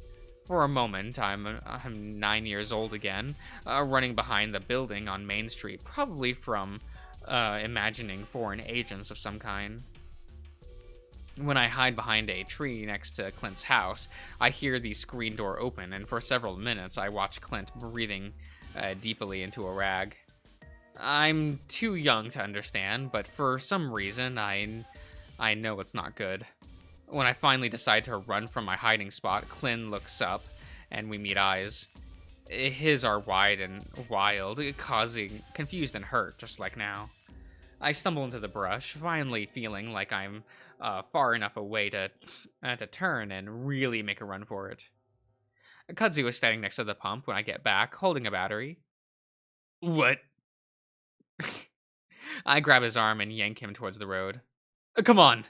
For a moment, I'm 9 years old again, running behind the building on Main Street, probably from imagining foreign agents of some kind. When I hide behind a tree next to Clint's house, I hear the screen door open, and for several minutes I watch Clint breathing deeply into a rag. I'm too young to understand, but for some reason I know it's not good. When I finally decide to run from my hiding spot, Clint looks up, and we meet eyes. His are wide and wild, causing confused and hurt, just like now. I stumble into the brush, finally feeling like I'm far enough away to turn and really make a run for it. Kudzu is standing next to the pump when I get back, holding a battery. What? I grab his arm and yank him towards the road. Come on!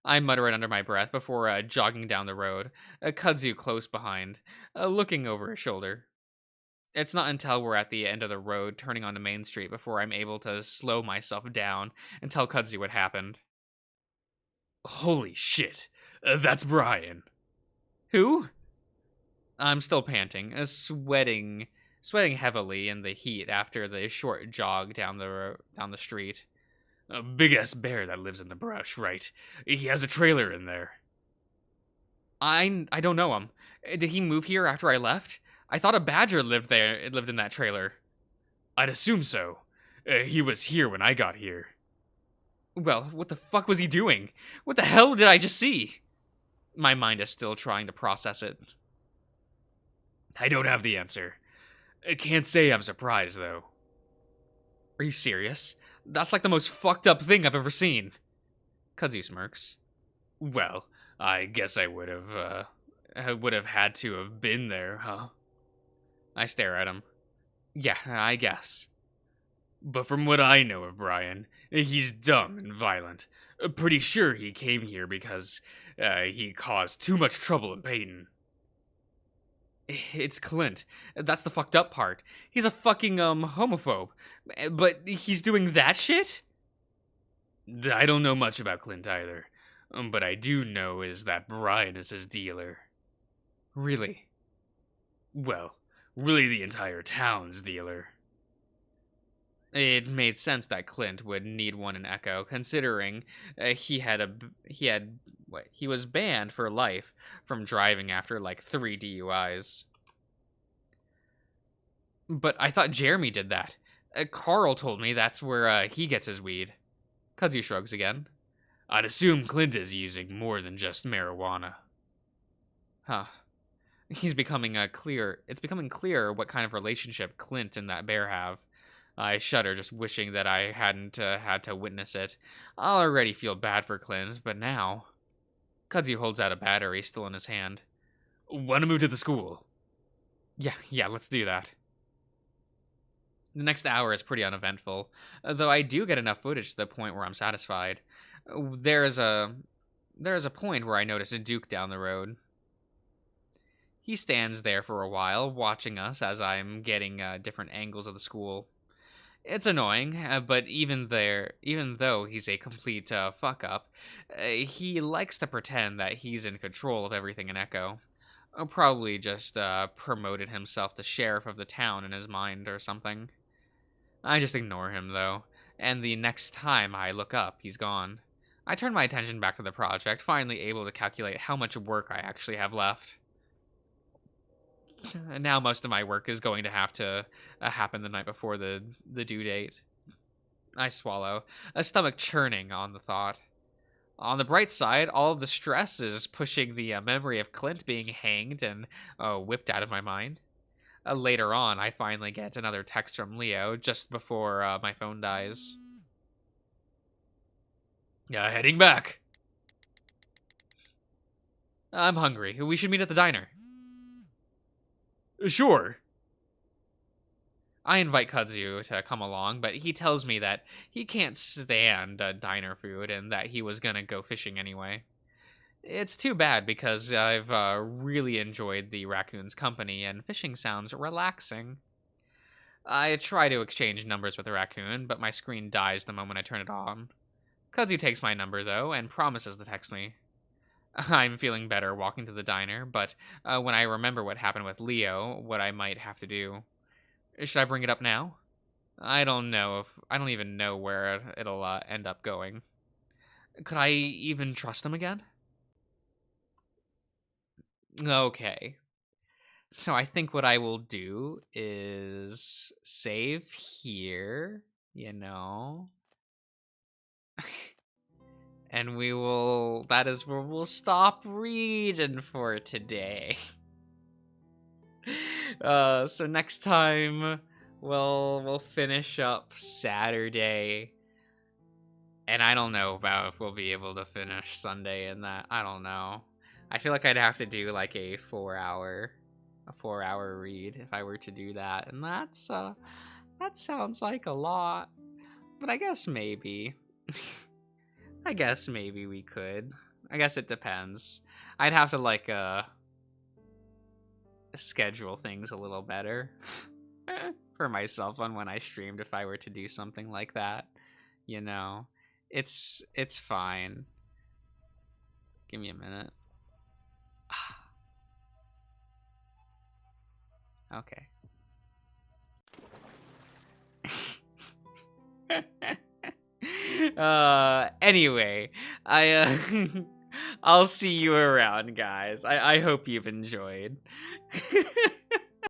I mutter it under my breath before jogging down the road, Kudzu close behind, looking over his shoulder. It's not until we're at the end of the road, turning onto Main Street, before I'm able to slow myself down and tell Kudzu what happened. Holy shit, that's Brian. Who? I'm still panting, sweating heavily in the heat after the short jog down the street. A big-ass bear that lives in the brush, right? He has a trailer in there. I don't know him. Did he move here after I left? I thought a badger lived in that trailer. I'd assume so. He was here when I got here. Well, what the fuck was he doing? What the hell did I just see? My mind is still trying to process it. I don't have the answer. I can't say I'm surprised, though. Are you serious? That's like the most fucked up thing I've ever seen. Kudzu smirks. Well, I guess I would have had to have been there, huh? I stare at him. Yeah, I guess. But from what I know of Brian, he's dumb and violent. Pretty sure he came here because he caused too much trouble in Peyton. It's Clint. That's the fucked up part. He's a fucking homophobe. But he's doing that shit? I don't know much about Clint either. But I do know is that Brian is his dealer. Really? Well, Really the entire town's dealer. It made sense that Clint would need one in Echo, considering he was banned for life from driving after like 3 DUIs. But I thought Jeremy did that. Carl told me that's where he gets his weed. Kudzu shrugs again. I'd assume Clint is using more than just marijuana. Huh. It's becoming clear what kind of relationship Clint and that bear have. I shudder just wishing that I hadn't had to witness it. I already feel bad for Clint, but now... Kudzu holds out a battery still in his hand. Wanna move to the school? Yeah, let's do that. The next hour is pretty uneventful, though I do get enough footage to the point where I'm satisfied. There is a point where I notice a Duke down the road. He stands there for a while, watching us as I'm getting different angles of the school. It's annoying, but even though he's a complete fuck up, he likes to pretend that he's in control of everything in Echo. Probably just promoted himself to sheriff of the town in his mind or something. I just ignore him, though, and the next time I look up, he's gone. I turn my attention back to the project, finally able to calculate how much work I actually have left. Now most of my work is going to have to happen the night before the due date. I swallow, a stomach churning on the thought. On the bright side, all of the stress is pushing the memory of Clint being hanged and whipped out of my mind. Later on, I finally get another text from Leo just before my phone dies. Heading back. I'm hungry. We should meet at the diner. Sure. I invite Kudzu to come along, but he tells me that he can't stand diner food and that he was gonna go fishing anyway. It's too bad because I've really enjoyed the raccoon's company and fishing sounds relaxing. I try to exchange numbers with the raccoon, but my screen dies the moment I turn it on. Kudzu takes my number, though, and promises to text me. I'm feeling better walking to the diner, but when I remember what happened with Leo, what I might have to do. Should I bring it up now? I don't even know where it'll end up going. Could I even trust him again? Okay. So I think what I will do is save here, and that is where we'll stop reading for today. So next time we'll finish up Saturday. And I don't know about if we'll be able to finish Sunday in that. I don't know. I feel like I'd have to do like a 4-hour read if I were to do that. And that sounds like a lot. But I guess maybe. I guess maybe we could. I guess it depends. I'd have to like schedule things a little better for myself on when I streamed if I were to do something like that. It's fine. Give me a minute. Okay. Anyway, I'll see you around, guys. I hope you've enjoyed.